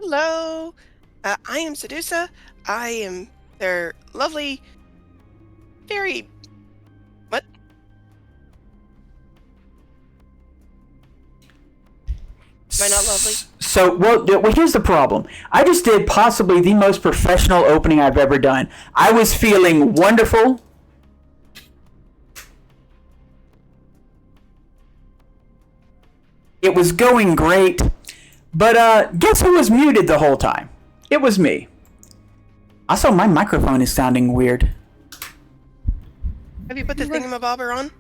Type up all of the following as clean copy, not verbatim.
Hello. I am Sedusa. I am their lovely, very... What? Am I not lovely? Well, here's the problem. I just did possibly the most professional opening I've ever done. I was feeling wonderful. It was going great. But guess who was muted the whole time? It was me. Also, my microphone is sounding weird. Have you put the thingamabobber on?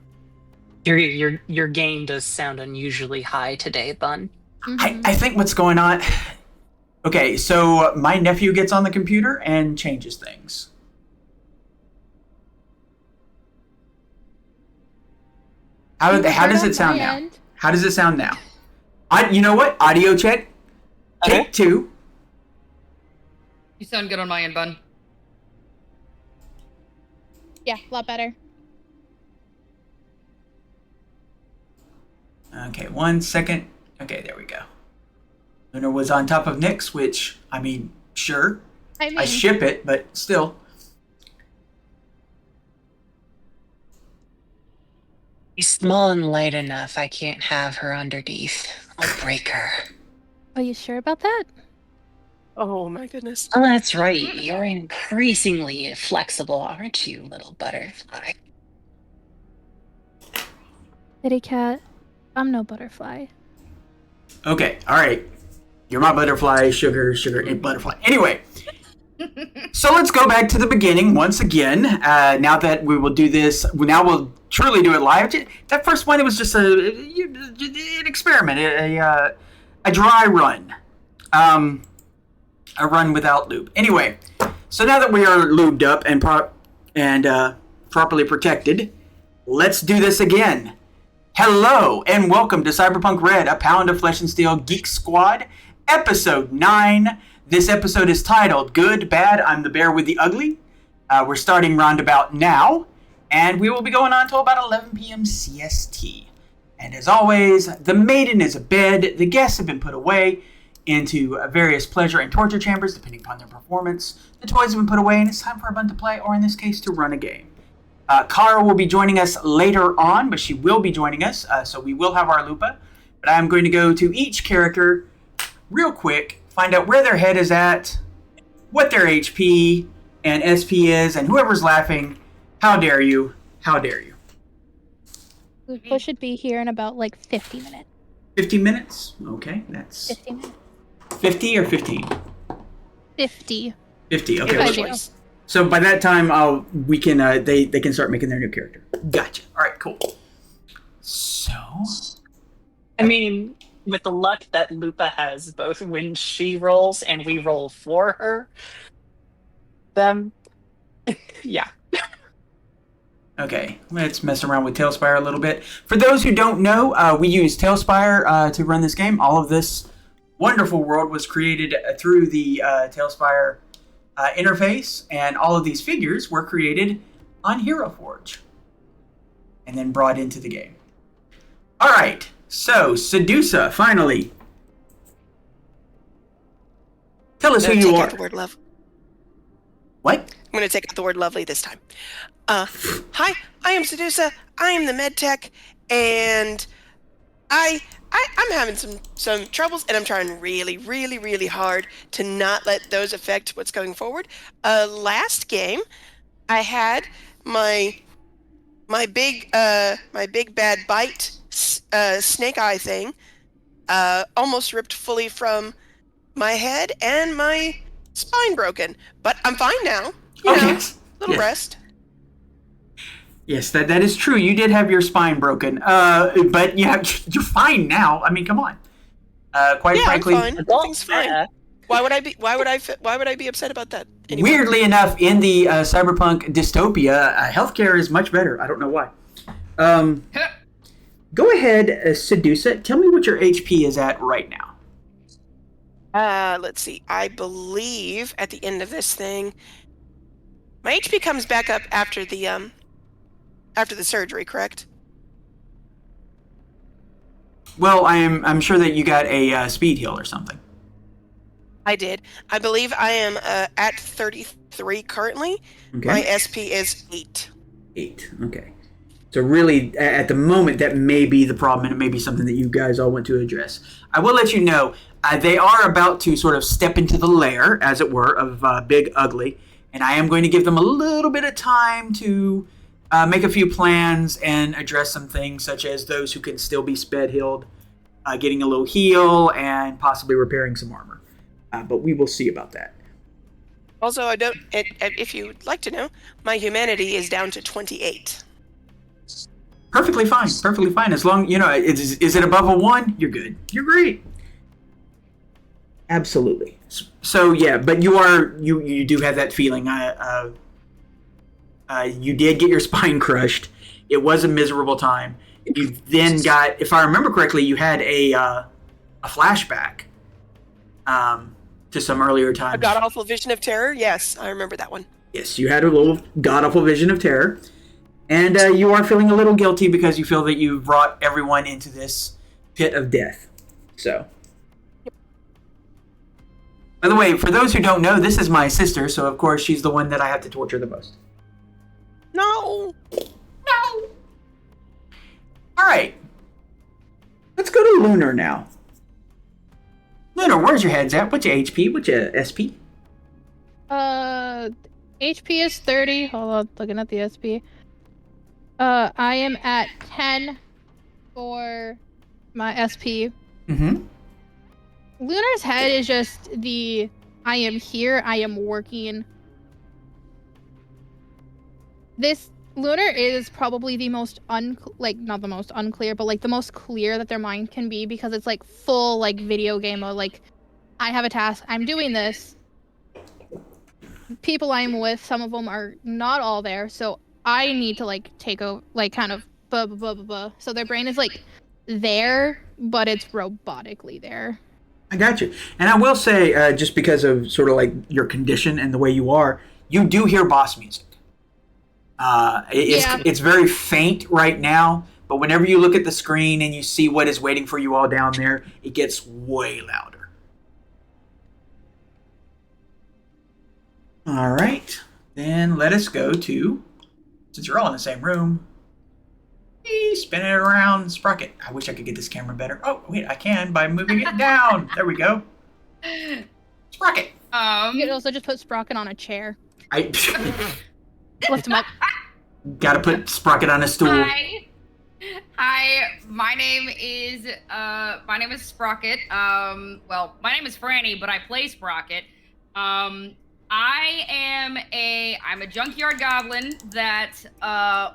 Your game does sound unusually high today, Bun. I think what's going on... Okay, so my nephew gets on the computer and changes things. How does it sound now? How does it sound now? You know what? Audio check. Take 2. You sound good on my end, Bun. Yeah, a lot better. Okay, 1 second. Okay, there we go. Luna was on top of Nyx, which, I mean, sure. I ship it, but still. She's small and light enough. I can't have her underneath. I'll break her. Are you sure about that? Oh my goodness. Oh, that's right. You're increasingly flexible, aren't you, little butterfly? Kitty cat, I'm no butterfly. Okay, alright. You're my butterfly, sugar, and butterfly. Anyway, so let's go back to the beginning once again. Now that we will do this, now we'll truly do it live. That first one, it was just an experiment, a dry run. A run without lube. Anyway, so now that we are lubed up and properly protected, let's do this again. Hello, and welcome to Cyberpunk Red, a Pound of Flesh and Steel Geek Squad, Episode 9. This episode is titled Good, Bad, I'm the Bear with the Ugly. We're starting roundabout now, and we will be going on until about 11 p.m. CST. And as always, the maiden is abed, the guests have been put away into various pleasure and torture chambers, depending upon their performance. The toys have been put away, and it's time for everyone to play, or in this case, to run a game. Kara will be joining us later on, but she will be joining us, so we will have our Lupa. But I'm going to go to each character real quick, find out where their head is at, what their HP and SP is, and whoever's laughing, how dare you, how dare you. Lupa should be here in about, 50 minutes. 50 minutes? Okay, that's... 50 minutes. 50 or 15? 50. 50, okay. So by that time, we can they can start making their new character. Gotcha. All right, cool. So, I mean, with the luck that Lupa has, both when she rolls and we roll for her, then yeah. Okay, let's mess around with Tailspire a little bit. For those who don't know, we use Tailspire to run this game. All of this wonderful world was created through the Tailspire interface, and all of these figures were created on Hero Forge and then brought into the game. All right, so Sedusa, finally. Tell us who you are. The word love. What? I'm going to take out the word lovely this time. Hi, I am Sedusa. I am the med tech, and I'm having some troubles, and I'm trying really, really, really hard to not let those affect what's going forward. Last game, I had my big bad bite snake eye thing almost ripped fully from my head, and my spine broken. But I'm fine now. You know, little rest. Yes, that is true. You did have your spine broken, but you're fine now. I mean, come on. Quite frankly, I'm fine. Everything's fine. Why would I be upset about that? Anyway. Weirdly enough, in the cyberpunk dystopia, healthcare is much better. I don't know why. Go ahead, Sedusa. Tell me what your HP is at right now. Let's see. I believe at the end of this thing, my HP comes back up after the surgery, correct? Well, I'm sure that you got a speed heal or something. I did. I believe I am at 33 currently. Okay. My SP is 8. 8. Okay. So really, at the moment, that may be the problem, and it may be something that you guys all want to address. I will let you know, they are about to sort of step into the lair, as it were, of Big Ugly, and I am going to give them a little bit of time to make a few plans and address some things, such as those who can still be sped healed, getting a little heal, and possibly repairing some armor. But we will see about that. Also, if you'd like to know, my humanity is down to 28. Perfectly fine. Perfectly fine. As long, is it above a 1? You're good. You're great. Absolutely. So yeah, but you do have that feeling. You did get your spine crushed. It was a miserable time. You then got, if I remember correctly, you had a flashback to some earlier times. A god-awful vision of terror? Yes, I remember that one. Yes, you had a little god-awful vision of terror. And you are feeling a little guilty because you feel that you've brought everyone into this pit of death. So. By the way, for those who don't know, this is my sister, so of course she's the one that I have to torture the most. No! No! Alright. Let's go to Lunar now. Lunar, where's your heads at? What's your HP? What's your SP? HP is 30. Hold on, looking at the SP. I am at 10 for my SP. Mm-hmm. Lunar's head is just I am here, I am working. This Lunar is probably the most not the most unclear, but like the most clear that their mind can be, because it's like full like video game mode. Like, I have a task, I'm doing this. People I'm with, some of them are not all there, so I need to like take over, like kind of blah blah blah blah blah. So their brain is like there, but it's robotically there. I got you. And I will say, just because of sort of like your condition and the way you are, you do hear boss music. It's very faint right now, but whenever you look at the screen and you see what is waiting for you all down there, it gets way louder. All right. Then let us go to, since you're all in the same room, spin it around, Sprocket. I wish I could get this camera better. Oh, wait, I can by moving it down. There we go. Sprocket. You could also just put Sprocket on a chair. I Lift him up. gotta put Sprocket on a stool. Hi. My name is Sprocket. Well, my name is Franny, but I play Sprocket. I'm a junkyard goblin that,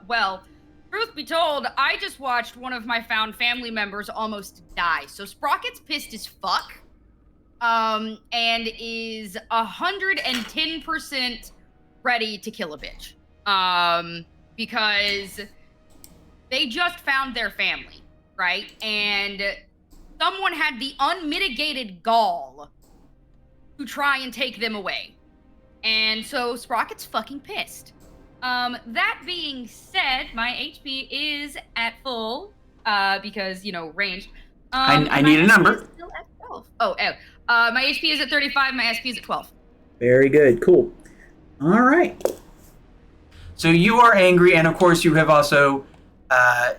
well, truth be told, I just watched one of my found family members almost die. So Sprocket's pissed as fuck. And is 110% ready to kill a bitch. Because they just found their family, right? And someone had the unmitigated gall to try and take them away. And so Sprocket's fucking pissed. That being said, my HP is at full, because, ranged. I need a number. Still at 12. My HP is at 35, my SP is at 12. Very good, cool. All right. So you are angry, and of course you have also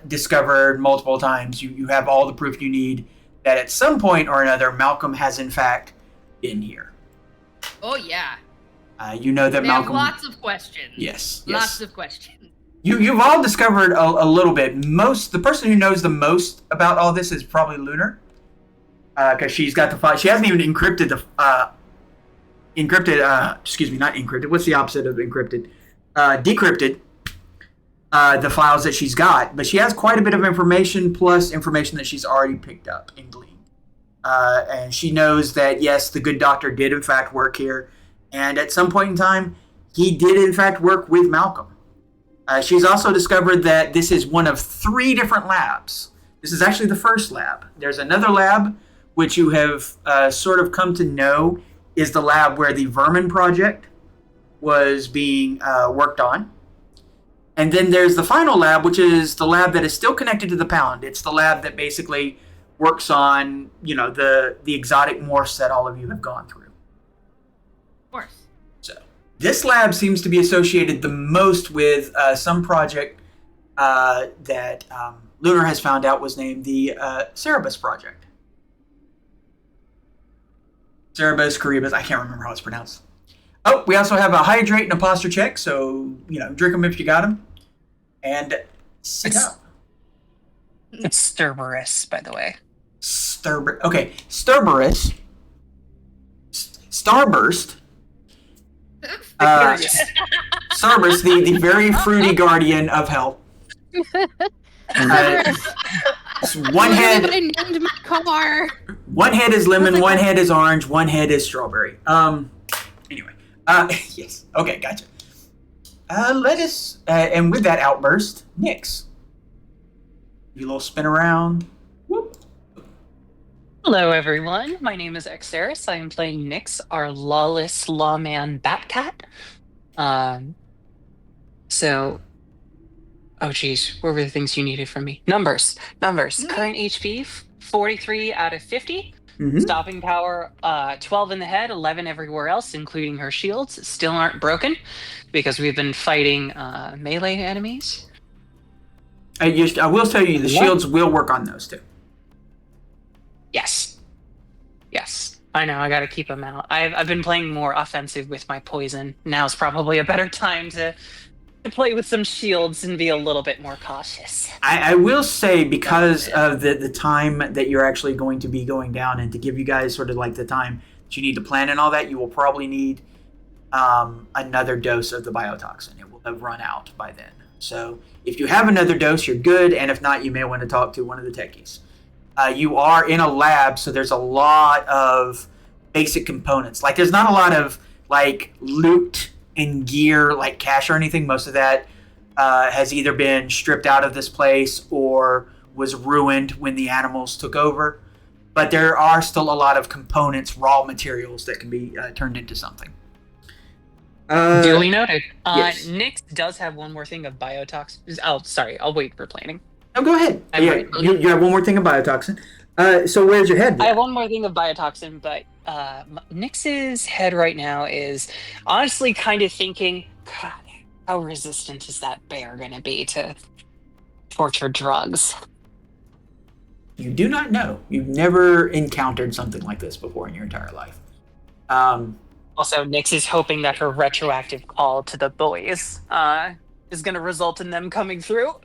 discovered multiple times, you have all the proof you need that at some point or another, Malcolm has in fact been here. Oh, yeah. You know that They Malcolm... have lots of questions. Yes. Lots of questions. You've all discovered a little bit. The person who knows the most about all this is probably Lunar, because she's got the file. She hasn't even encrypted not encrypted. What's the opposite of encrypted? Decrypted the files that she's got, but she has quite a bit of information, plus information that she's already picked up and gleaned. And she knows that yes, the good doctor did in fact work here. And at some point in time, he did in fact work with Malcolm. She's also discovered that this is one of 3 different labs. This is actually the first lab. There's another lab, which you have sort of come to know is the lab where the Vermin Project was being worked on. And then there's the final lab, which is the lab that is still connected to the Pound. It's the lab that basically works on, the exotic morphs that all of you have gone through. course. So this lab seems to be associated the most with some project that Lunar has found out was named the Cerebus Project. Cerebus, Caribus, I can't remember how it's pronounced. Oh, we also have a hydrate and a posture check, so, drink them if you got them. And sit up. It's Cerberus, by the way. Okay, Starburst. Starburst, the very fruity guardian of hell. One head. I named my car. One head is lemon, one head is orange, one head is strawberry. Anyway. Yes. Okay, gotcha. Let us, and with that outburst, Nyx. You little spin around. Whoop. Hello, everyone. My name is Xeris. I am playing Nyx, our lawless lawman Batcat. Oh geez, what were the things you needed from me? Numbers. Current HP, 43 out of 50. Mm-hmm. Stopping power, 12 in the head, 11 everywhere else, including her shields. Still aren't broken because we've been fighting melee enemies. I will tell you, the shields will work on those too. Yes. I know, I gotta keep them out. I've been playing more offensive with my poison. Now's probably a better time to play with some shields and be a little bit more cautious. I will say, because of the time that you're actually going to be going down, and to give you guys sort of like the time that you need to plan and all that, you will probably need another dose of the biotoxin. It will have run out by then. So if you have another dose, you're good, and if not, you may want to talk to one of the techies. You are in a lab, so there's a lot of basic components. Like, there's not a lot of, like, loot and gear, like cash or anything. Most of that has either been stripped out of this place or was ruined when the animals took over. But there are still a lot of components, raw materials that can be turned into something. Duly noted. Yes. Nyx does have one more thing of biotoxin. Oh, sorry. I'll wait for planning. Oh, go ahead. Right. You have one more thing of biotoxin. So where's your head? I have one more thing of biotoxin, but Nyx's head right now is honestly kind of thinking, God, how resistant is that bear going to be to torture drugs? You do not know. You've never encountered something like this before in your entire life. Also, Nyx is hoping that her retroactive call to the boys is going to result in them coming through.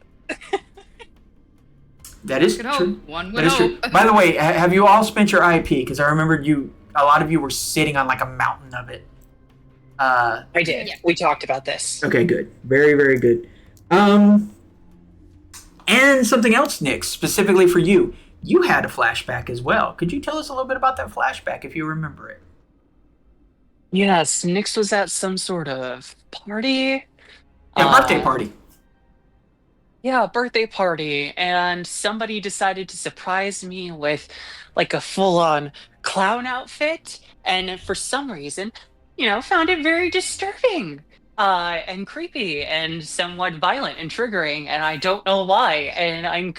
That is Good true. hope. One would That is true. hope. By the way, have you all spent your IP? Because I remembered a lot of you were sitting on like a mountain of it. I did. Yeah. We talked about this. Okay, good. Very, very good. And something else, Nyx, specifically for you. You had a flashback as well. Could you tell us a little bit about that flashback if you remember it? Yes, Nyx was at some sort of party. Yeah, birthday party. Yeah, a birthday party, and somebody decided to surprise me with like a full-on clown outfit, and for some reason, found it very disturbing, and creepy, and somewhat violent and triggering, and I don't know why, and I'm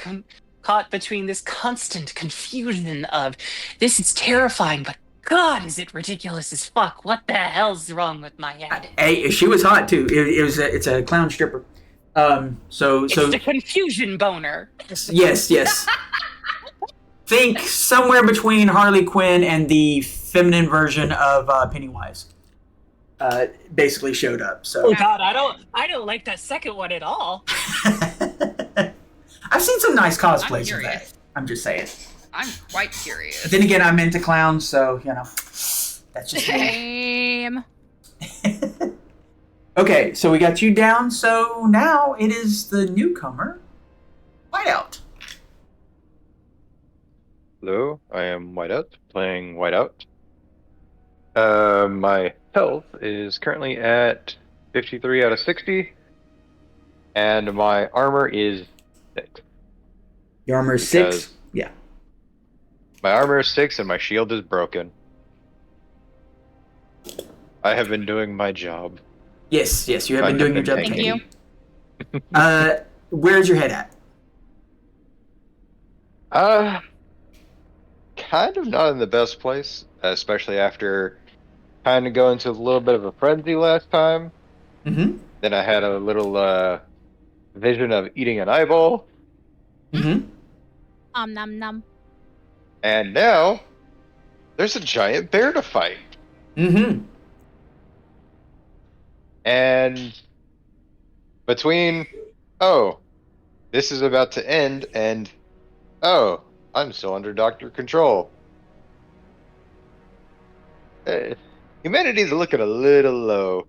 caught between this constant confusion of, this is terrifying, but God, is it ridiculous as fuck? What the hell's wrong with my head? Hey, she was hot too. It's a clown stripper. It's the confusion boner. Yes. Think somewhere between Harley Quinn and the feminine version of Pennywise. Basically showed up. So. Oh God, I don't like that second one at all. I've seen some nice cosplays of that. I'm just saying. I'm quite curious. But then again, I'm into clowns, so that's just me. Same. Okay, so we got you down. So now it is the newcomer, Whiteout. Hello, I am Whiteout, playing Whiteout. My health is currently at 53 out of 60, and my armor is 6. Your armor is 6? Yeah. My armor is 6 and my shield is broken. I have been doing my job. Yes, you have been doing your job. Thank you. Where's your head at? Kind of not in the best place, especially after kind of go into a little bit of a frenzy last time. Mm-hmm. Then I had a little vision of eating an eyeball. Mm-hmm. Nom nom. And now there's a giant bear to fight. Mm-hmm. And between, oh, this is about to end, and oh, I'm still under doctor control. Humanity's looking a little low,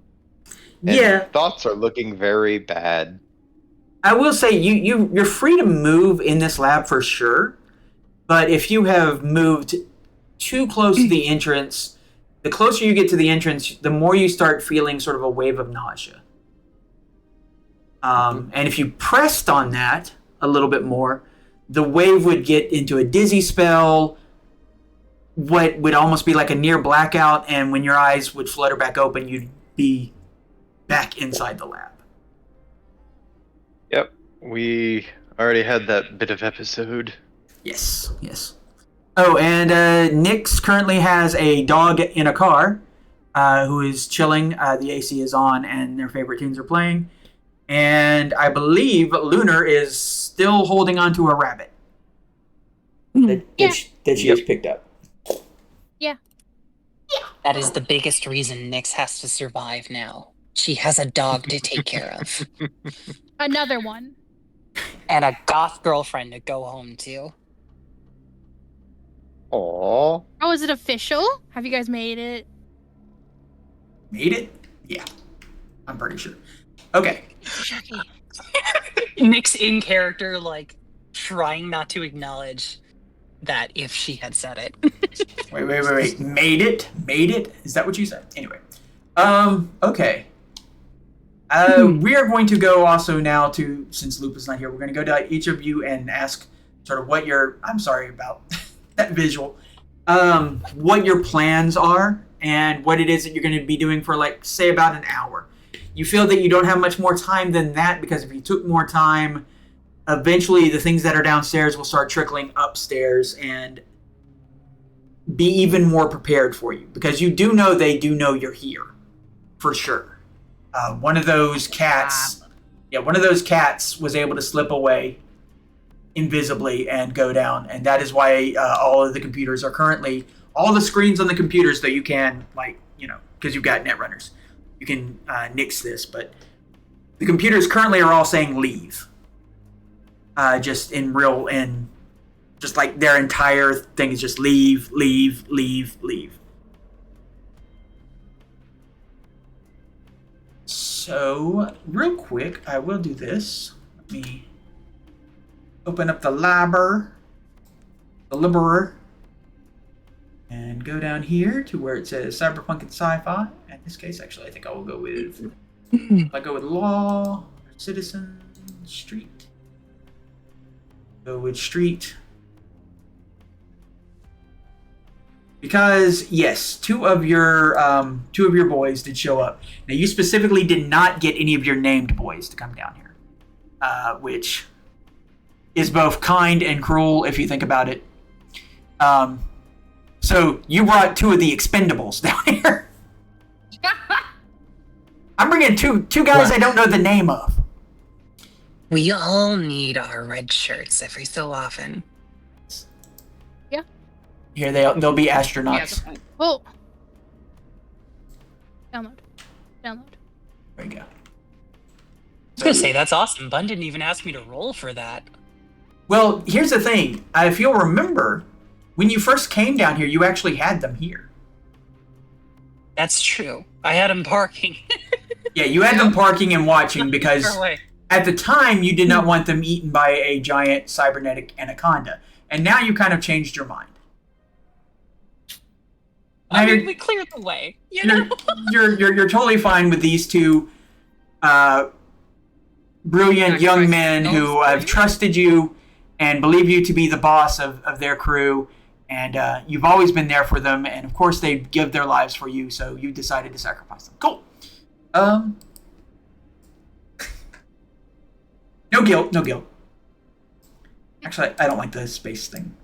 and Yeah, thoughts are looking very bad. I will say you're free to move in this lab for sure, but if you have moved too close to the entrance, the closer you get to the entrance, the more you start feeling sort of a wave of nausea. And if you pressed on that a little bit more, the wave would get into a dizzy spell, what would almost be like a near blackout, and when your eyes would flutter back open, you'd be back inside the lab. Yep, we already had that bit of episode. Yes, yes. Oh, and Nyx currently has a dog in a car who is chilling. The AC is on, and their favorite tunes are playing. And I believe Lunar is still holding on to a rabbit that she has picked up. Yeah. That is the biggest reason Nyx has to survive now. She has a dog to take care of. Another one. And a goth girlfriend to go home to. Aww. Oh, is it official? Have you guys made it? Made it? Yeah, I'm pretty sure. Okay. Nyx in character, like, trying not to acknowledge that if she had said it. Wait. Made it? Made it? Is that what you said? Anyway. Okay. We are going to go also now to, since Lupa's not here, we're going to go to each of you and ask sort of what your, I'm sorry about that visual, what your plans are and what it is that you're going to be doing for, like, say about an hour. You feel that you don't have much more time than that because if you took more time, eventually the things that are downstairs will start trickling upstairs and be even more prepared for you because you do know they do know you're here for sure. One of those cats was able to slip away invisibly and go down, and that is why all of the computers are currently, all the screens on the computers, though you can, like, you know, because you've got netruners, you can nix this, but the computers currently are all saying leave. Just like their entire thing is just leave. So, real quick, I will do this. Let me open up the Liberer, and go down here to where it says Cyberpunk and Sci-Fi. In this case, actually, I think I will go with, if I go with Law, Citizen, Street. Go with Street. Because yes, two of your boys did show up. Now you specifically did not get any of your named boys to come down here, which is both kind and cruel if you think about it. So you brought two of the expendables down here. I'm bringing two guys What? I don't know the name of. We all need our red shirts every so often. Here they'll be Yeah, astronauts. good point. Oh. Download. There you go. I was gonna say, that's awesome. Bun didn't even ask me to roll for that. Well, here's the thing. If you'll remember, when you first came down here, you actually had them here. That's true. I had him parking. Yeah, you had them parking and watching because Far away. at the time you did not want them eaten by a giant cybernetic anaconda, and now you kind of changed your mind. I Now mean, we cleared the way. You know? you're totally fine with these two brilliant young men who have trusted you and believe you to be the boss of their crew, and you've always been there for them, and of course they give their lives for you, so you decided to sacrifice them. Cool. No guilt. Actually, I don't like the space thing.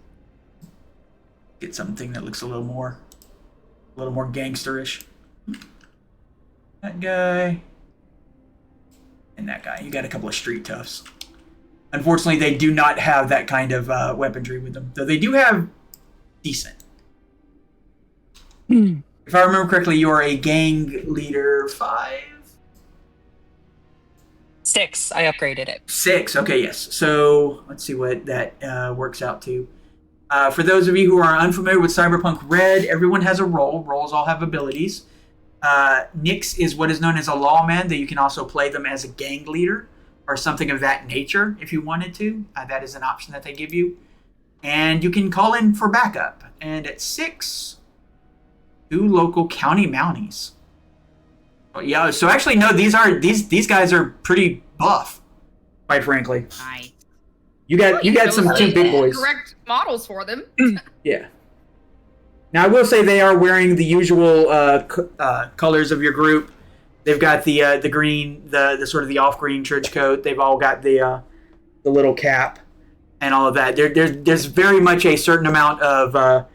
Get something that looks a little more gangsterish. That guy. And that guy. You got a couple of street toughs. Unfortunately, they do not have that kind of weaponry with them. Though they do have decent. If I remember correctly, you are a gang leader 5? 6. I upgraded it. 6. Okay, yes. So let's see what that works out to. For those of you who are unfamiliar with Cyberpunk Red, everyone has a role. Roles all have abilities. Nyx is what is known as a lawman, that you can also play them as a gang leader or something of that nature if you wanted to. That is an option that they give you. And you can call in for backup. And at 6, 2 local county mounties. Oh, yeah, so actually, no, these guys are pretty buff, quite frankly. Nice. You got some chose two big the boys. correct models for them. Yeah. Now I will say they are wearing the usual colors of your group. They've got the green, the sort of the off green trench coat. They've all got the little cap and all of that. There's very much a certain amount of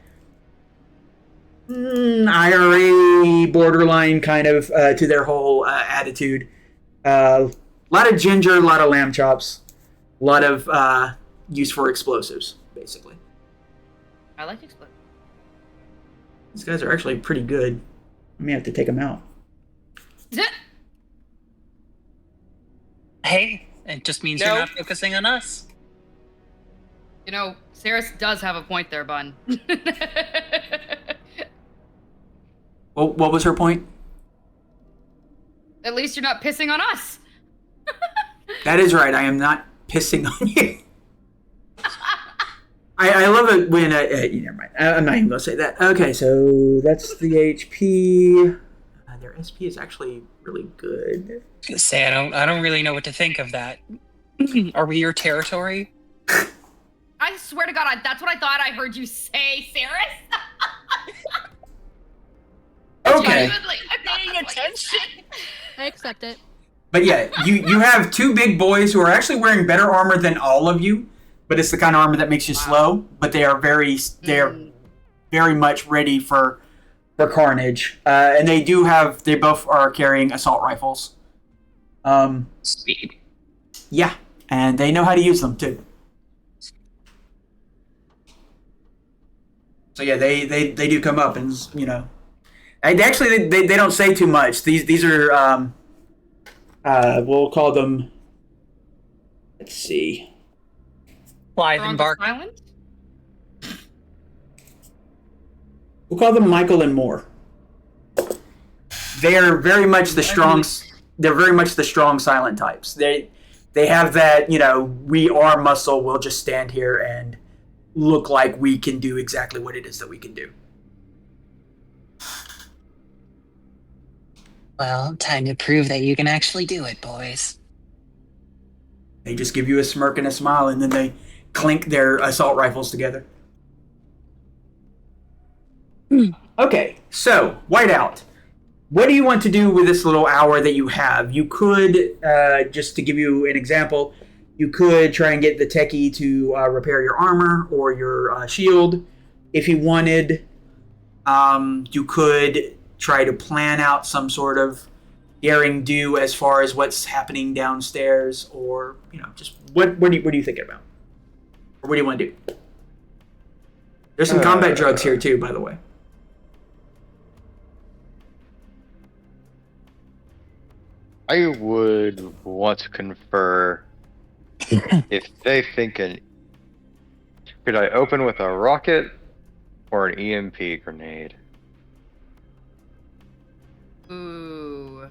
IRA borderline kind of to their whole attitude. A lot of ginger, a lot of lamb chops, a lot of use for explosives, basically. I like explosives. These guys are actually pretty good. I may have to take them out. Hey, it just means you're not focusing on us. You know, Saris does have a point there, Bun. Well, what was her point? At least you're not pissing on us. That is right. I am not pissing on you. I love it when... never mind. I'm not even going to say that. Okay, so that's the HP. Their SP is actually really good. Say I don't really know what to think of that. Are we your territory? I swear to God, that's what I thought I heard you say, Saris. Okay. Genuinely, I'm paying attention. I accept it. But yeah, you have 2 big boys who are actually wearing better armor than all of you, but it's the kind of armor that makes you slow. But they are very much ready for carnage, and they both are carrying assault rifles. Speed. Yeah, and they know how to use them too. So yeah, they do come up, and you know, and actually they don't say too much. These are we'll call them. Let's see. Live and bark. Silent? We'll call them Michael and Moore. They are very much the strong. They're very much the strong silent types. They have that, you know, we are muscle. We'll just stand here and look like we can do exactly what it is that we can do. Well, time to prove that you can actually do it, boys. They just give you a smirk and a smile, and then they clink their assault rifles together. Okay, so Whiteout. What do you want to do with this little hour that you have? You could, just to give you an example, you could try and get the techie to repair your armor or your shield. If you wanted, you could try to plan out some sort of daring do as far as what's happening downstairs, or, you know, just what are you thinking about? Or what do you want to do? There's some combat drugs here too, by the way. I would want to confer if they thinking, could I open with a rocket or an EMP grenade? Ooh.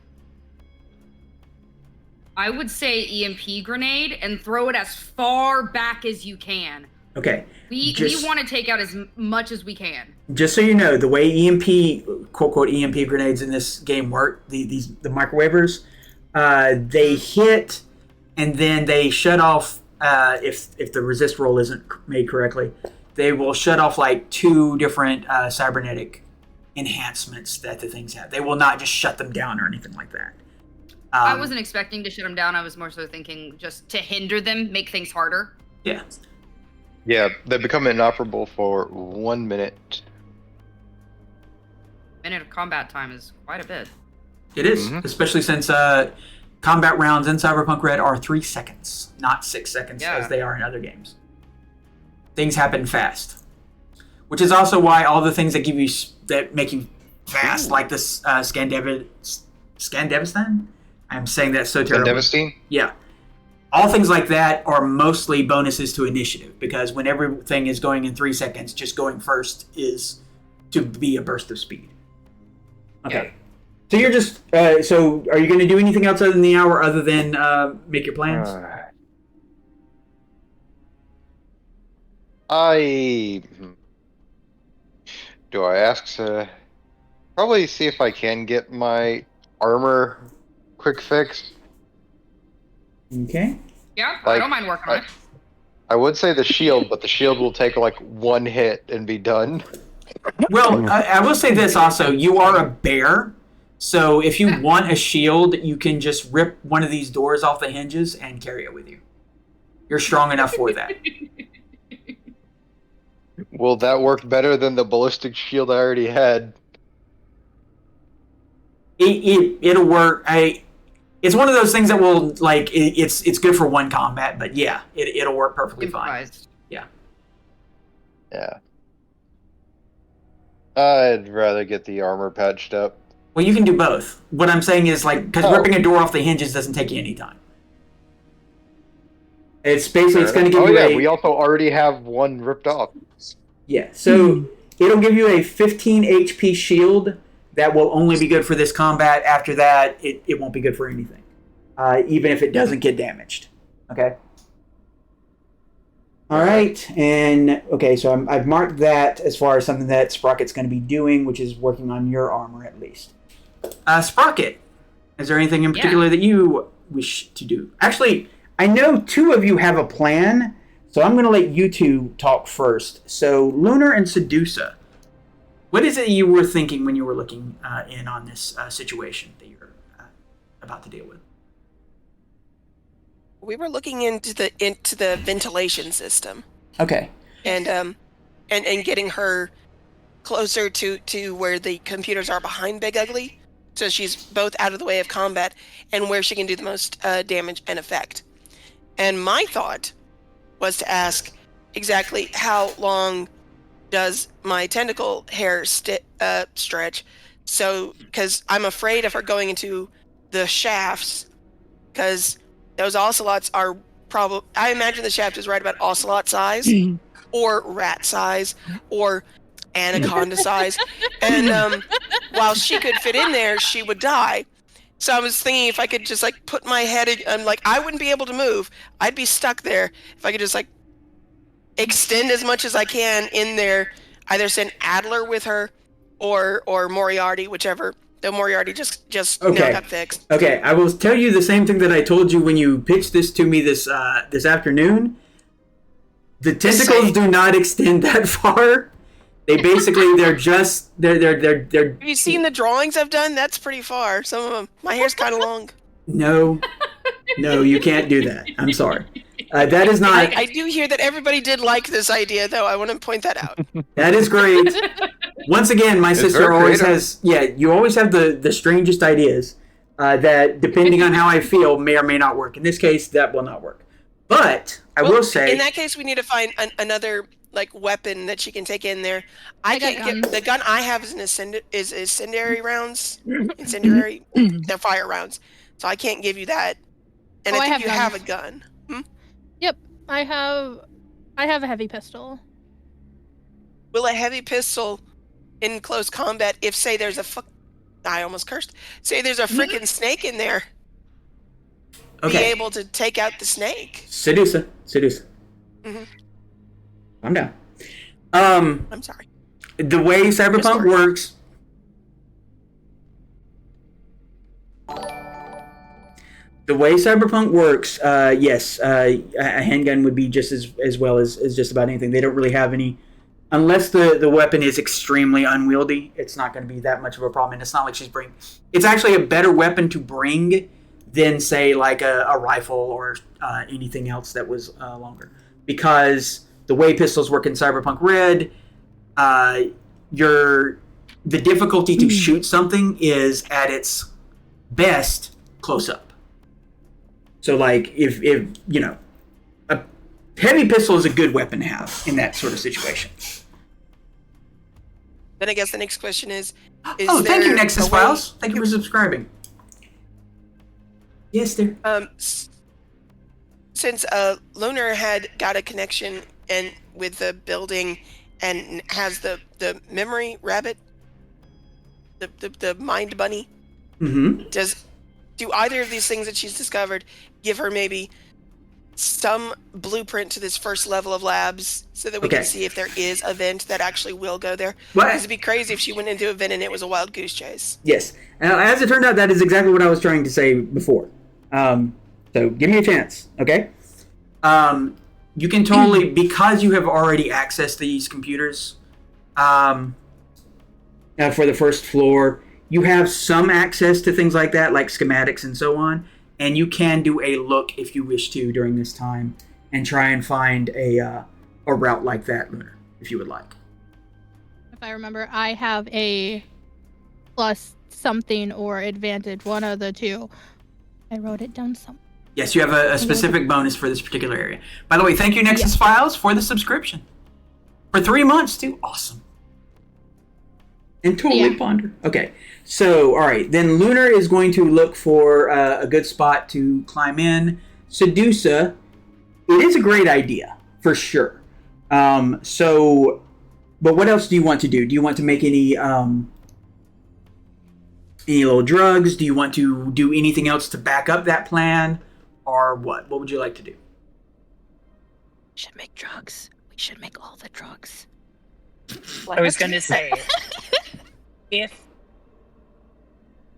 I would say EMP grenade and throw it as far back as you can. Okay. We want to take out as much as we can. Just so you know, the way EMP, quote unquote, EMP grenades in this game work, the microwavers, they hit and then they shut off. If the resist roll isn't made correctly, they will shut off like 2 different cybernetic enhancements that the things have. They will not just shut them down or anything like that. I wasn't expecting to shut them down. I was more so thinking just to hinder them, make things harder. Yeah. Yeah, they become inoperable for 1 minute. minute of combat time is quite a bit. It is, especially since combat rounds in Cyberpunk Red are 3 seconds, not 6 seconds as they are in other games. Things happen fast, which is also why all the things that make you fast, like this Scandevistan. I'm saying that so terribly. Scandevistan? Yeah. All things like that are mostly bonuses to initiative, because when everything is going in 3 seconds, just going first is to be a burst of speed. Okay. Yeah. So you're just, so are you going to do anything else other than the hour other than make your plans? Do I ask to probably see if I can get my armor quick fix? Okay. Yeah, I don't mind working on it. I would say the shield, but the shield will take like 1 hit and be done. Well, I will say this also. You are a bear, so if you want a shield, you can just rip one of these doors off the hinges and carry it with you. You're strong enough for that. Will that work better than the ballistic shield I already had? It'll work. It's one of those things that will, like, it's good for one combat, but yeah, it'll work perfectly fine. Yeah. Yeah. I'd rather get the armor patched up. Well, you can do both. What I'm saying is, like, because ripping a door off the hinges doesn't take you any time. It's basically, it's going to give you we also already have one ripped off. Yeah, so it'll give you a 15 HP shield that will only be good for this combat. After that, it won't be good for anything, even if it doesn't get damaged. Okay? All right, and okay, so I've marked that as far as something that Sprocket's going to be doing, which is working on your armor at least. Sprocket, is there anything in particular that you wish to do? Actually, I know 2 of you have a plan, so I'm going to let you 2 talk first. So, Lunar and Sedusa, what is it you were thinking when you were looking in on this situation that you're about to deal with? We were looking into the ventilation system. Okay. And getting her closer to where the computers are behind Big Ugly, so she's both out of the way of combat and where she can do the most damage and effect. And my thought was to ask exactly how long does my tentacle hair stretch? So, because I'm afraid of her going into the shafts, because those ocelots are probably, I imagine the shaft is right about ocelot size, or rat size, or anaconda size. And while she could fit in there, she would die. So I was thinking if I could just like put my head in, I'm like, I wouldn't be able to move. I'd be stuck there. If I could just like extend as much as I can in there, either send Adler with her or Moriarty, whichever. Though Moriarty just now got fixed. Okay, I will tell you the same thing that I told you when you pitched this to me this afternoon. The tentacles do not extend that far. They basically they're. Have you seen the drawings I've done? That's pretty far. Some of them. My hair's kind of long. No, you can't do that. I'm sorry. That is not. I do hear that everybody did like this idea, though. I want to point that out. That is great. Once again, my sister always has. Yeah, you always have the strangest ideas that, depending on how I feel, may or may not work. In this case, that will not work. But I will say, in that case, we need to find another like weapon that she can take in there. I can't get the gun I have is incendiary rounds. Incendiary, they're fire rounds. So I can't give you that. And I think you have a gun. Yep, I have a heavy pistol. Will a heavy pistol in close combat, if say there's I almost cursed. Say there's a freaking snake in there. Be able to take out the snake. Sedusa. Mm-hmm. Calm down. I'm sorry. The way Cyberpunk works. Yes, a handgun would be just as well as just about anything. They don't really have any, unless the weapon is extremely unwieldy. It's not going to be that much of a problem, and it's not like it's actually a better weapon to bring than, say, like a rifle or anything else that was longer. Because the way pistols work in Cyberpunk Red, the difficulty to shoot something is at its best close up. So like if you know, a heavy pistol is a good weapon to have in that sort of situation. Then I guess the next question is thank you, Nexus a way- Files. Thank you for subscribing. Yes, there. Since Lunar had got a connection and with the building and has the memory rabbit, the mind bunny, do either of these things that she's discovered give her maybe some blueprint to this first level of labs so that we can see if there is a vent that actually will go there? Because it'd be crazy if she went into a vent and it was a wild goose chase. Yes. As it turned out, that is exactly what I was trying to say before. So give me a chance, okay? You can totally, because you have already accessed these computers for the first floor, you have some access to things like that, like schematics and so on, and you can do a look if you wish to during this time and try and find a route like that, Lunar, if you would like. If I remember, I have a plus something or advantage, one of the two. I wrote it down somewhere. Yes, you have a specific bonus for this particular area. By the way, thank you, Nexus Files, for the subscription. For 3 months, too. Awesome. And totally ponder. Okay, so, all right. Then Lunar is going to look for a good spot to climb in. Sedusa, it is a great idea, for sure. But what else do you want to do? Do you want to make any little drugs? Do you want to do anything else to back up that plan? Or what? What would you like to do? We should make drugs. We should make all the drugs. I was going to say, if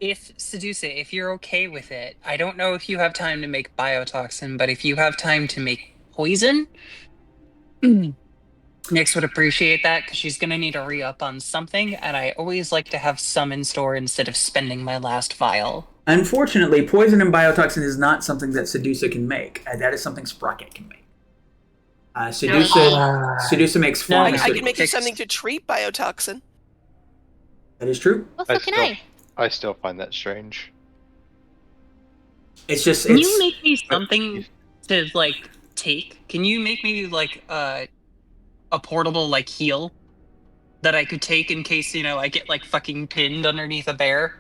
Sedusa, if you're okay with it, I don't know if you have time to make biotoxin, but if you have time to make poison, Nyx would appreciate that because she's going to need a re-up on something, and I always like to have some in store instead of spending my last vial. Unfortunately, poison and biotoxin is not something that Sedusa can make. That is something Sprocket can make. Sedusa makes pharmaceutical. I can make you something to treat biotoxin. That is true. Also, can I? I still find that strange. It's just. Can you make me something to like take? Can you make me like a portable like heal that I could take in case I get like fucking pinned underneath a bear?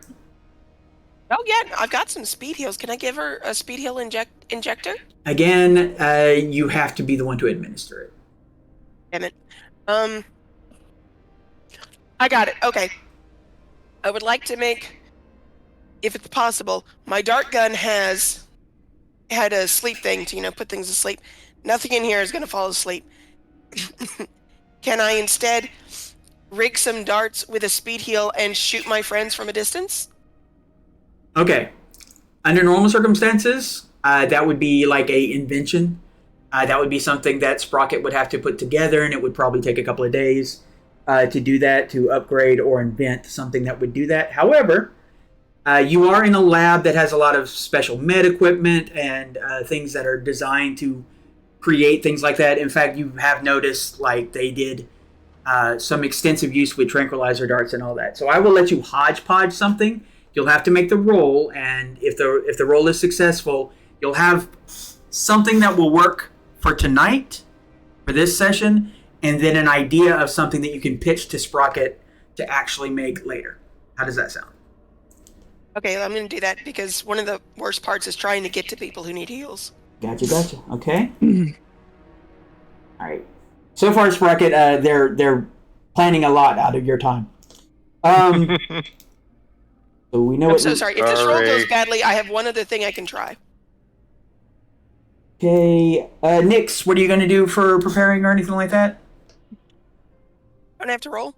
Oh yeah, I've got some speed heals. Can I give her a speed heal injector? Again, you have to be the one to administer it. Damn it. I got it. Okay. I would like to make, if it's possible, my dart gun had a sleep thing to put things to sleep. Nothing in here is going to fall asleep. Can I instead rig some darts with a speed heal and shoot my friends from a distance? Okay. Under normal circumstances, that would be like a invention. That would be something that Sprocket would have to put together, and it would probably take a couple of days to do that, to upgrade or invent something that would do that. However, you are in a lab that has a lot of special med equipment and things that are designed to create things like that. In fact, you have noticed like they did some extensive use with tranquilizer darts and all that. So I will let you hodgepodge something. You'll have to make the roll, and if the roll is successful, you'll have something that will work for tonight, for this session, and then an idea of something that you can pitch to Sprocket to actually make later. How does that sound? Okay, I'm going to do that because one of the worst parts is trying to get to people who need heals. Gotcha. Okay. All right. So far, Sprocket, they're planning a lot out of your time. So we know. I'm so sorry. If this roll goes badly, I have one other thing I can try. Okay, Nyx, what are you going to do for preparing or anything like that? Don't have to roll.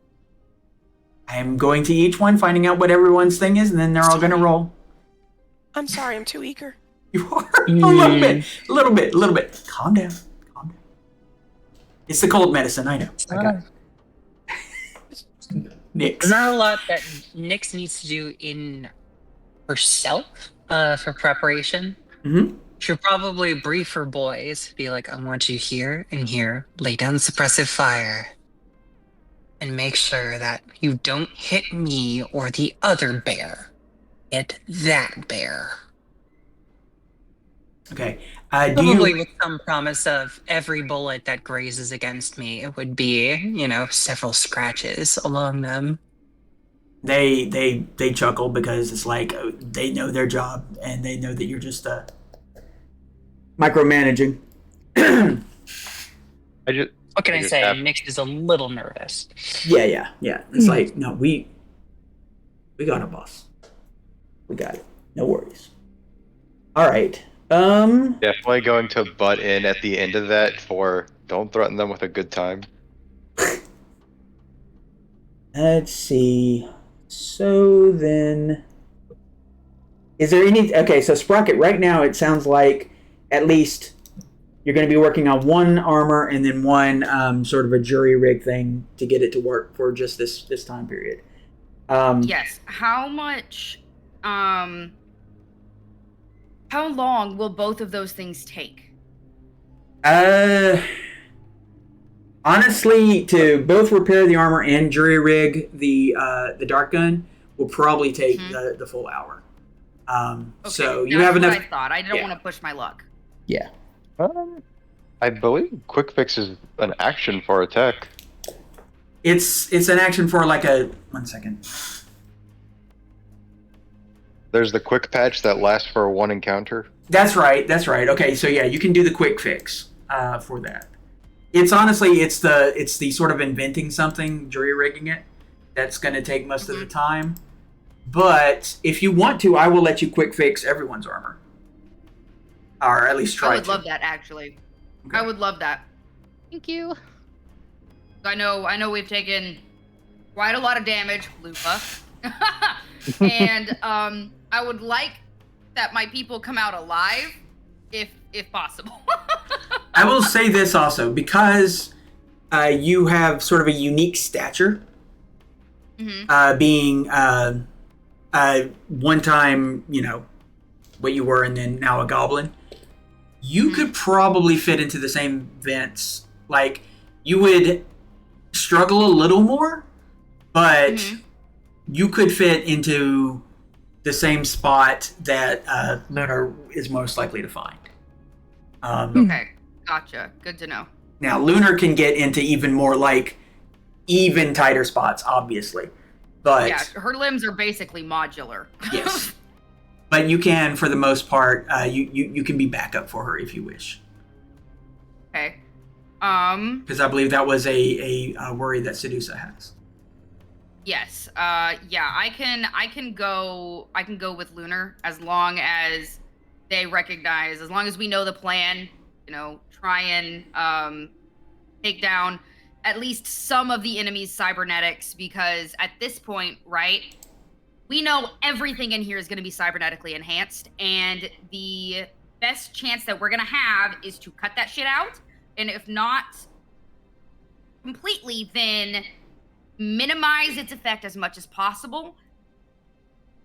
I'm going to each one, finding out what everyone's thing is, and then they're all going to roll. I'm sorry, I'm too eager. You are a little bit. Calm down. It's the cold medicine, I know. I got it. Nyx. There's not a lot that Nyx needs to do in herself for preparation. Mm-hmm. She'll probably brief her boys, be like, I want you here and here, lay down suppressive fire. and make sure that you don't hit me or the other bear. Hit that bear. Okay. Probably with some promise of every bullet that grazes against me, it would be, several scratches along them. They chuckle because it's like they know their job and they know that you're just micromanaging. What can I say? Nick is a little nervous. Yeah. It's like, no, we got it, boss. We got it. No worries. All right. Definitely going to butt in at the end of that for don't threaten them with a good time. Let's see. So then, is there any? Okay, so Sprocket, right now it sounds like at least you're going to be working on one armor and then one sort of a jury rig thing to get it to work for just this time period. Yes. How much? How long will both of those things take? Honestly, to both repair the armor and jury rig the dark gun will probably take the full hour. Okay, so you have enough. I thought. I don't want to push my luck. Yeah. I believe quick fix is an action for a tech. It's an action for like a 1 second. There's the quick patch that lasts for one encounter. That's right. Okay, so yeah, you can do the quick fix for that. It's honestly it's the sort of inventing something, jury rigging it, that's going to take most of the time. But if you want to, I will let you quick fix everyone's armor, or at least try. I would love that, actually. Okay. I would love that. Thank you. I know we've taken quite a lot of damage, Lupa. And I would like that my people come out alive, if possible. I will say this also, because you have sort of a unique stature, being one time, what you were and then now a goblin. You could probably fit into the same vents. Like, you would struggle a little more, but you could fit into the same spot that Lunar is most likely to find. Okay, gotcha. Good to know. Now, Lunar can get into even more, even tighter spots, obviously. But yeah, her limbs are basically modular. Yes. But you can, for the most part, you can be backup for her if you wish. Okay. Because I believe that was a worry that Sedusa has. Yes. Yeah, I can go with Lunar as long as they recognize, as long as we know the plan, try and take down at least some of the enemy's cybernetics, because at this point, right, we know everything in here is going to be cybernetically enhanced, and the best chance that we're going to have is to cut that shit out, and if not completely, then minimize its effect as much as possible,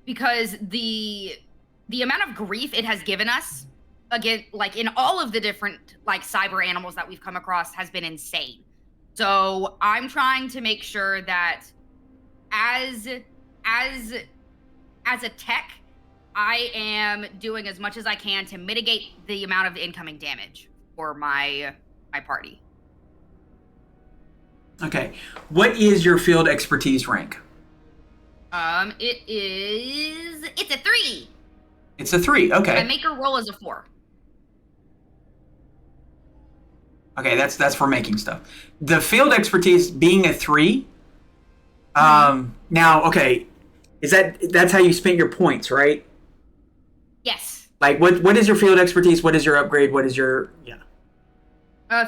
because the amount of grief it has given us, again, in all of the different cyber animals that we've come across, has been insane. So I'm trying to make sure that as a tech, I am doing as much as I can to mitigate the amount of incoming damage for my party. Okay. What is your field expertise rank? It's a 3. It's a 3, okay. My maker roll is a 4. Okay, that's for making stuff. The field expertise being a 3. Now, okay, that's how you spent your points, right? Yes. What is your field expertise? What is your upgrade? What is your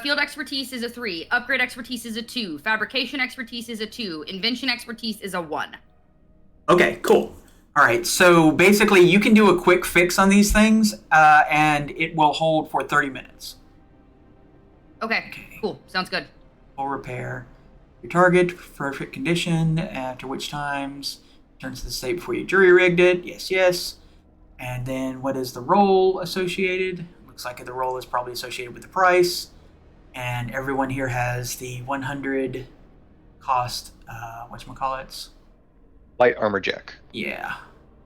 Field expertise is a 3. Upgrade expertise is a 2. Fabrication expertise is a 2. Invention expertise is a 1. Okay, cool. All right, so basically you can do a quick fix on these things, and it will hold for 30 minutes. Okay, cool. Sounds good. Full repair. Your target, perfect condition, after which times returns to the state before you jury rigged it. Yes. And then what is the roll associated? Looks like the roll is probably associated with the price. And everyone here has the 100 cost whatchamacallits? Light armor jack. Yeah.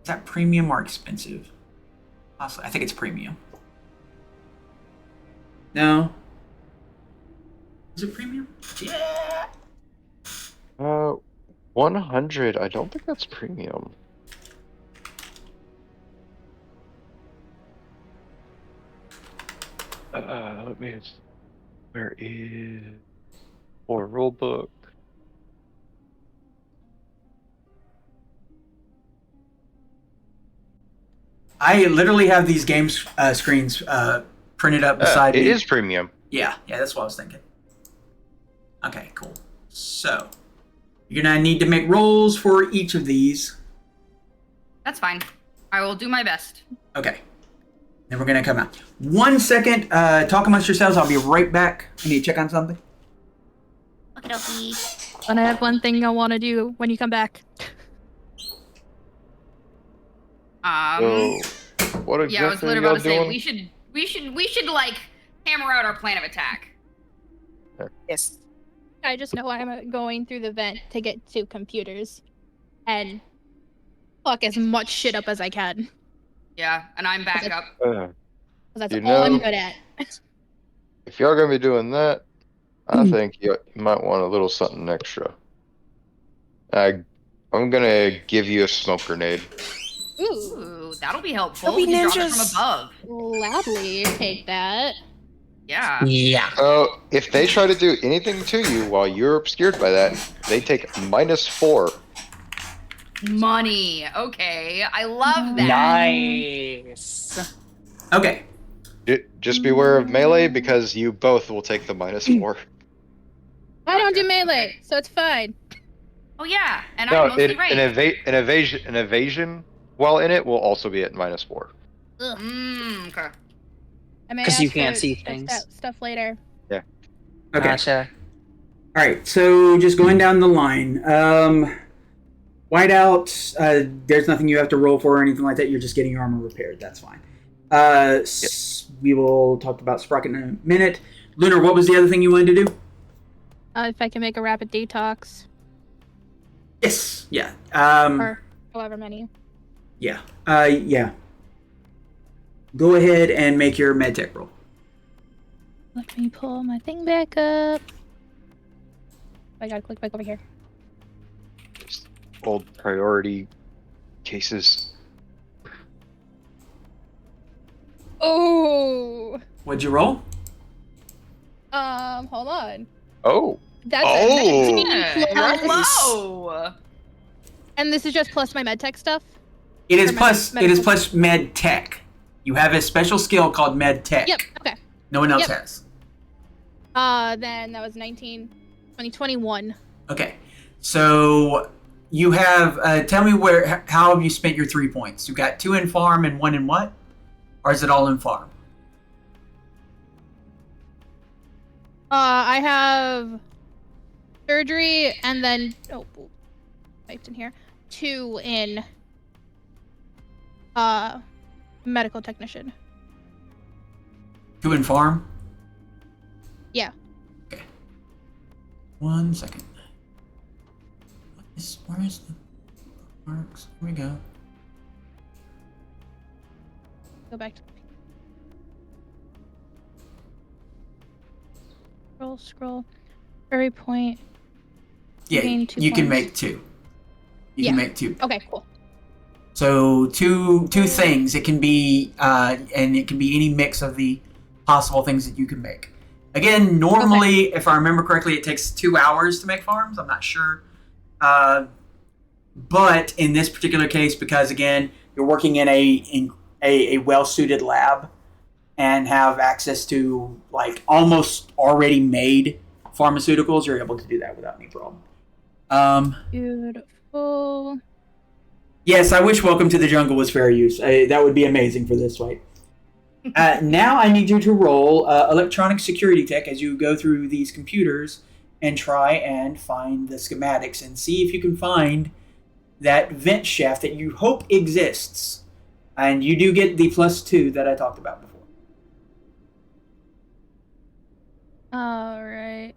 Is that premium or expensive? Honestly, I think it's premium. No. Is it premium? Yeah. 100. I don't think that's premium. Let me. Where is or rule book? I literally have these game screens printed up beside It me. is premium. Yeah, that's what I was thinking. Okay, cool. So, you're gonna need to make rolls for each of these. That's fine. I will do my best. Okay. Then we're gonna come out. 1 second, talk amongst yourselves. I'll be right back. I need to check on something. And I have one thing I want to do when you come back. So, what exactly Yeah, I was literally y'all about to say doing? we should like hammer out our plan of attack. Yes. I just know I'm going through the vent to get to computers and fuck as much shit up as I can. Yeah, and I'm back up. 'Cause that's You all I'm know- good at. If y'all gonna be doing that, I think you might want a little something extra. I'm gonna give you a smoke grenade. Ooh, Ooh, that'll be helpful. Don't be We can drop it ninjas. from above. gladly take that. Yeah. Yeah. So, if they try to do anything to you while you're obscured by that, they take -4. Money. Okay. I love that. Nice. Okay. Just beware of melee because you both will take the -4. I don't do melee, so it's fine. Oh yeah, and No, I'm mostly ranged. an evasion while in it will also be at -4. Okay. I may 'Cause ask you can't for see that things. stuff later. Okay. Gotcha. All right. So just going down the line. Whiteout. There's nothing you have to roll for or anything like that. You're just getting your armor repaired. That's fine. We will talk about Sprocket in a minute. Lunar, what was the other thing you wanted to do? If I can make a rapid detox Yes. Yeah. or however many. Yeah. Yeah. Go ahead and make your medtech roll. Let me pull my thing back up. I gotta click back over here. Old priority cases. Oh. What'd you roll? Hold on. Oh. That's Oh. a 19 Yeah, plus, hello. and this is just plus my medtech stuff. It is Or plus. It is medical. plus med tech. You have a special skill called med tech. Yep. Okay. No one else Yep. has. Then that was 19, 20, 21. Okay. So you have. Tell me how have you spent your 3 points? You got 2 in farm and 1 in what? Or is it all in farm? I have surgery and then typed in here 2 in medical technician. 2 in farm. Yeah. Okay. 1 second. Where is the marks? Here we go. Go back to scroll. Very point. Yeah, Gain 2 you can points. make 2. You Yeah. can make 2. Okay, cool. So two things. It can be and it can be any mix of the possible things that you can make. Again, normally, if I remember correctly, it takes 2 hours to make farms. I'm not sure, but in this particular case, because again, you're working in a well-suited lab and have access to like almost already made pharmaceuticals, you're able to do that without any problem. Beautiful. Yes, I wish Welcome to the Jungle was fair use. That would be amazing for this fight. Now I need you to roll electronic security tech as you go through these computers and try and find the schematics and see if you can find that vent shaft that you hope exists. And you do get the +2 that I talked about before. All right.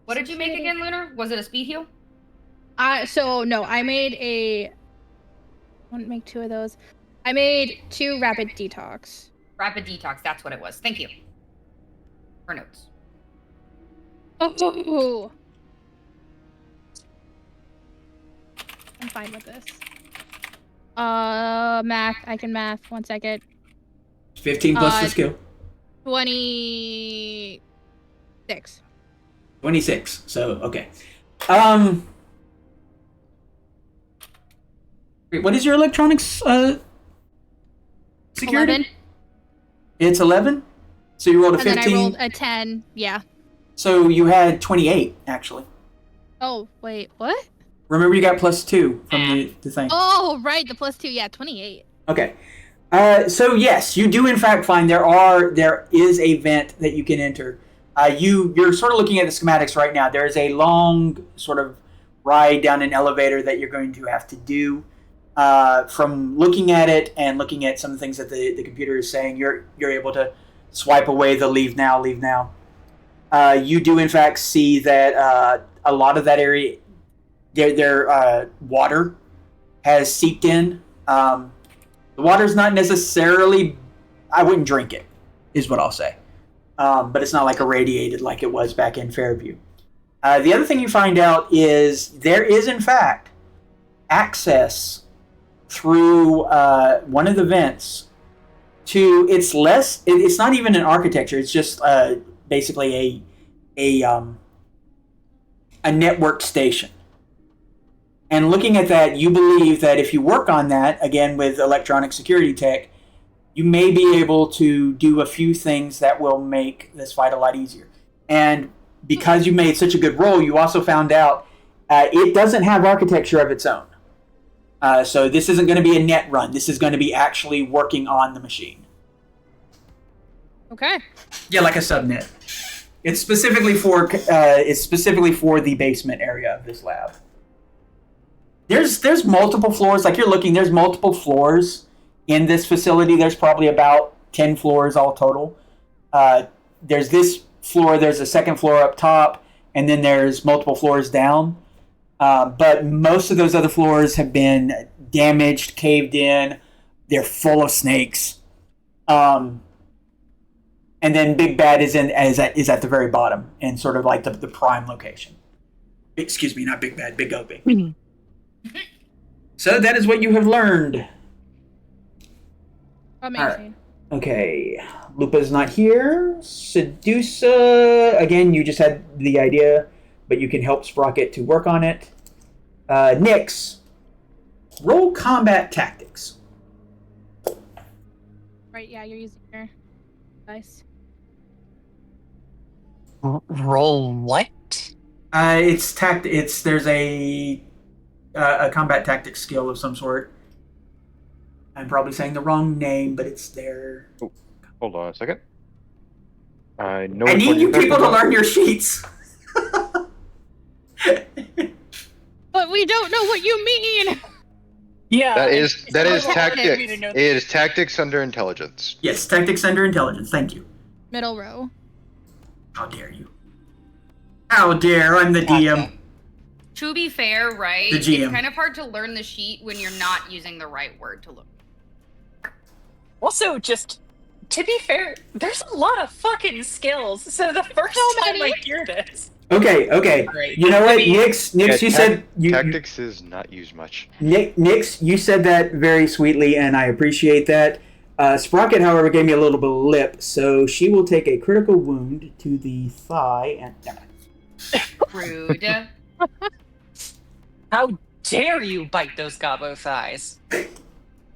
What did you make again, Lunar? Was it a speed heal? I made a. I wouldn't make 2 of those. I made 2 rapid detox. Rapid detox, that's what it was. Thank you. For notes. Oh. I'm fine with this. Math. I can math. 1 second. 15 plus the skill. 26. 26. So, okay. What is your electronics security? 11. It's 11? So you rolled a 15? And then I rolled a 10. Yeah. So you had 28, actually. Oh, wait. What? Remember you got +2 from the thing. Oh, right. The +2. Yeah, 28. Okay. So yes, you do in fact find there is a vent that you can enter. You're sort of looking at the schematics right now. There is a long sort of ride down an elevator that you're going to have to do. From looking at it and looking at some of the things that the computer is saying, you're able to swipe away the leave now. You do in fact see that a lot of that area, their water has seeped in. The water's not necessarily, I wouldn't drink it, is what I'll say. But it's not like irradiated like it was back in Fairview. The other thing you find out is there is in fact access through one of the vents to, it's not even an architecture, it's just basically a network station. And looking at that, you believe that if you work on that, again with electronic security tech, you may be able to do a few things that will make this fight a lot easier. And because you made such a good roll, you also found out it doesn't have architecture of its own. So this isn't going to be a net run. This is going to be actually working on the machine. Okay. Yeah, like a subnet. It's specifically for the basement area of this lab. There's multiple floors. Like you're looking, there's multiple floors in this facility. There's probably about 10 floors all total. There's this floor. There's a second floor up top, and then there's multiple floors down. But most of those other floors have been damaged, caved in. They're full of snakes. And then Big Bad is at the very bottom, and sort of like the prime location. Excuse me, not Big Bad, Big Opie. Mm-hmm. So that is what you have learned. Amazing. Right. Okay, Lupa's not here. Sedusa, again, you just had the idea, but you can help Sprocket to work on it. Nyx, roll combat tactics. Right, yeah, you're using your device. Roll what? There's a combat tactics skill of some sort. I'm probably saying the wrong name, but it's there. Oh, hold on a second. I know. I need you people to learn your sheets. But we don't know what you mean. Yeah. That is hard tactics. for me to know. It is tactics under intelligence. Yes, tactics under intelligence. Thank you. Middle row. How dare you? How dare? I'm the DM. To be fair, right? The GM. It's kind of hard to learn the sheet when you're not using the right word to look. Also, just to be fair, there's a lot of fucking skills. So the first time I hear this. Okay. Great. You know what, I mean- Nyx, you said tactics is not used much. Nyx, you said that very sweetly, and I appreciate that. Sprocket, however, gave me a little bit of lip, so she will take a critical wound to the thigh and. Rude. How dare you bite those gobbo thighs?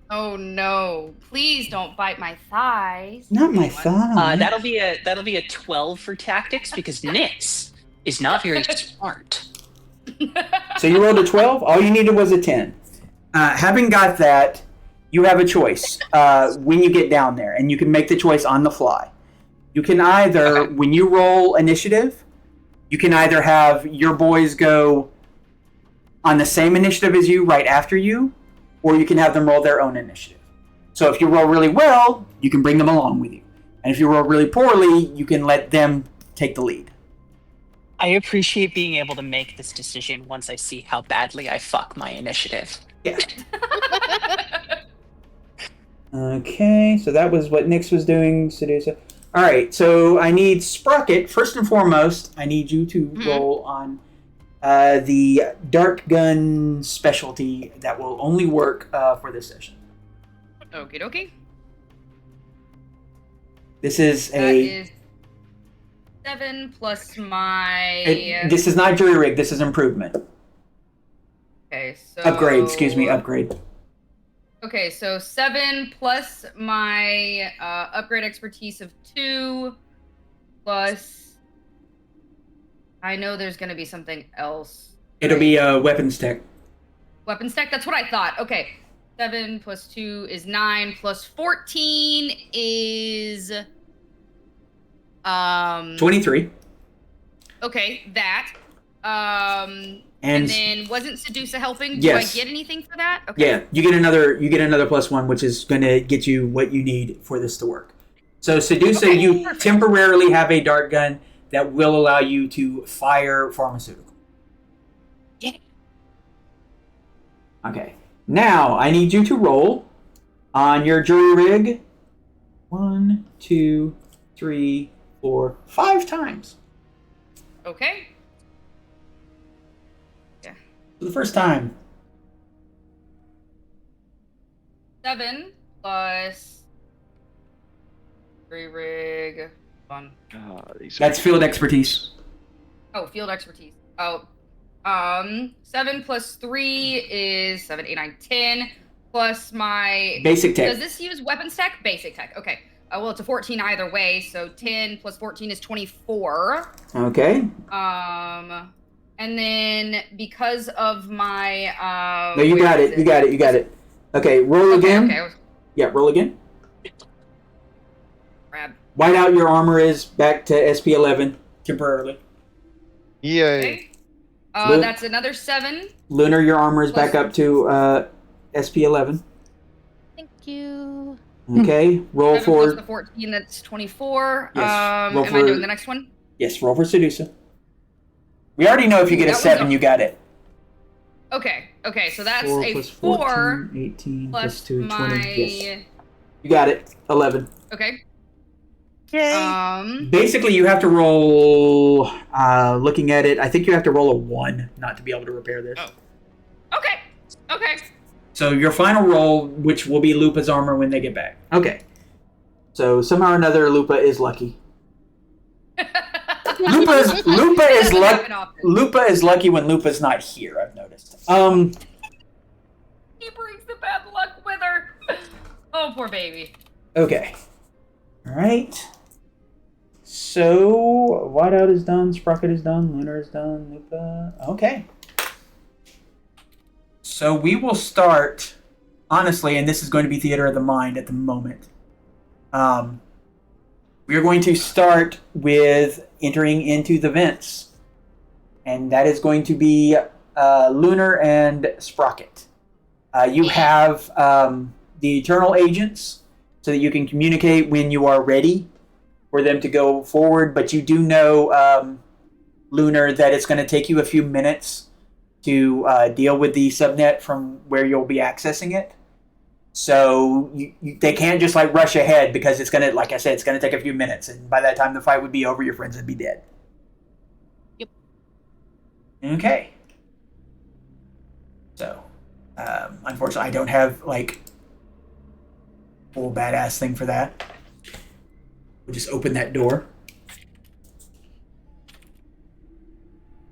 Oh no! Please don't bite my thighs. Not my thigh. That'll be a 12 for tactics because Nyx is not very smart. So you rolled a 12. All you needed was a 10. Having got that, you have a choice when you get down there, and you can make the choice on the fly. You can either, when you roll initiative, you can either have your boys go on the same initiative as you right after you, or you can have them roll their own initiative. So if you roll really well, you can bring them along with you. And if you roll really poorly, you can let them take the lead. I appreciate being able to make this decision once I see how badly I fuck my initiative. Yeah. Okay, so that was what Nyx was doing, Sedusa. All right, so I need Sprocket. First and foremost, I need you to roll on the dart gun specialty that will only work for this session. Okie dokie. This is That is 7 plus my. This is not jury rig. This is improvement. Okay, so. Upgrade, excuse me, upgrade. Okay, so 7 plus my upgrade expertise of 2 plus. I know there's going to be something else. It'll be weapons tech. Weapons tech? That's what I thought. Okay. 7 plus 2 is 9 plus 14 is 23. Okay, that. And then wasn't Sedusa helping? Do Yes. I get anything for that? Okay. Yeah, you get another +1, which is going to get you what you need for this to work. So Sedusa, Okay, you perfect. temporarily have a dart gun that will allow you to fire pharmaceutical. Yeah. Okay. Now I need you to roll on your jury rig. 1, 2, 3, 4, 5 times. Okay. For the first time. 7 plus 3 rig. 1. That's field expertise. Oh, field expertise. Oh. 7 plus 3 is 7, 8, 9, 10. Plus my. Basic tech. Does this use weapons tech? Basic tech. Okay. Well, it's a 14 either way, so 10 plus 14 is 24. Okay. And then because of my No, you got it. You got it. You got it. Okay, roll again. Okay. Yeah, roll again. Grab. White out your armor is back to SP11 temporarily. Yay. Okay. Luke? That's another 7. Lunar, your armor is back up to SP11. Thank you. Okay, roll 7 plus for the 14, that's 24. Yes, roll Am for- I doing the next one? yes, roll for Sedusa. We already know if you get a That was 7, a- you got it. Okay. Okay, so that's 4 a plus 4 14, 18 plus plus 2, my 20. Yes, you got it. 11. Okay. Yay. Basically, you have to roll. Looking at it, I think you have to roll a 1 not to be able to repair this. Oh. Okay. Okay. So your final roll, which will be Lupa's armor when they get back. Okay. So somehow or another, Lupa is lucky. Lupa is Doesn't lucky. happen often. Lupa is lucky when Lupa's not here. I've noticed. He brings the bad luck with her. Oh, poor baby. Okay. All right. So Whiteout is done. Sprocket is done. Lunar is done. Lupa. Okay. So we will start, honestly, and this is going to be theater of the mind at the moment. We are going to start with entering into the vents. And that is going to be Lunar and Sprocket. You have the Eternal Agents so that you can communicate when you are ready for them to go forward. But you do know, Lunar, that it's going to take you a few minutes to deal with the subnet from where you'll be accessing it. So they can't just like rush ahead because it's gonna, like I said, it's gonna take a few minutes, and by that time the fight would be over. Your friends would be dead. Yep. Okay. So, unfortunately, I don't have like full badass thing for that. We'll just open that door.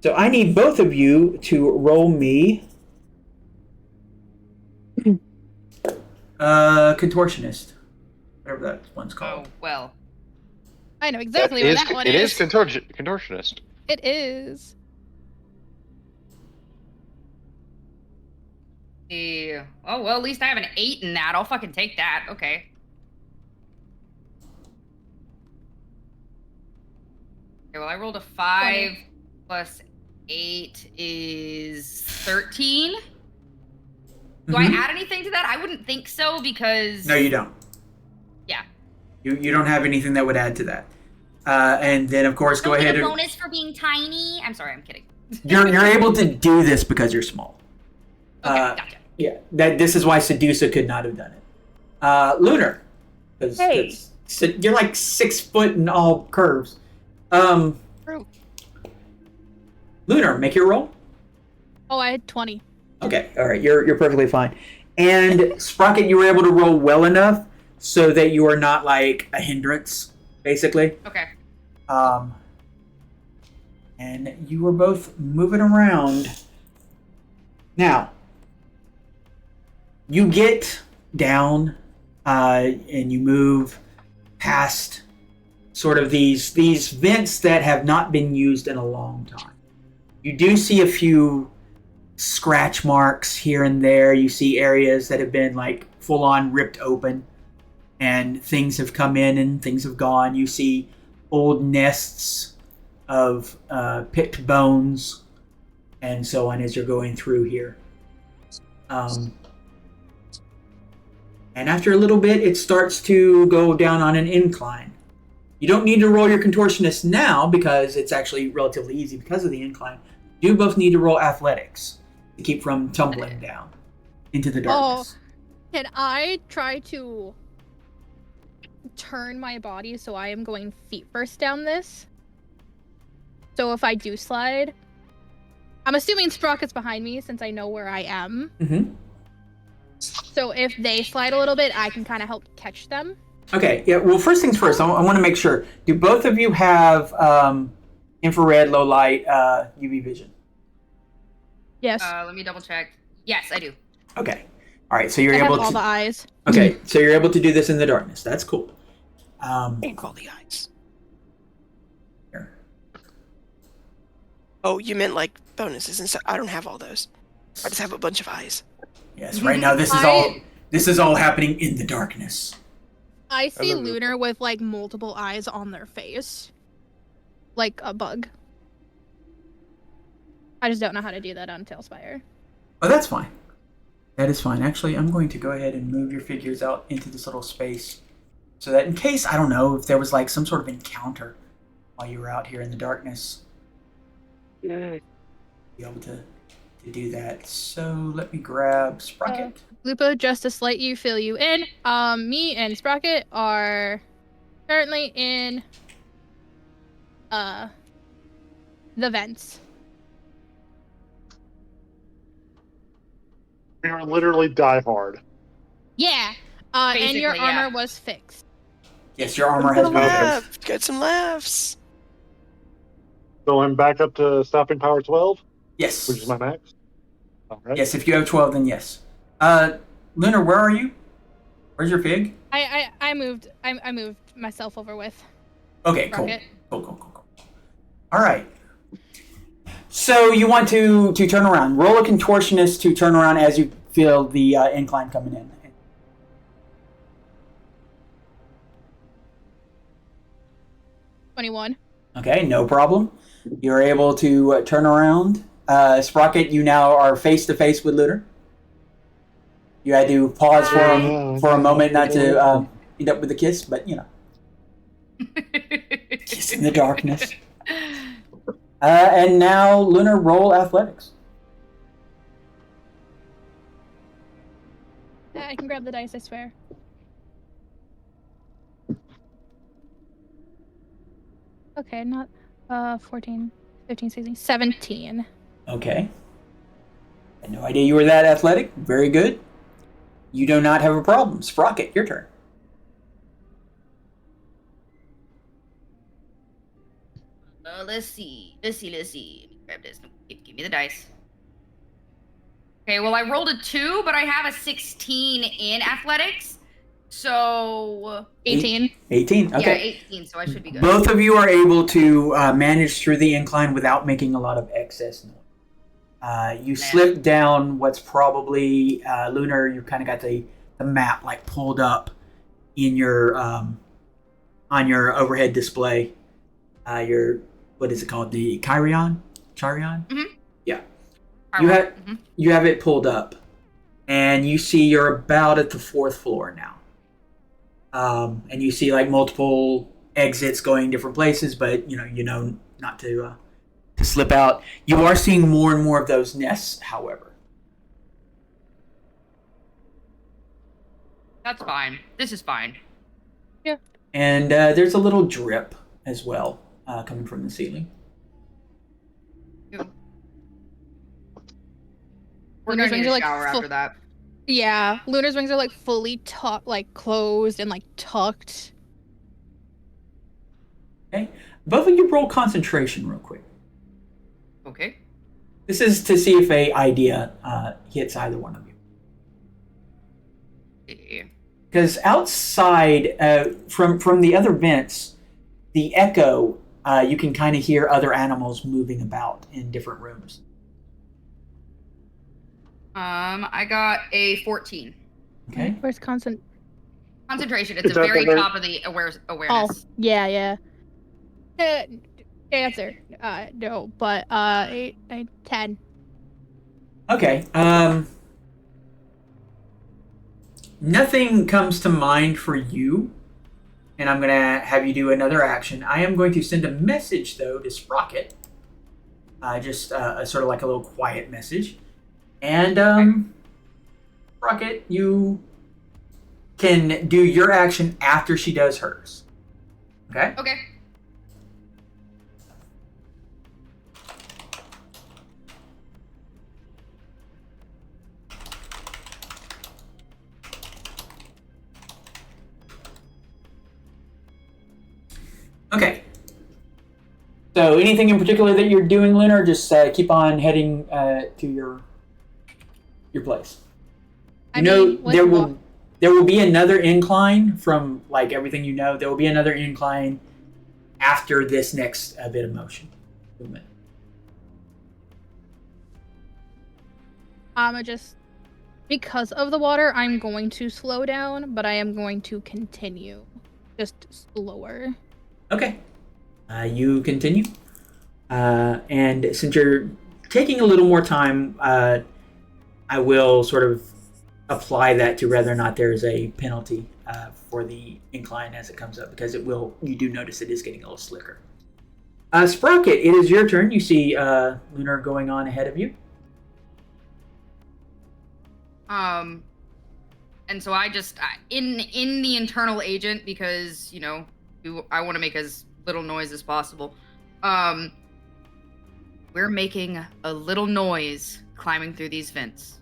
So I need both of you to roll me contortionist, whatever that one's Oh, called. well. I know exactly what that one It is. is contortionist. It is. Yeah. Oh, well, at least I have an 8 in that. I'll fucking take that. Okay. Okay, well, I rolled a 5 plus 8 is 13. Do I Mhm. add anything to that? I wouldn't think so because... No, you don't. Yeah. You don't have anything that would add to that. And then, of course, go Don't ahead get a and... bonus for being tiny. I'm sorry, I'm kidding. You're able to do this because you're small. Okay, gotcha. Yeah, this is why Sedusa could not have done it. Lunar, because you're like 6 foot in all curves. True. Lunar, make your roll. Oh, I had 20. Okay, all right, you're perfectly fine. And Sprocket, you were able to roll well enough so that you are not like a hindrance, basically. Okay. And you were both moving around. Now, you get down and you move past sort of these vents that have not been used in a long time. You do see a few scratch marks here and there. You see areas that have been like full on ripped open and things have come in and things have gone. You see old nests of picked bones and so on as you're going through here. And after a little bit, it starts to go down on an incline. You don't need to roll your contortionist now because it's actually relatively easy because of the incline. You both need to roll athletics to keep from tumbling down into the darkness. Can I try to turn my body so I am going feet first down this? So if I do slide, I'm assuming Sprocket's behind me since I know where I am. Mm-hmm. So if they slide a little bit, I can kind of help catch them. Okay, yeah, well, first things first, I want to make sure. Do both of you have infrared, low light, UV vision? Yes. Let me double check. Yes, I do. Okay. All right, so you're I able have all to... the eyes. Okay, so you're able to do this in the darkness. That's cool. Ain't all the eyes. Here. Oh, you meant like bonuses and stuff. I don't have all those. I just have a bunch of eyes. Yes, right now this is all happening in the darkness. I see love it. Lunar with like multiple eyes on their face. Like a bug. I just don't know how to do that on Tailspire. Oh, that's fine. That is fine. Actually, I'm going to go ahead and move your figures out into this little space so that in case, I don't know, if there was like some sort of encounter while you were out here in the darkness, be able to do that. So let me grab Sprocket. Lupo, just to slight you, fill you in. Me and Sprocket are currently in the vents. We are literally die hard. Yeah. And your Basically, yeah. armor was fixed. Yes, your armor has been fixed. Laugh. Get some laughs. So I'm back up to stopping power 12, Yes. which is my max. All right. Yes, if you have 12, then yes. Lunar, where are you? Where's your fig? I moved myself over with Okay, cool. Sprocket. Cool. All right. So you want to turn around. Roll a contortionist to turn around as you feel the incline coming in. 21. Okay, no problem. You're able to turn around. Sprocket, you now are face to face with Lunar. You had to pause for a moment not to end up with a kiss, but you know, kiss in the darkness. And now, Lunar, roll athletics. I can grab the dice, I swear. Okay, not 14, 15, 16, 17. Okay. I had no idea you were that athletic. Very good. You do not have a problem. Sprocket, your turn. Let's see. Let me grab this. Give me the dice. Okay, well, I rolled a 2, but I have a 16 in athletics. So 18. 18. Okay. Yeah, 18, so I should be good. Both of you are able to manage through the incline without making a lot of excess noise. You slip down what's probably Lunar. You kind of got the map like pulled up in your on your overhead display. Your what is it called? The Chirion? Mm-hmm. Yeah. You have it pulled up, and you see you're about at the 4th floor now. And you see like multiple exits going different places, but you know not to slip out. You are seeing more and more of those nests, however. That's fine. This is fine. And there's a little drip as well coming from the ceiling. We're Lunar's gonna need wings a are like shower after that. Yeah, Lunar's wings are like fully like closed and like tucked. Okay, both of you roll concentration real quick. Okay. This is to see if a idea hits either one of you. Yeah. Because outside, from the other vents, the echo, you can kind of hear other animals moving about in different rooms. I got a 14. Okay. Where's constant? Concentration. It's Is the that very the very- top of the Oh, awareness. yeah. Answer. No, but 8, 9, 10. Okay. Nothing comes to mind for you, and I'm gonna have you do another action. I am going to send a message though to Sprocket, just sort of like a little quiet message, and Sprocket, you can do your action after she does hers. Okay. Okay. Okay. So, anything in particular that you're doing, Lynn, or just keep on heading to your place? You know, there will be another incline from like everything you know. There will be another incline after this next bit of motion movement. Just because of the water, I'm going to slow down, but I am going to continue, just slower. Okay. You continue. And since you're taking a little more time, I will sort of apply that to whether or not there is a penalty for the incline as it comes up, because it will. You do notice it is getting a little slicker. Sprocket, it is your turn. You see Lunar going on ahead of you. And so I just in the internal agent, because I want to make as little noise as possible. We're making a little noise climbing through these vents.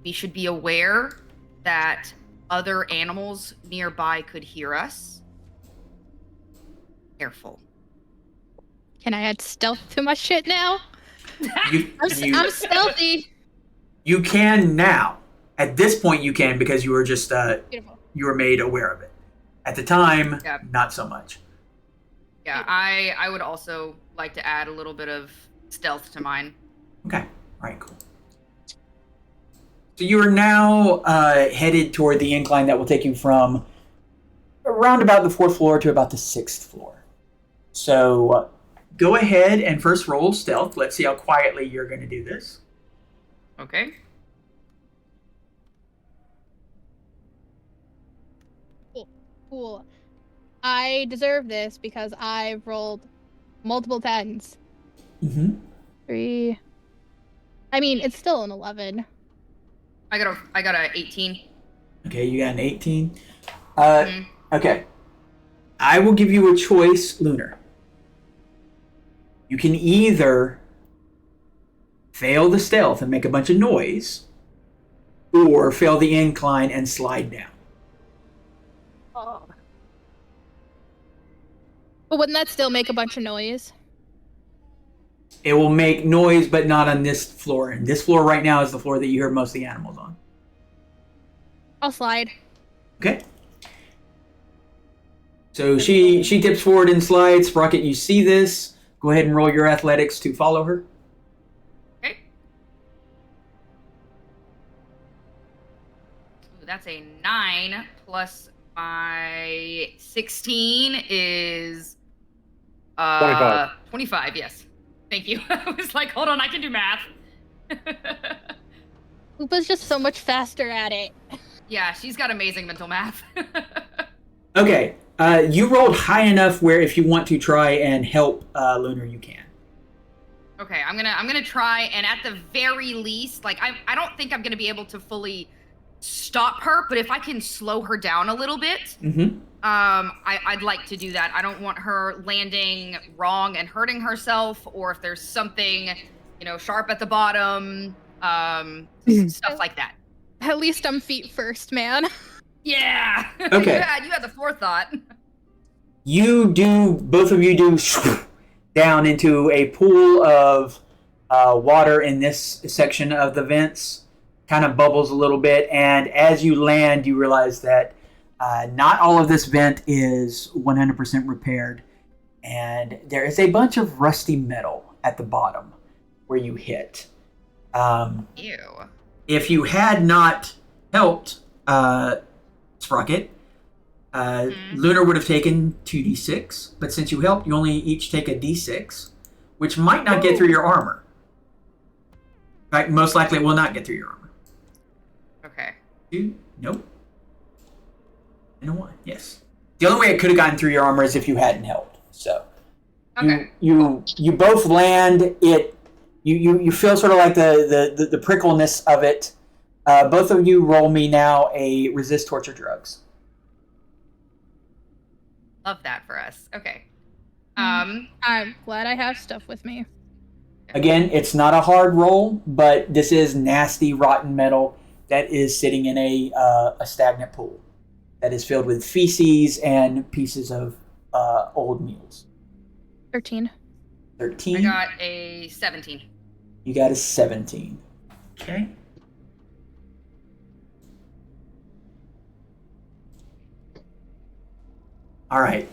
We should be aware that other animals nearby could hear us. Careful. Can I add stealth to my shit now? You, I'm stealthy. you can now. At this point, you can because you were just Beautiful. you were made aware of it. At the time, Yeah. not so much. Yeah, I would also like to add a little bit of stealth to mine. Okay. All right, cool. So you are now headed toward the incline that will take you from around about the 4th floor to about the 6th floor. So go ahead and first roll stealth. Let's see how quietly you're going to do this. Okay. Cool. I deserve this because I've rolled multiple 10s. Mm-hmm. 3. I mean, it's still an 11. I got a 18. Okay, you got an 18. Mhm. Okay. I will give you a choice, Lunar. You can either fail the stealth and make a bunch of noise, or fail the incline and slide down. Oh. But wouldn't that still make a bunch of noise? It will make noise, but not on this floor. And this floor right now is the floor that you hear most of the animals on. I'll slide. Okay. So she tips forward and slides. Sprocket, you see this. Go ahead and roll your athletics to follow her. Okay. Ooh, that's a 9 plus my 16 is 25. 25, yes. Thank you. I was like, hold on, I can do math. Lupa's just so much faster at it. Yeah, she's got amazing mental math. Okay. You rolled high enough where if you want to try and help Lunar, you can. Okay, I'm gonna try, and at the very least, like I don't think I'm gonna be able to fully stop her, but if I can slow her down a little bit, Mm-hmm. I'd like to do that. I don't want her landing wrong and hurting herself, or if there's something, sharp at the bottom, stuff like that. At least I'm feet first, man. Yeah. Okay. you had the forethought. Both of you do down into a pool of water in this section of the vents. Kind of bubbles a little bit, and as you land, you realize that not all of this vent is 100% repaired, and there is a bunch of rusty metal at the bottom where you hit. Ew. If you had not helped Sprocket, Lunar would have taken 2d6, but since you helped, you only each take a d6, which might not get through your armor. In fact, most likely it will not get through your armor. Okay. 2, nope. And a 1, yes. The only way it could have gotten through your armor is if you hadn't helped. So, Okay. you both land. You feel sort of like the prickleness of it. Both of you roll me now a resist torture drugs. Love that for us. Okay. I'm glad I have stuff with me. Again, it's not a hard roll, but this is nasty, rotten metal that is sitting in a stagnant pool that is filled with feces and pieces of old meals. 13. 13. I got a 17. You got a 17. Okay. All right.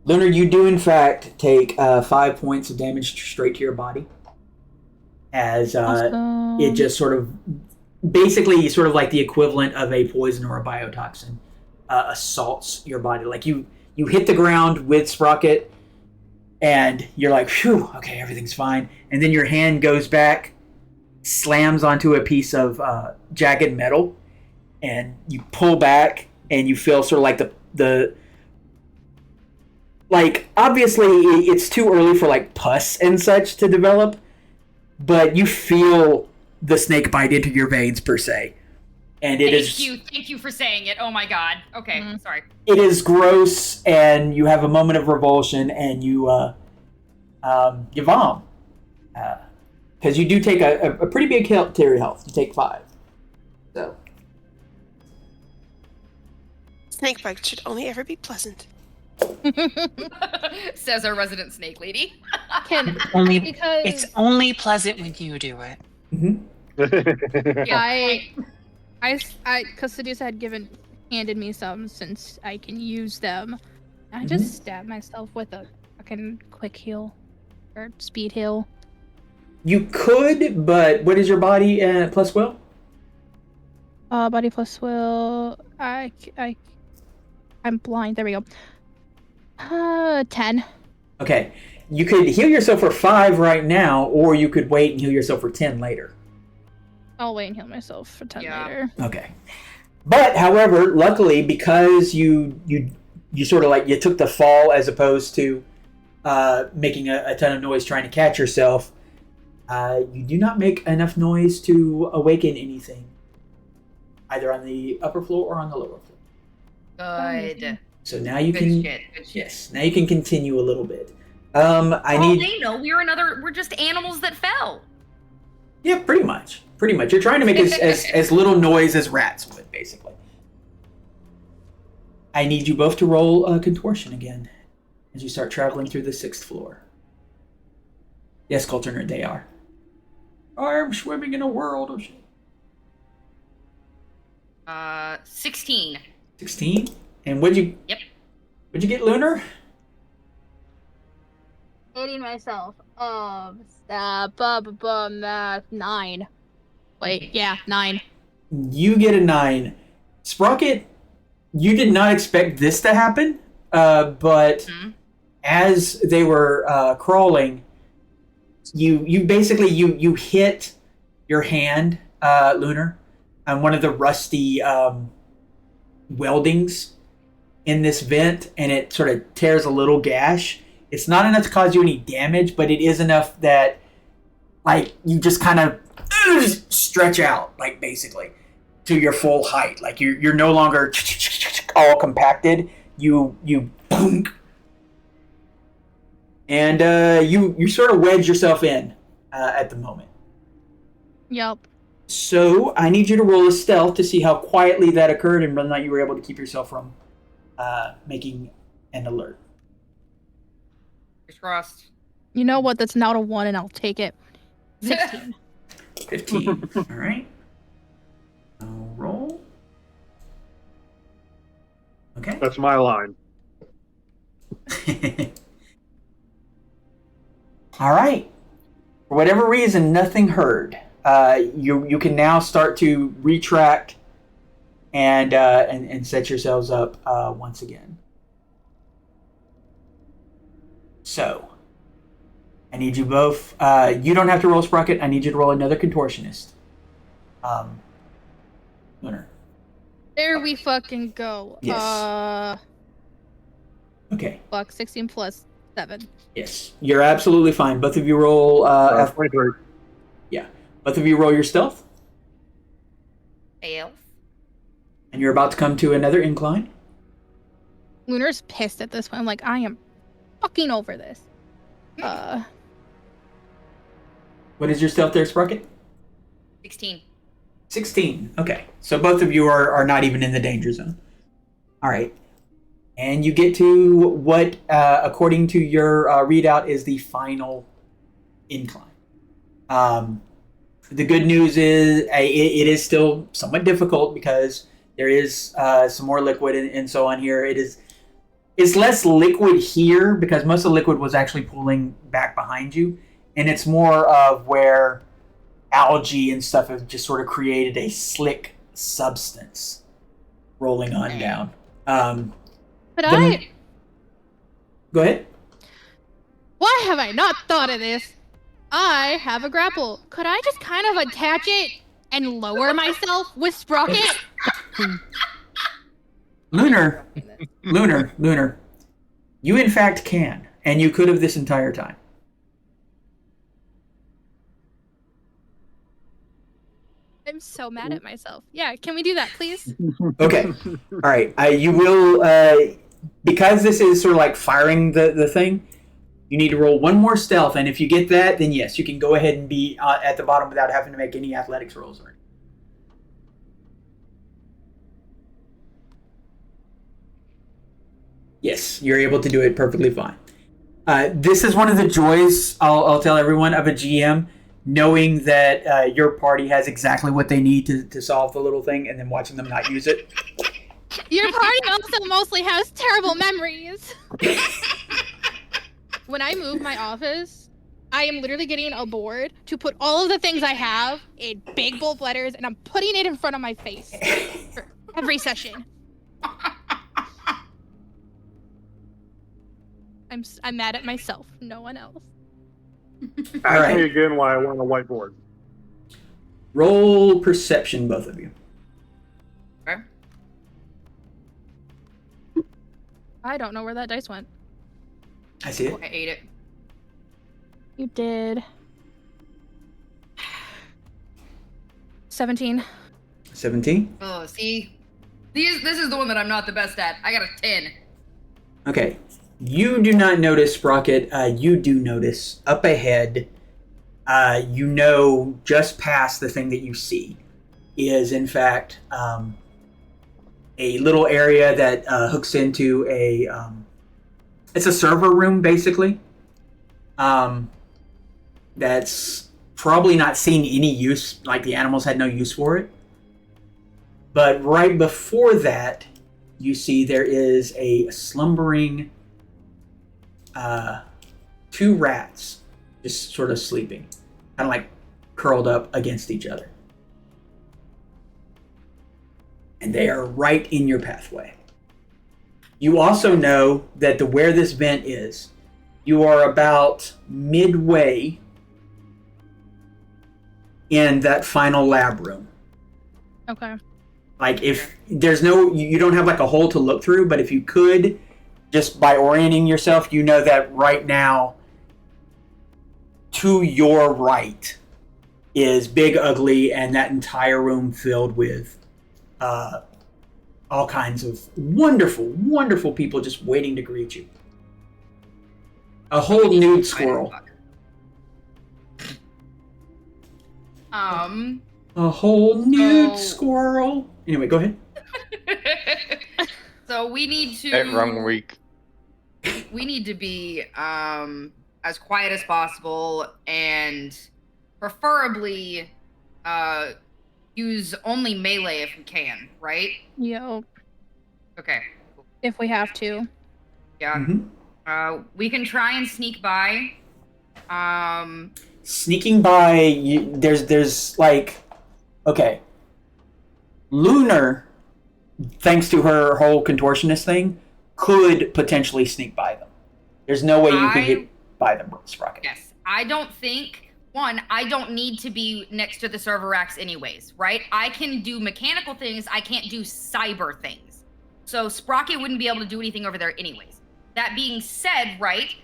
Lunar, you do in fact take 5 points of damage straight to your body. As Awesome. it just sort of, basically sort of like the equivalent of a poison or a biotoxin assaults your body. Like you hit the ground with Sprocket and you're like, phew, okay, everything's fine. And then your hand goes back, slams onto a piece of jagged metal, and you pull back and you feel sort of like the like, obviously it's too early for like pus and such to develop, but you feel the snake bite into your veins per se. And Thank you for saying it. Oh my god. Okay, sorry. It is gross, and you have a moment of revulsion, and you vom. Because you do take a pretty big tear health. You take 5. So. Snake bites should only ever be pleasant. Says our resident snake lady. It's only pleasant when you do it. Mm-hmm. Yeah, because Sedusa had handed me some since I can use them. I just stabbed myself with a fucking quick heal or speed heal. You could, but what is your body plus will? Body plus will. I'm blind. There we go. 10. Okay. You could heal yourself for 5 right now, or you could wait and heal yourself for 10 later. I'll wait and heal myself for 10 later. Okay. But, however, luckily, because you sort of like, you took the fall as opposed to making a ton of noise trying to catch yourself, you do not make enough noise to awaken anything, either on the upper floor or on the lower floor. good. So now you Good can shit. yes, now you can continue a little bit. They know we're just animals that fell. Yeah, pretty much. You're trying to make as little noise as rats would, basically. I need you both to roll contortion again as you start traveling through the 6th floor. Yes, Culture Nerd, they are. I'm swimming in a world of shit. 16. 16? And what'd you get, Lunar? Hating myself. Math 9. Wait, yeah, 9. You get a 9. Sprocket, you did not expect this to happen, but as they were crawling, you basically hit your hand, Lunar, on one of the rusty weldings, in this vent, and it sort of tears a little gash. It's not enough to cause you any damage, but it is enough that, like, you just kind of stretch out, like, basically, to your full height. Like, you're no longer all compacted. You boom, and you sort of wedge yourself in at the moment. Yep. So I need you to roll a stealth to see how quietly that occurred and whether or not you were able to keep yourself from making an alert. Fingers crossed. You know what? That's not a 1, and I'll take it. 16. 15. All right. I'll roll. Okay. That's my line. All right. For whatever reason, nothing heard. You can now start to retract and set yourselves up once again. So, I need you both. You don't have to roll Sprocket. I need you to roll another contortionist. Lunar. There we fucking go. Yes. Okay. Fuck, 16 plus 7. Yes, you're absolutely fine. Both of you roll. 23. Yeah, both of you roll your stealth, Fail. and you're about to come to another incline. Lunar's pissed at this point. I'm like, I am fucking over this. What is your stealth there, Sprocket? 16. 16. Okay, so both of you are not even in the danger zone. All right, and you get to what, according to your readout, is the final incline. The good news is it is still somewhat difficult because there is some more liquid and so on here. It's less liquid here because most of the liquid was actually pooling back behind you, and it's more of where algae and stuff have just sort of created a slick substance rolling on down. But I... Go ahead. Why have I not thought of this? I have a grapple. Could I just kind of attach it and lower myself with Sprocket? Lunar. You in fact can, and you could have this entire time. I'm so mad at myself. Yeah, can we do that, please? Okay. All right. You will, because this is sort of like firing the thing, you need to roll one more stealth, and if you get that, then yes, you can go ahead and be at the bottom without having to make any athletics rolls. Yes, you're able to do it perfectly fine. This is one of the joys, I'll tell everyone, of a GM, knowing that your party has exactly what they need to solve the little thing, and then watching them not use it. Your party also mostly has terrible memories. When I move my office, I am literally getting a board to put all of the things I have in big bold letters, and I'm putting it in front of my face for every session. I'm mad at myself, no one else. All Ask right. me again why I want a whiteboard. Roll perception, both of you. Okay. I don't know where that dice went. I see it. I ate it. You did. 17. 17. Oh, see? This is the one that I'm not the best at. I got a 10. Okay. You do not notice Sprocket. You do notice up ahead. You know, just past the thing that you see is, in fact, a little area that hooks into a. It's a server room, basically. That's probably not seen any use. Like the animals had no use for it. But right before that, you see there is a slumbering. 2 rats just sort of sleeping, kind of like curled up against each other. And they are right in your pathway. You also know that where this vent is, you are about midway in that final lab room. Okay. Like if there's you don't have like a hole to look through, but if you could, just by orienting yourself, you know that right now, to your right, is Big Ugly and that entire room filled with all kinds of wonderful, wonderful people just waiting to greet you. A whole nude squirrel. A whole nude squirrel. Anyway, go ahead. So we need to. Wrong week. We need to be as quiet as possible and preferably use only melee if we can, right? Yo, Okay. if we have to. Yeah. Mm-hmm. We can try and sneak by. Sneaking by, there's like, okay, Lunar, thanks to her whole contortionist thing, could potentially sneak by them. There's no way you could get by them, Sprocket. Yes. I don't need to be next to the server racks anyways, right? I can do mechanical things. I can't do cyber things. So Sprocket wouldn't be able to do anything over there anyways. That being said, right,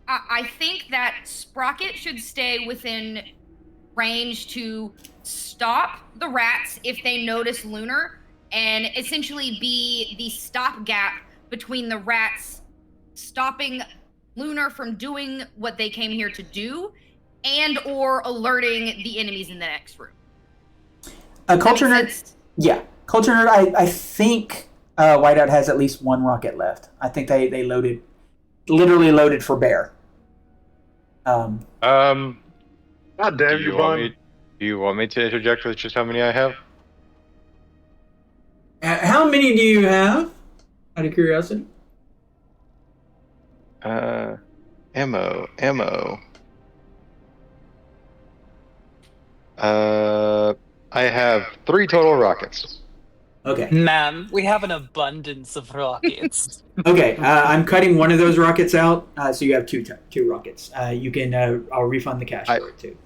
I think that Sprocket should stay within range to stop the rats if they notice Lunar and essentially be the stopgap between the rats stopping Lunar from doing what they came here to do and or alerting the enemies in the next room. Culture Nerd, yeah. Culture Nerd, I think Whiteout has at least one rocket left. I think they literally loaded for bear. God damn you, Bun. Do you want me to interject with just how many I have? How many do you have? Out of curiosity. Ammo. I have 3 total rockets. Okay. Ma'am, we have an abundance of rockets. Okay, I'm cutting one of those rockets out, so you have two rockets. You can, I'll refund the cash for it too.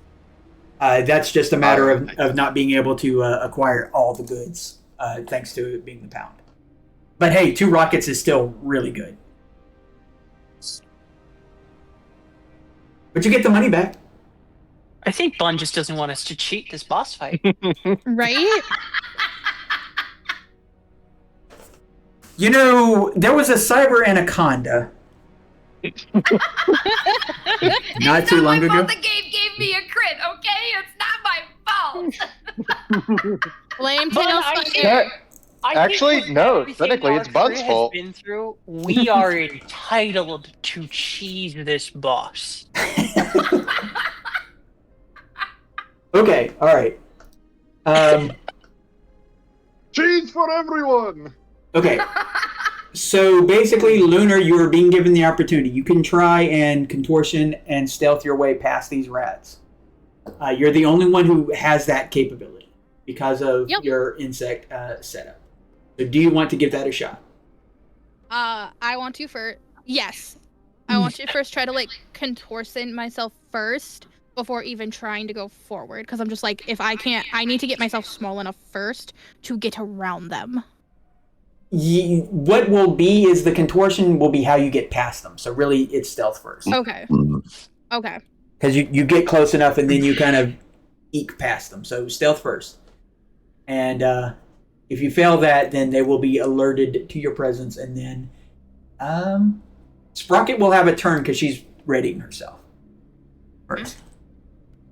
That's just a matter of not being able to acquire all the goods, thanks to it being the pound. But hey, 2 rockets is still really good. But you get the money back. I think Bun just doesn't want us to cheat this boss fight. Right? You know, there was a cyber anaconda not too long ago. The game gave me a crit, okay? It's not my fault. Blame Bun, Tails. I think- Yeah, I Actually, think with no, everything technically, our it's Bun's crew has fault. Been through, we are entitled to cheese this boss. Okay, all right. Cheese for everyone! Okay. So basically, Lunar, you are being given the opportunity. You can try and contortion and stealth your way past these rats. You're the only one who has that capability because of your insect setup. So do you want to give that a shot? I want to first. Yes. I want to first try to like contortion myself first before even trying to go forward. Because I'm just like, if I can't, I need to get myself small enough first to get around them. What will be is the contortion will be how you get past them. So really, it's stealth first. Okay. Okay. Because you get close enough and then you kind of eke past them. So stealth first. And if you fail that, then they will be alerted to your presence. And then Sprocket will have a turn because she's readying herself first.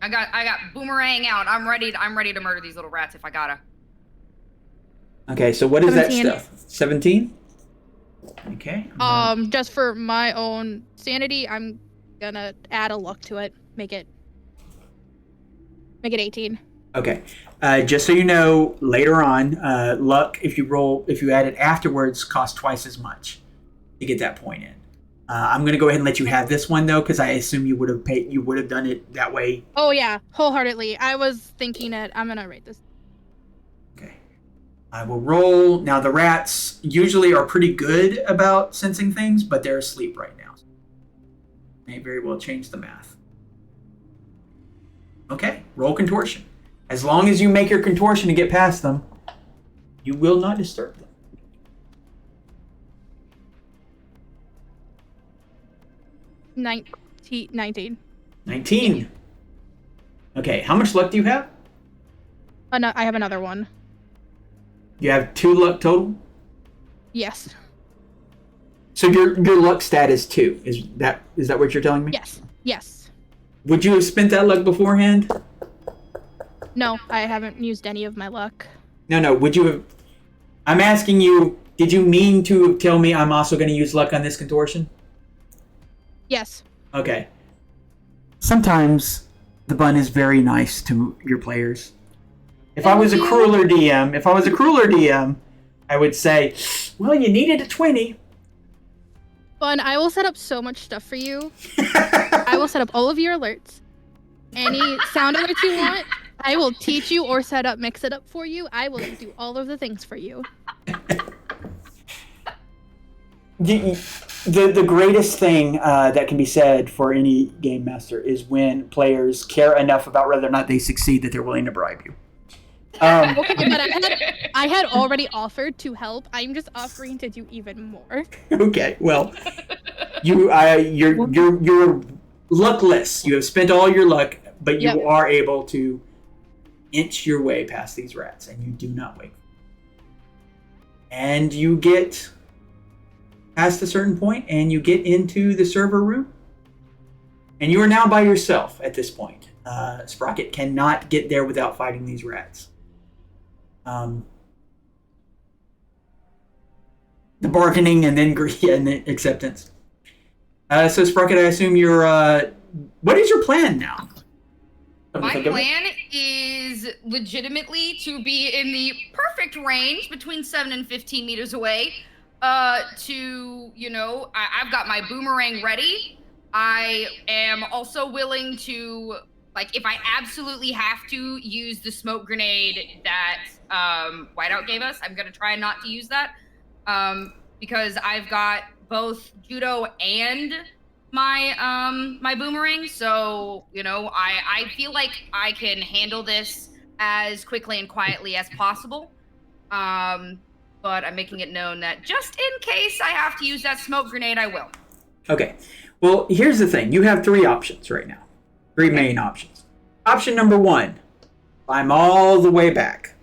I got boomerang out. I'm ready to murder these little rats if I gotta. Okay, so what is 17. that stuff? 17? Okay. Just for my own sanity, I'm gonna add a luck to it. Make it 18. Okay. Just so you know, later on, luck, if you add it afterwards, costs twice as much to get that point in. I'm going to go ahead and let you have this one, though, because I assume you would have done it that way. Oh, yeah. Wholeheartedly. I was thinking it. I'm going to rate this. Okay. I will roll. Now, the rats usually are pretty good about sensing things, but they're asleep right now. May very well change the math. Okay. Roll contortion. As long as you make your contortion to get past them, You will not disturb them. 19. 19. Okay, how much luck do you have? Oh, no, I have another one. You have 2 luck total? Yes. So your luck stat is 2. Is that what you're telling me? Yes. Yes. Would you have spent that luck beforehand? No, I haven't used any of my luck. No. Would you have... I'm asking you, did you mean to tell me I'm also going to use luck on this contortion? Yes. Okay. Sometimes the bun is very nice to your players. If I was a crueler DM, I would say, well, you needed a 20. Bun, I will set up so much stuff for you. I will set up all of your alerts. Any sound alerts you want, I will teach you or mix it up for you. I will do all of the things for you. The greatest thing that can be said for any game master is when players care enough about whether or not they succeed that they're willing to bribe you. Okay, but I had already offered to help. I'm just offering to do even more. Okay, well, you're luckless. You have spent all your luck, but you are able to inch your way past these rats, and you do not wake. And you get past a certain point, and you get into the server room, and you are now by yourself at this point. Sprocket cannot get there without fighting these rats. The bargaining and then and then acceptance. So Sprocket, I assume you're. What is your plan now? My plan is legitimately to be in the perfect range between 7 and 15 meters away. I've got my boomerang ready. I am also willing to, if I absolutely have to use the smoke grenade that Whiteout gave us, I'm gonna try not to use that, because I've got both judo and my boomerang. So I feel like I can handle this as quickly and quietly as possible. But I'm making it known that just in case I have to use that smoke grenade, I will. Okay. Well, here's the thing. You have 3 options right now. 3 main options. Option number 1, climb all the way back.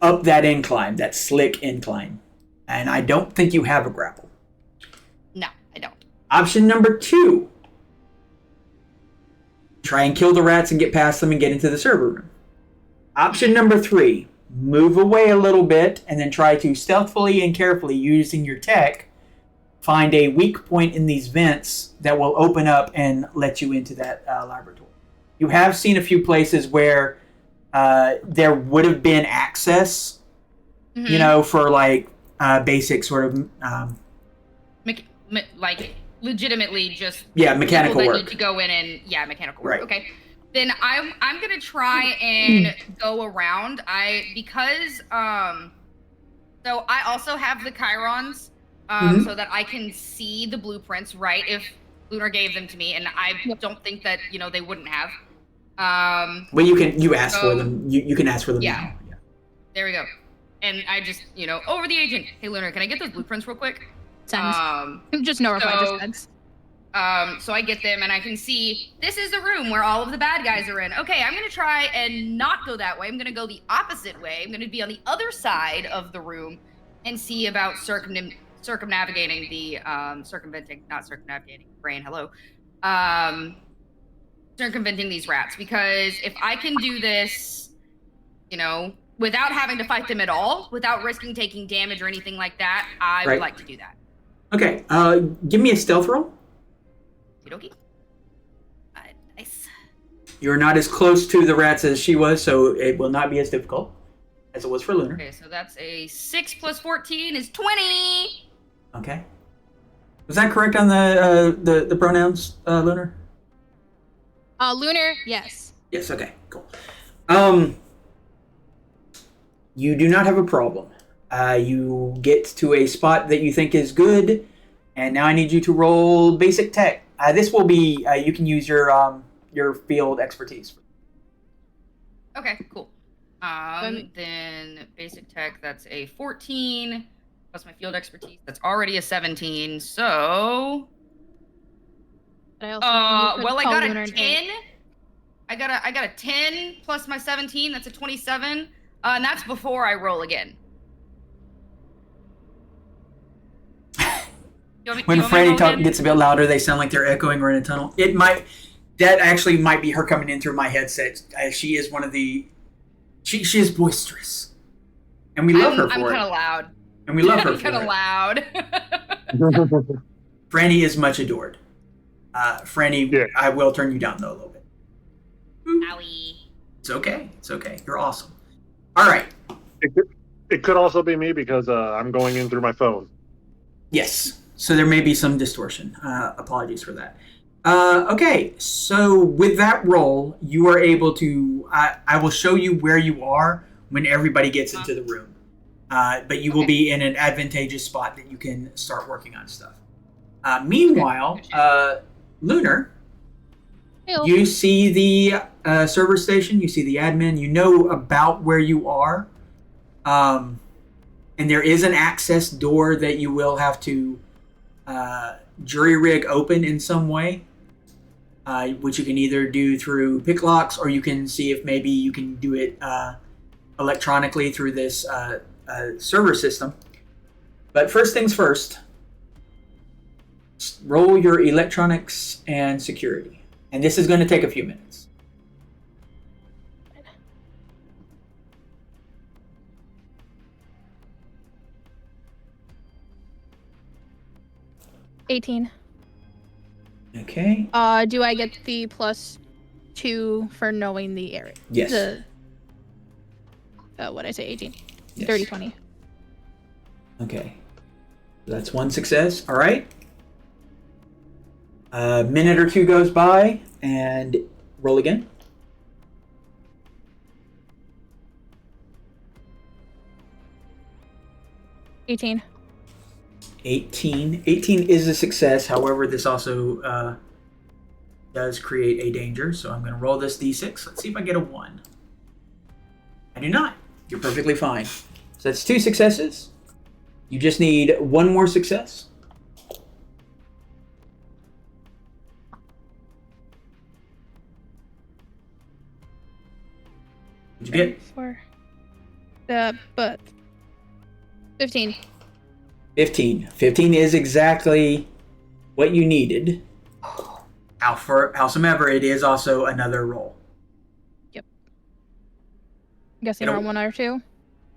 Up that incline, that slick incline. And I don't think you have a grapple. No, I don't. Option number 2, try and kill the rats and get past them and get into the server room. Option number 3, move away a little bit and then try to stealthily and carefully, using your tech, find a weak point in these vents that will open up and let you into that laboratory. You have seen a few places where there would have been access, for basic sort of... legitimately just... Yeah, mechanical work. Need to go in and... Yeah, mechanical work. Right. Okay. Then I'm gonna try and go around. So I also have the chyrons, so that I can see the blueprints, right? If Lunar gave them to me, and I don't think that they wouldn't have. Well, you ask for them. You can ask for them now. Yeah. There we go. And I just over the agent. Hey Lunar, can I get those blueprints real quick? Sends. Just no reply. Just sends. So I get them and I can see this is the room where all of the bad guys are in. Okay, I'm gonna try and not go that way. I'm gonna go the opposite way. I'm gonna be on the other side of the room and see about circumnavigating the circumventing these rats. Because if I can do this, without having to fight them at all, without risking taking damage or anything like that, I would like to do that. Okay, give me a stealth roll. Okie dokie. Nice. You're not as close to the rats as she was, so it will not be as difficult as it was for Lunar. Okay, so that's a 6 plus 14 is 20. Okay. Was that correct on the pronouns, Lunar? Lunar, yes. Yes. Okay. Cool. You do not have a problem. You get to a spot that you think is good, and now I need you to roll basic tech. This will be you can use your field expertise. Okay, cool. Then basic tech, that's a 14. Plus my field expertise, that's already a 17. So, I also you could well, I call got Lunar a an 10. I got a 10 plus my 17. That's a 27. And that's before I roll again. When Franny gets a bit louder, they sound like they're echoing or in a tunnel. That actually might be her coming in through my headset. She is one of the, she is boisterous, and we love her for I'm it. kind of loud. And we love her I'm for kind of it. loud. Franny is much adored. Franny, Yeah. I will turn you down though a little bit. Owie. It's okay. It's okay. You're awesome. All right. It could also be me because I'm going in through my phone. Yes. So there may be some distortion. Apologies for that. Okay. So with that roll, you are able to. I will show you where you are when everybody gets into the room. But you will be in an advantageous spot that you can start working on stuff. Meanwhile, Lunar, you see the server station, you see the admin, you know about where you are. And there is an access door that you will have to jury rig open in some way, which you can either do through pick locks or you can see if maybe you can do it electronically through this server system. But first things first, roll your electronics and security. And this is going to take a few minutes. $18. Okay. Do I get the +2 for knowing the area? Yes. What'd I say? 18. Yes. 30, 20. Okay. That's one success. All right. A minute or two goes by, and roll again. $18. 18. 18 is a success. However, this also does create a danger. So I'm going to roll this d6. Let's see if I get a 1. I do not. You're perfectly fine. So that's 2 successes. You just need 1 more success. What'd you get? 4. But 15. 15. 15 is exactly what you needed. Howsoever, it is also another roll. Yep. I'm guessing around 1 or 2.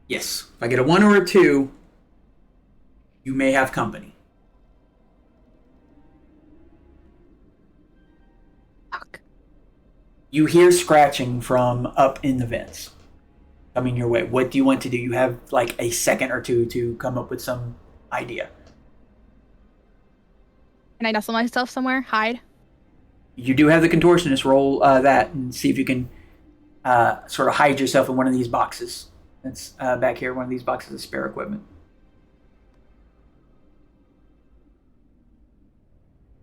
Yes. If I get a 1 or a 2, you may have company. Fuck. You hear scratching from up in the vents coming your way. What do you want to do? You have like a second or two to come up with some idea. Can I nestle myself somewhere? Hide? You do have the contortionist. Roll that and see if you can sort of hide yourself in one of these boxes. That's back here, one of these boxes of spare equipment.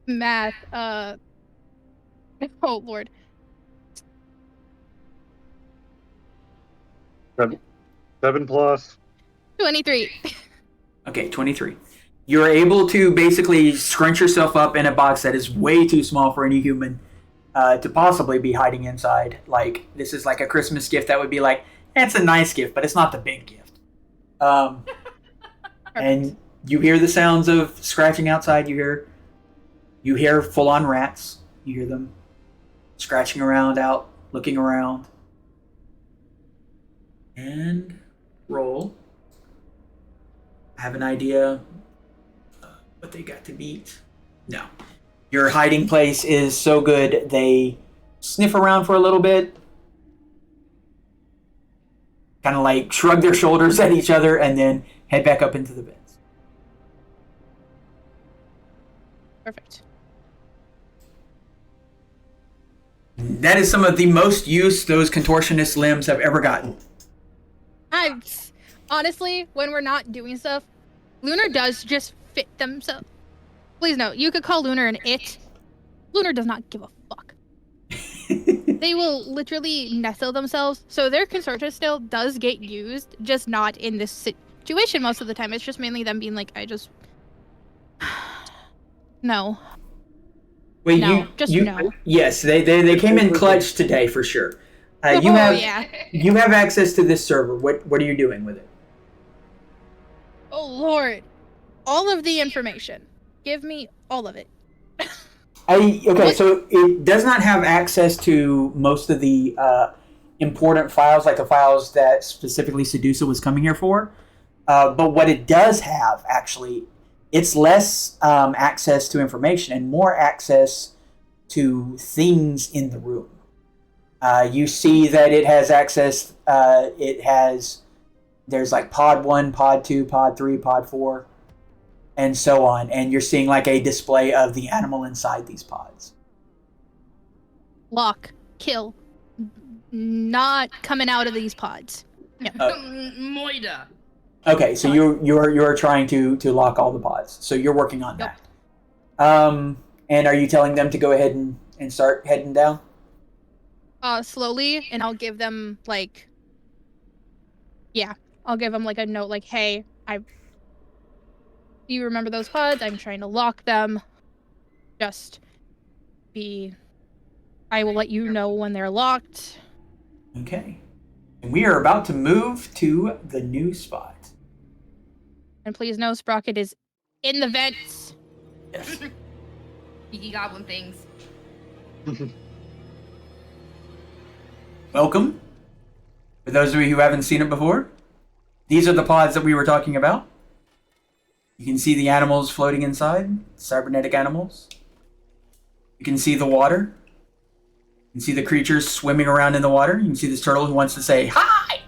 Math. Oh, Lord. 7 plus. 23. Okay, 23. You're able to basically scrunch yourself up in a box that is way too small for any human to possibly be hiding inside. Like, this is like a Christmas gift that would be like, it's a nice gift, but it's not the big gift. And you hear the sounds of scratching outside. You hear full-on rats. You hear them scratching around out, looking around. And roll. I have an idea what they got to beat. No. Your hiding place is so good, they sniff around for a little bit, kind of like shrug their shoulders at each other, and then head back up into the beds. Perfect. That is some of the most use those contortionist limbs have ever gotten. Honestly, when we're not doing stuff, Lunar does just fit themselves. Please note, you could call Lunar an it. Lunar does not give a fuck. They will literally nestle themselves. So their consortia still does get used, just not in this situation most of the time. It's just mainly them being like, I just no. Wait, No, just you no. yes, they came in clutch today for sure. You Oh, have yeah. you have access to this server. What are you doing with it? Oh Lord. All of the information. Give me all of it. Okay, What? so it does not have access to most of the important files, like the files that specifically Sedusa was coming here for. But what it does have, actually, it's less access to information and more access to things in the room. You see that it has access. There's like pod 1, pod 2, pod 3, pod 4, and so on. And you're seeing like a display of the animal inside these pods. Lock. Kill. Not coming out of these pods. Yeah. Moida. Okay, so you're trying to lock all the pods. So you're working on Yep. that. And are you telling them to go ahead and start heading down? Slowly, and I'll give them like, yeah, I'll give them like a note, like, hey, do you remember those pods? I'm trying to lock them. Just I will let you know when they're locked. Okay. And we are about to move to the new spot. And please know Sprocket is in the vents. Yes. Geeky goblin things. Welcome. For those of you who haven't seen it before, these are the pods that we were talking about. You can see the animals floating inside, cybernetic animals. You can see the water. You can see the creatures swimming around in the water. You can see this turtle who wants to say hi.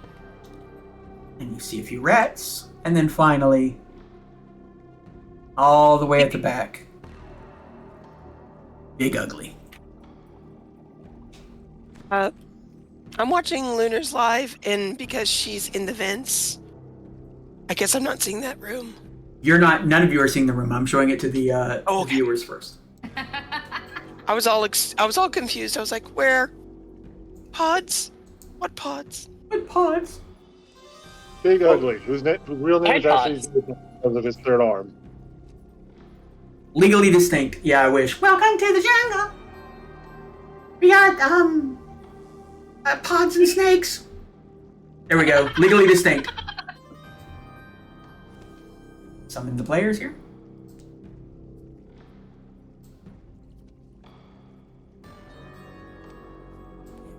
And you see a few rats. And then finally, all the way at the back, Big Ugly. I'm watching Lunar's live, and because she's in the vents, I guess I'm not seeing that room. None of you are seeing the room. I'm showing it to the Oh, okay. viewers first. I was all confused. I was like, where? Pods? What pods? What pods? Big Ugly, whose real name is Head actually pods. because of his third arm. Legally distinct. Yeah, I wish. Welcome to the jungle. We got pods and snakes. There we go. Legally distinct. Summon the players here.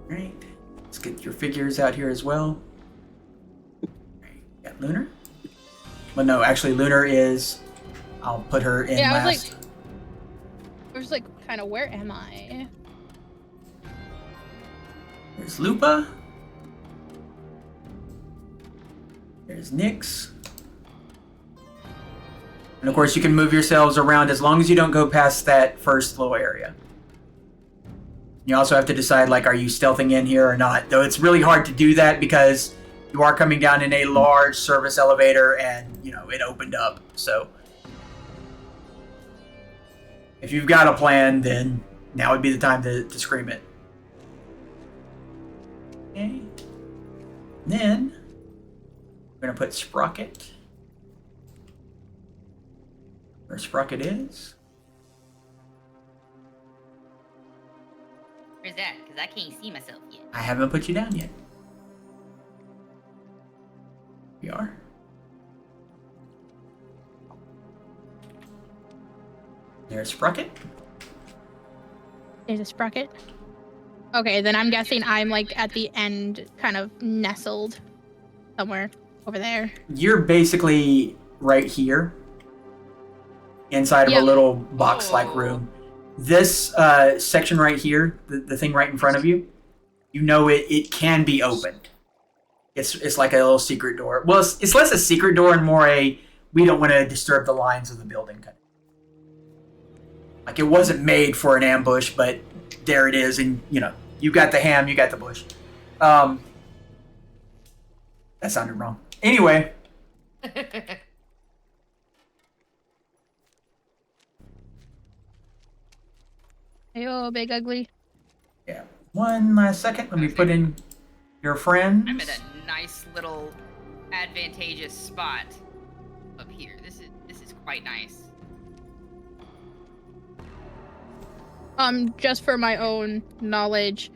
Right. Let's get your figures out here as well. Right. Got Lunar. Well, no, actually, Lunar is. I'll put her in Yeah, last. I was like, kind of, where am I? There's Lupa. There's Nyx. And of course, you can move yourselves around as long as you don't go past that first little area. You also have to decide, like, are you stealthing in here or not? Though it's really hard to do that because you are coming down in a large service elevator and, it opened up. So if you've got a plan, then now would be the time to scream it. Okay. Then we're going to put Sprocket where Sprocket is. Where's that? Because I can't see myself yet. I haven't put you down yet. We are. There's Sprocket. There's a Sprocket. Okay, then I'm guessing I'm like at the end, kind of nestled somewhere over there. You're basically right here inside of a Yep. little box-like room. This section right here, the thing right in front of you, it can be opened. It's like a little secret door. Well, it's less a secret door and more a we don't want to disturb the lines of the building kind of. Like it wasn't made for an ambush, but there it is, and you got the ham, you got the bush. That sounded wrong. Anyway. Hey, oh, Big Ugly. Yeah. one last second. Let me put in your friends. I'm in a nice little advantageous spot up here. This is quite nice. Just for my own knowledge,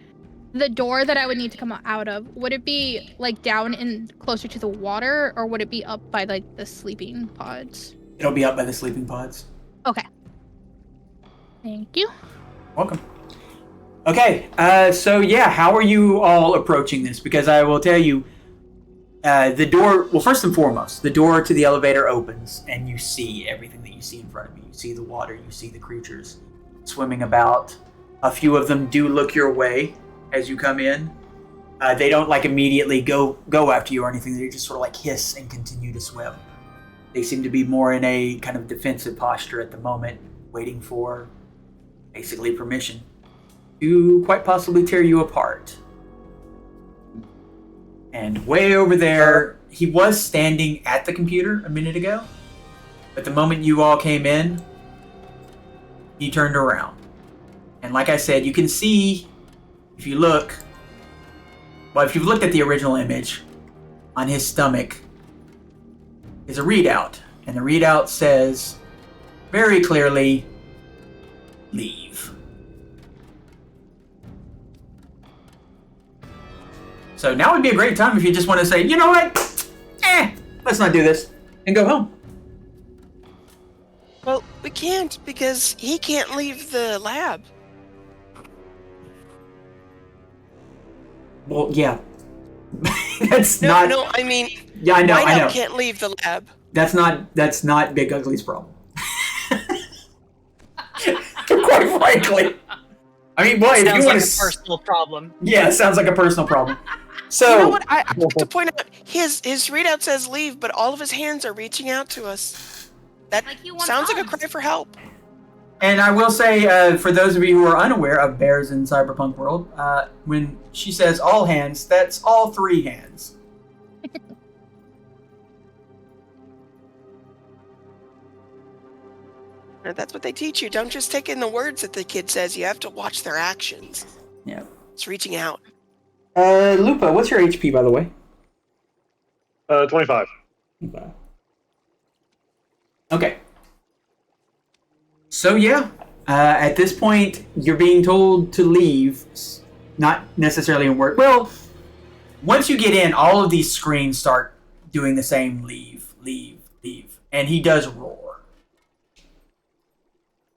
the door that I would need to come out of, would it be like down in closer to the water, or would it be up by like the sleeping pods? It'll be up by the sleeping pods. Okay. Thank you. Welcome. Okay, so yeah, how are you all approaching this? Because I will tell you, the door, well, first and foremost, the door to the elevator opens, and you see everything that you see in front of you. You see the water, you see the creatures swimming about. A few of them do look your way as you come in. They don't, like, immediately go after you or anything. They just sort of, like, hiss and continue to swim. They seem to be more in a kind of defensive posture at the moment, waiting for, basically, permission to quite possibly tear you apart. And way over there, he was standing at the computer a minute ago, but the moment you all came in, he turned around. And like I said, you can see, if you look, well, if you've looked at the original image, on his stomach is a readout. And the readout says very clearly, leave. So now would be a great time if you just want to say, you know what? Let's not do this. And go home. Well, we can't because he can't leave the lab. Well, yeah. That's No, not... no, I mean... Yeah, I know, I know. Whiteout can't leave the lab. That's not Big Ugly's problem. Quite frankly. I mean, boy, if you Sounds want like to... a personal problem. Yeah, it sounds like a personal problem. So... You know what? I have to point out, his readout says leave, but all of his hands are reaching out to us. That Like he wants sounds like a hugs. cry for help. And I will say, for those of you who are unaware of bears in Cyberpunk world, when she says all hands, that's all three hands. And that's what they teach you. Don't just take in the words that the kid says. You have to watch their actions. Yeah. It's reaching out. Lupa, what's your HP, by the way? 25. Okay. So yeah, at this point, you're being told to leave. Not necessarily in word. Well, once you get in, all of these screens start doing the same leave, leave, leave. And he does roar.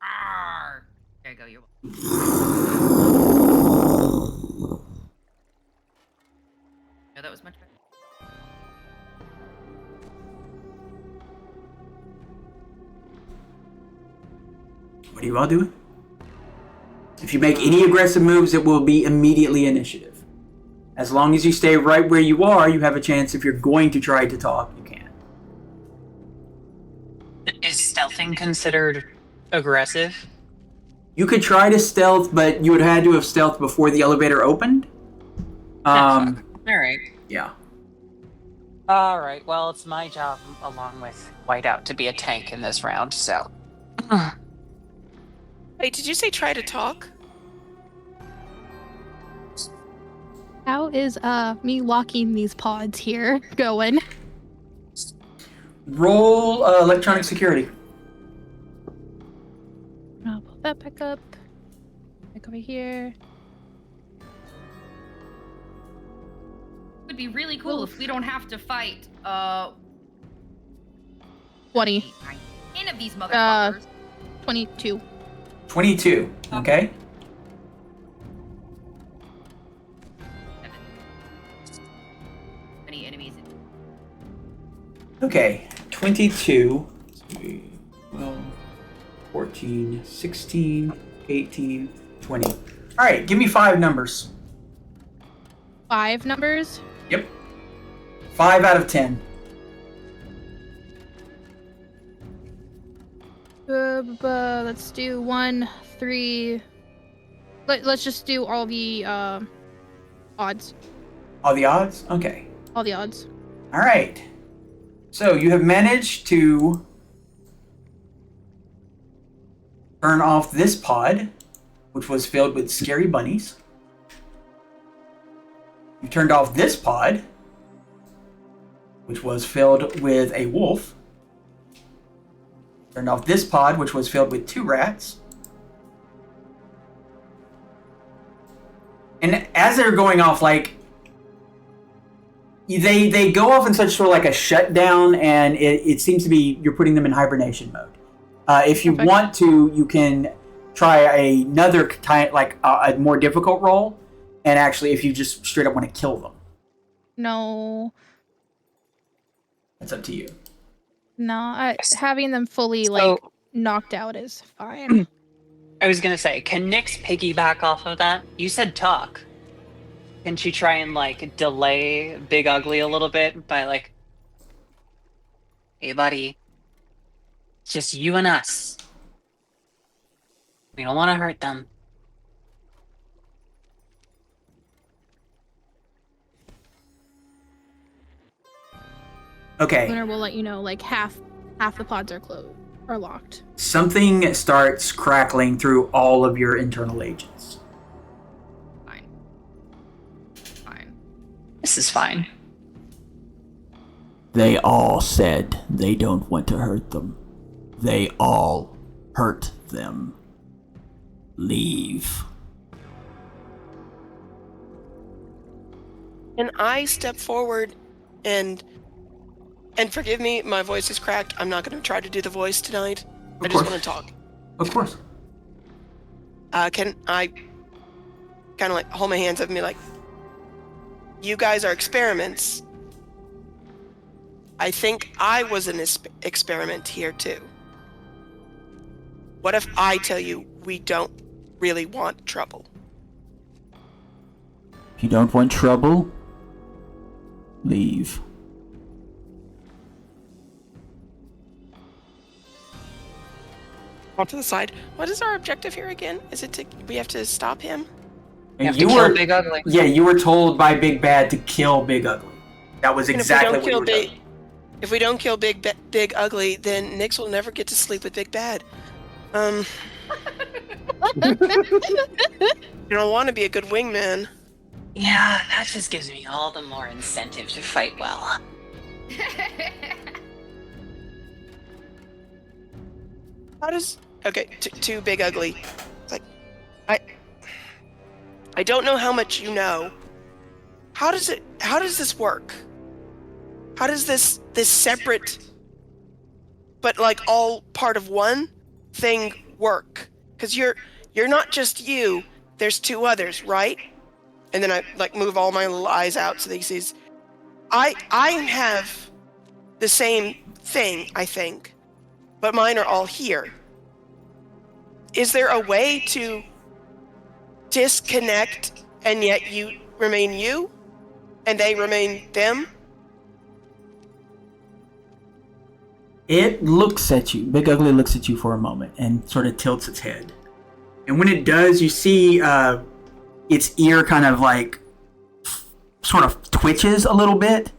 Arr. There you go. You're no, that was much better. What are you all doing? If you make any aggressive moves, it will be immediately initiative. As long as you stay right where you are, you have a chance. If you're going to try to talk, you can. Is stealthing considered aggressive? You could try to stealth, but you would have had to have stealth before the elevator opened. All right. Yeah. All right. Well, it's my job, along with Whiteout, to be a tank in this round. So. Wait, did you say try to talk? How is me locking these pods here going? Roll electronic security. I'll pull that back up. Back over here. It would be really cool if we don't have to fight 20. 10 of these motherfuckers. 22. 22. Okay. Many enemies. Okay. 22. 12, 14, 16, 18, 20. All right. Give me 5 numbers. 5 numbers. Yep. 5 out of 10. Let's do 1, 3. Let's just do all the odds. All the odds? Okay. All the odds. All right. So you have managed to burn off this pod, which was filled with scary bunnies. You turned off this pod, which was filled with a wolf. Turned off this pod, which was filled with 2 rats. And as they're going off, like, they go off in such sort of like a shutdown, and it seems to be you're putting them in hibernation mode. If you want to, you can try another time, like a more difficult role, and actually, if you just straight up want to kill them. No. That's up to you. No, having them fully knocked out is fine. I was gonna say, can Nyx piggyback off of that? You said talk. Can she try and like delay Big Ugly a little bit by like, hey buddy, it's just you and us. We don't want to hurt them. Okay. Lunar will let you know, like half the pods are closed or locked. Something starts crackling through all of your internal agents. Fine. This is fine. They all said they don't want to hurt them. They all hurt them. Leave. And I step forward and forgive me, my voice is cracked. I'm not going to try to do the voice tonight. I just want to talk. Of course. Can I kind of like hold my hands up and be like, you guys are experiments. I think I was an experiment here too. What if I tell you we don't really want trouble? If you don't want trouble, leave. Off to the side. What is our objective here again? Is it we have to stop him? You have to kill Big Ugly. Yeah, you were told by Big Bad to kill Big Ugly. That was exactly what you were told. If we don't kill Big Ugly, then Nyx will never get to sleep with Big Bad. You don't want to be a good wingman. Yeah, that just gives me all the more incentive to fight well. How does... Okay, to Big Ugly. It's like, I don't know how much you know. How does this work? How does this separate, but like all part of one thing work? Because you're not just you. There's 2 others, right? And then I like move all my little eyes out so that he sees. I have the same thing, I think, but mine are all here. Is there a way to disconnect and yet you remain you and they remain them? It looks at you. Big Ugly looks at you for a moment and sort of tilts its head. And when it does, you see its ear kind of like sort of twitches a little bit.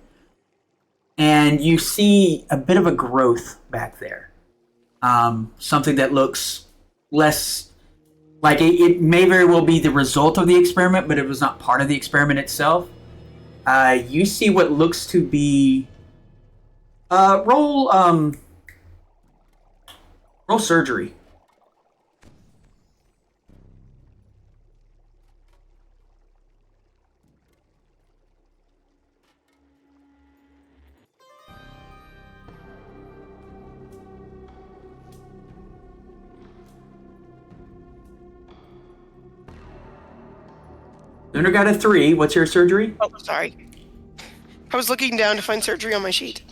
And you see a bit of a growth back there. Something that looks less like it may very well be the result of the experiment, but it was not part of the experiment itself. You see what looks to be roll surgery. Lunar got a 3. What's your surgery? Oh, sorry. I was looking down to find surgery on my sheet.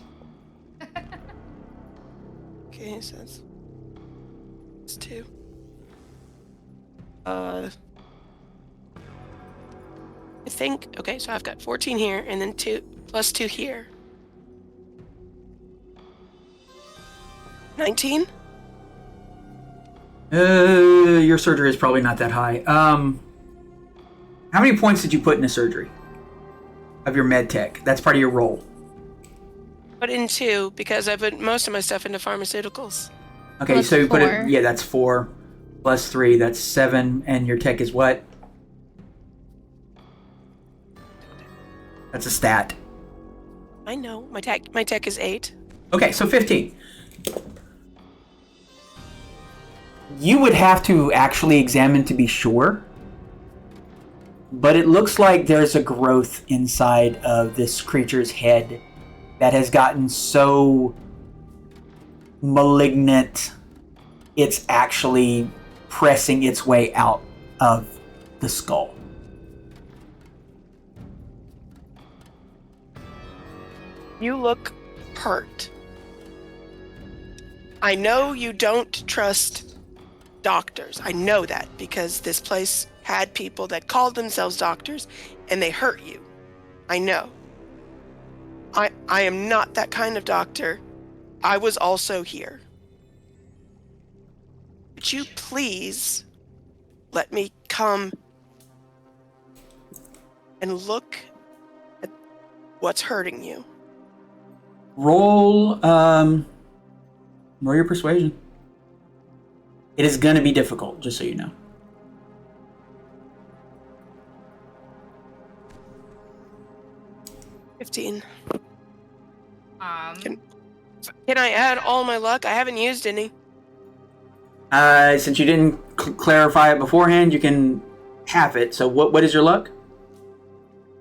Okay, so that's 2. I think, okay, so I've got 14 here, and then 2 plus 2 here. 19? Your surgery is probably not that high. How many points did you put in a surgery? Of your med tech? That's part of your role. Put in 2, because I put most of my stuff into pharmaceuticals. Okay, Plus so you put 4. it, yeah, that's 4. Plus 3, that's 7, and your tech is what? That's a stat. I know. My tech is 8. Okay, so 15. You would have to actually examine to be sure, but it looks like there's a growth inside of this creature's head that has gotten so malignant, it's actually pressing its way out of the skull. You look hurt. I know you don't trust doctors. I know that because this place had people that called themselves doctors and they hurt you. I know. I am not that kind of doctor. I was also here. Would you please let me come and look at what's hurting you? Roll your persuasion. It is gonna be difficult, just so you know. $15. Um, Can I add all my luck? I haven't used any. Since you didn't clarify it beforehand, you can half it. So what is your luck?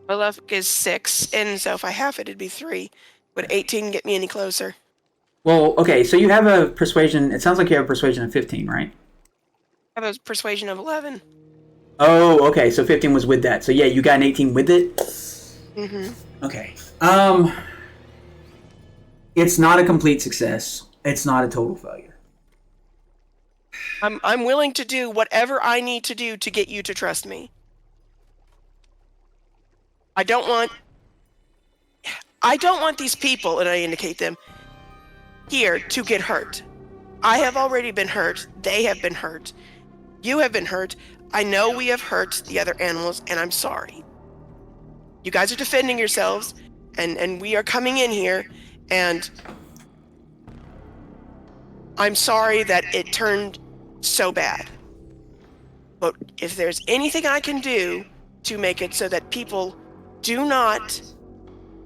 My luck is 6, and so if I half it, it'd be 3. Would 18 get me any closer? Well, okay, so you have a persuasion. It sounds like you have a persuasion of 15, right? I have a persuasion of 11. Oh, okay, so 15 was with that. So yeah, you got an 18 with it? Mm-hmm. Okay. It's not a complete success. It's not a total failure. I'm willing to do whatever I need to do to get you to trust me. I don't want these people, and I indicate them, here to get hurt. I have already been hurt. They have been hurt. You have been hurt. I know we have hurt the other animals, and I'm sorry. You guys are defending yourselves, and we are coming in here, and I'm sorry that it turned so bad. But if there's anything I can do to make it so that people do not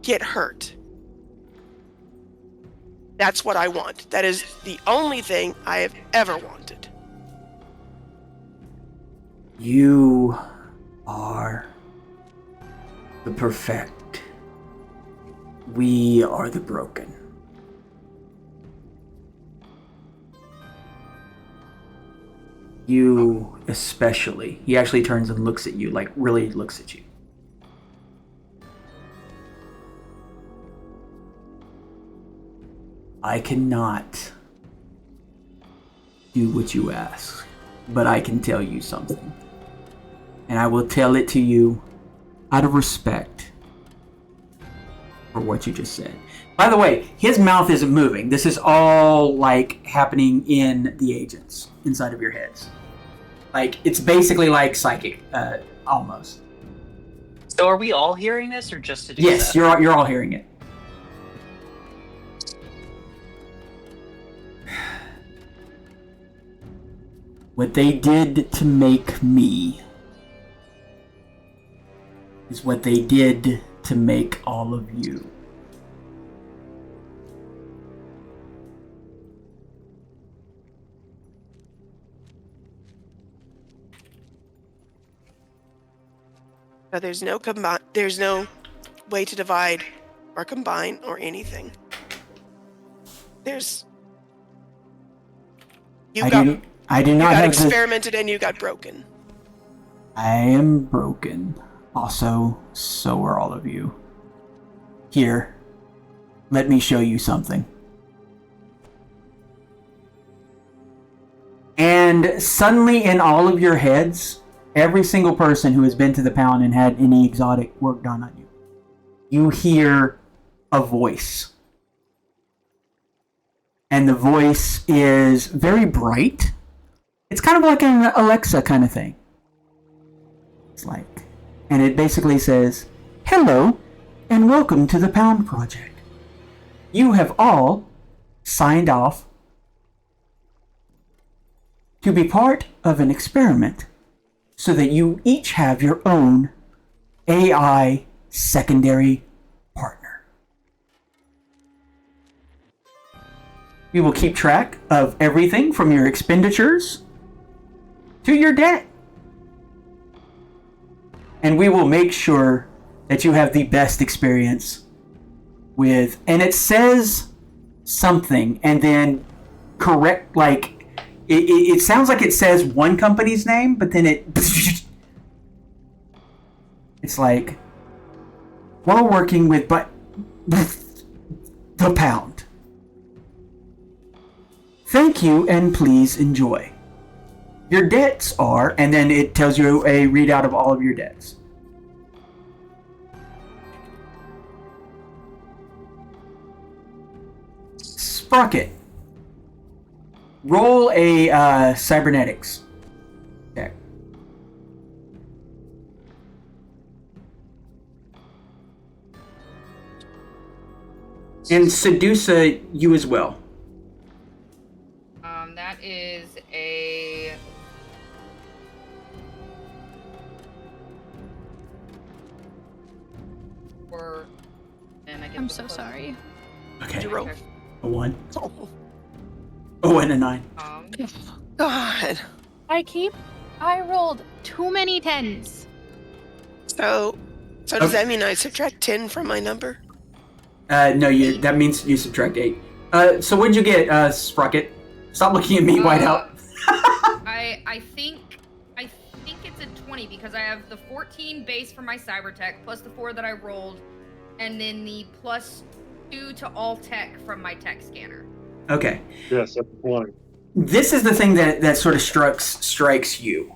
get hurt, that's what I want. That is the only thing I have ever wanted. You are the perfect. We are the broken. You especially. He actually turns and looks at you, like really looks at you. I cannot do what you ask, but I can tell you something. And I will tell it to you out of respect for what you just said. By the way, his mouth isn't moving. This is all like happening in the agents inside of your heads. Like it's basically like psychic, almost. So are we all hearing this, or just to do Yes, that? you're all hearing it. What they did to make me is what they did to make all of you. But there's no way to divide or combine or anything. You I got do not have this. experimented and you got broken. I am broken. Also, so are all of you. Here, let me show you something. And suddenly in all of your heads, every single person who has been to the pound and had any exotic work done on you, you hear a voice. And the voice is very bright. It's kind of like an Alexa kind of thing. It's like, and it basically says, "Hello, and welcome to the Pound Project. You have all signed off to be part of an experiment so that you each have your own AI secondary partner. We will keep track of everything from your expenditures to your debt. And we will make sure that you have the best experience with, and it says something, and then correct, like, it sounds like it says one company's name, but then it's like, we're working with, but the Pound. Thank you, and please enjoy. Your debts are, and then it tells you a readout of all of your debts. Sprocket. Roll a cybernetics check. And Sedusa, you as well. That is a... Or... And I get I'm the so plus- sorry. Okay. Did you roll? A 1. Oh, Oh, and a 9. God. I rolled too many 10s. So does that mean I subtract 10 from my number? No, that means you subtract 8. So what'd you get, Sprocket? Stop looking at me, Whiteout. I think it's a 20 because I have the 14 base for my cyber tech plus the 4 that I rolled, and then the plus 2 to all tech from my tech scanner. Okay. Yes, that's 20. This is the thing that sort of strikes you.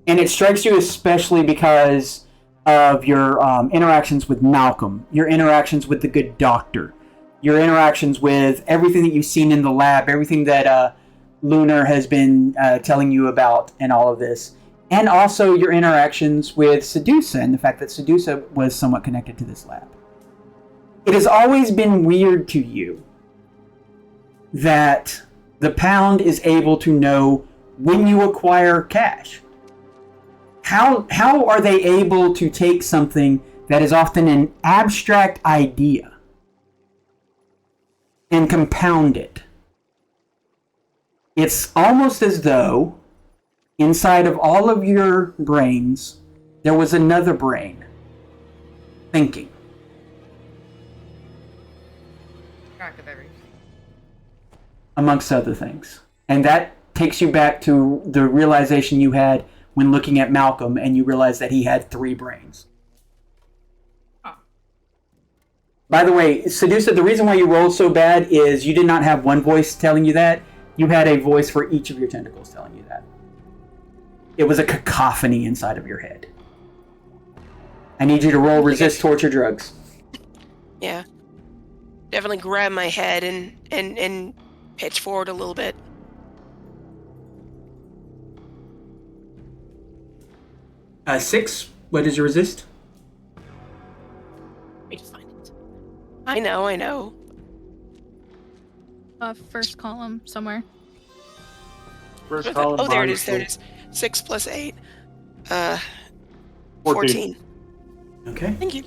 And it strikes you especially because of your interactions with Malcolm, your interactions with the good doctor, your interactions with everything that you've seen in the lab, everything that Lunar has been telling you about and all of this. And also your interactions with Sedusa and the fact that Sedusa was somewhat connected to this lab. It has always been weird to you that the Pound is able to know when you acquire cash. How are they able to take something that is often an abstract idea and compound it? It's almost as though inside of all of your brains there was another brain thinking. Track of everything. Amongst other things. And that takes you back to the realization you had when looking at Malcolm and you realized that he had 3 brains. Huh. By the way, Sedusa, the reason why you rolled so bad is you did not have one voice telling you that. You had a voice for each of your tentacles telling you that. It was a cacophony inside of your head. I need you to roll resist torture drugs. Yeah. Definitely grab my head and pitch forward a little bit. Six. What is your resist? Let me just find it. I know. First column somewhere. First column. Oh, there it is. minus 6 plus 8. 14. 14. Okay. Thank you.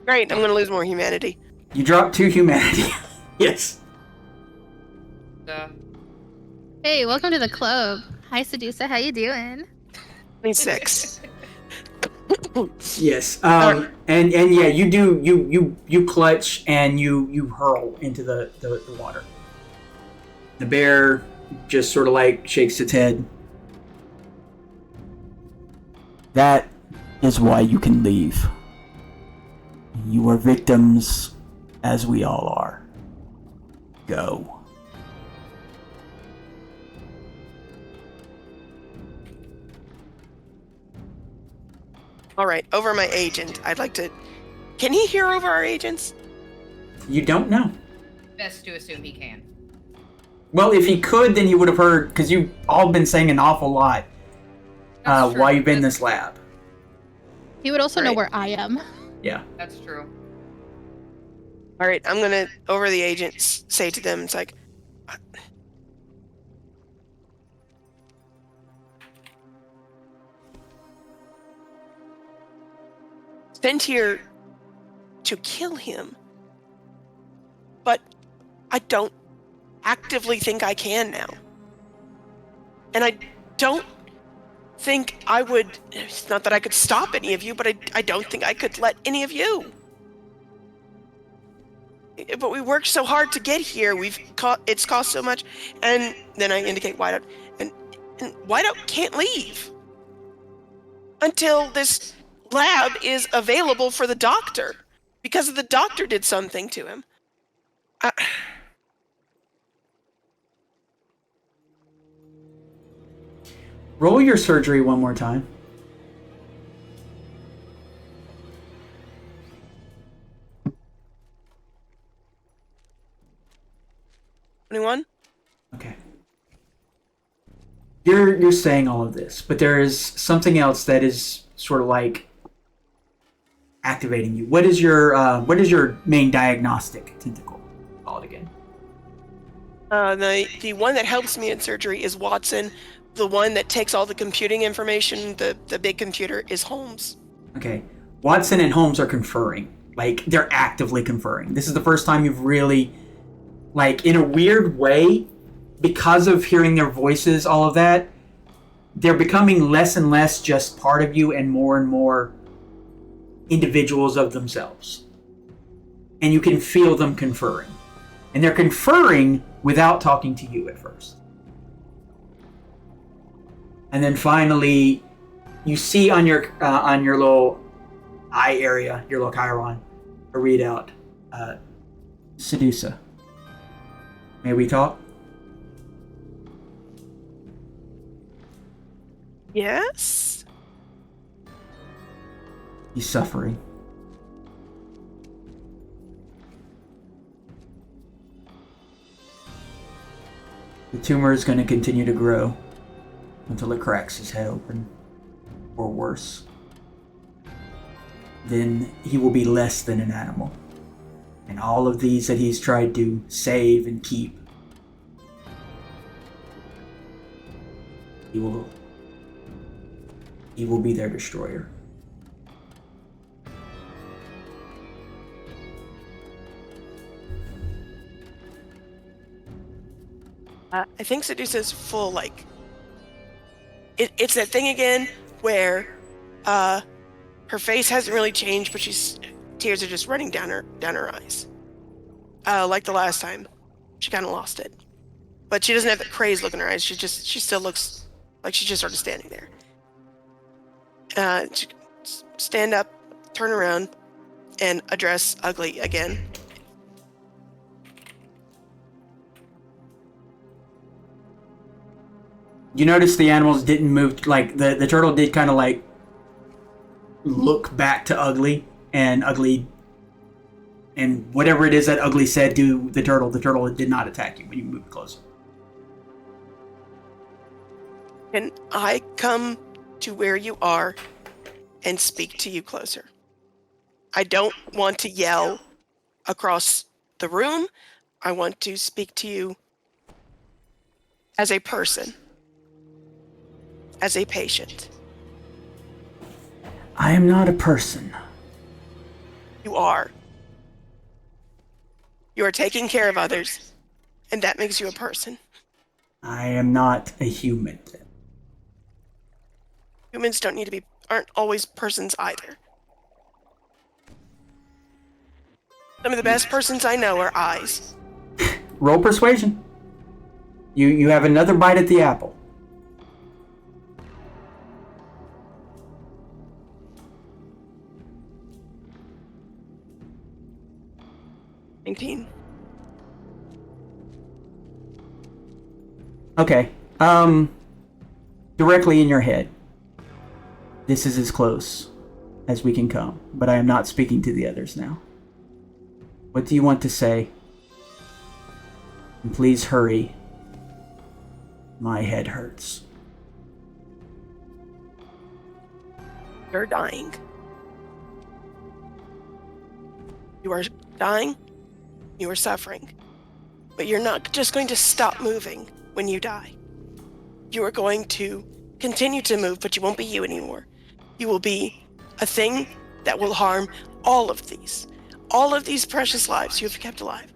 Great, I'm gonna lose more humanity. You dropped 2 humanity. Yes. Hey, welcome to the club. Hi, Sedusa. How you doing? 26. Yes. And yeah, you do you clutch and you hurl into the water. The bear just sort of like shakes its head. That is why you can leave. You are victims, as we all are. Go. All right, over my agent. I'd like to. Can he hear over our agents? You don't know. Best to assume he can. Well, if he could, then he would have heard, because you've all been saying an awful lot That's true. while you've been in this lab. He would also know Right. where I am. Yeah. That's true. All right, I'm gonna over the agents say to them, it's like, sent here to kill him. But I don't actively think I can now. And I don't think I would, it's not that I could stop any of you, but I don't think I could let any of you. But we worked so hard to get here. It's cost so much. And then I indicate Whiteout. And Whiteout can't leave until this lab is available for the doctor. Because the doctor did something to him. Roll your surgery one more time. Anyone? Okay. You're saying all of this, but there is something else that is sort of like activating you. What is your main diagnostic tentacle? Call it again. The one that helps me in surgery is Watson. The one that takes all the computing information, the big computer, is Holmes. Okay. Watson and Holmes are conferring. Like, they're actively conferring. This is the first time you've really, like, in a weird way, because of hearing their voices, all of that, they're becoming less and less just part of you and more individuals of themselves. And you can feel them conferring. And they're conferring without talking to you at first. And then finally, you see on your little eye area, your little Chiron, a readout, Sedusa. May we talk? Yes? He's suffering. The tumor is going to continue to grow until it cracks his head open, or worse. Then he will be less than an animal. And all of these that he's tried to save and keep, he will be their destroyer. I think Sedusa's full, like... It's that thing again where her face hasn't really changed, but tears are just running down her eyes. Like the last time. She kind of lost it. But she doesn't have that crazed look in her eyes. She still looks like she's just sort of standing there. Stand up, turn around, and address Ugly again. You notice the animals didn't move, like the turtle did kind of like look back to Ugly, and Ugly, and whatever it is that Ugly said to the turtle did not attack you when you moved closer. Can I come to where you are and speak to you closer? I don't want to yell across the room. I want to speak to you as a person. As a patient. I am not a person. You are. You are taking care of others, and that makes you a person. I am not a human. Humans aren't always persons either. Some of the best persons I know are eyes. Roll persuasion. You have another bite at the apple. 19. Okay. Directly in your head. This is as close as we can come, but I am not speaking to the others now. What do you want to say? And please hurry. My head hurts. You're dying. You are dying. You are suffering. But you're not just going to stop moving when you die. You are going to continue to move, but you won't be you anymore. You will be a thing that will harm all of these precious lives you have kept alive.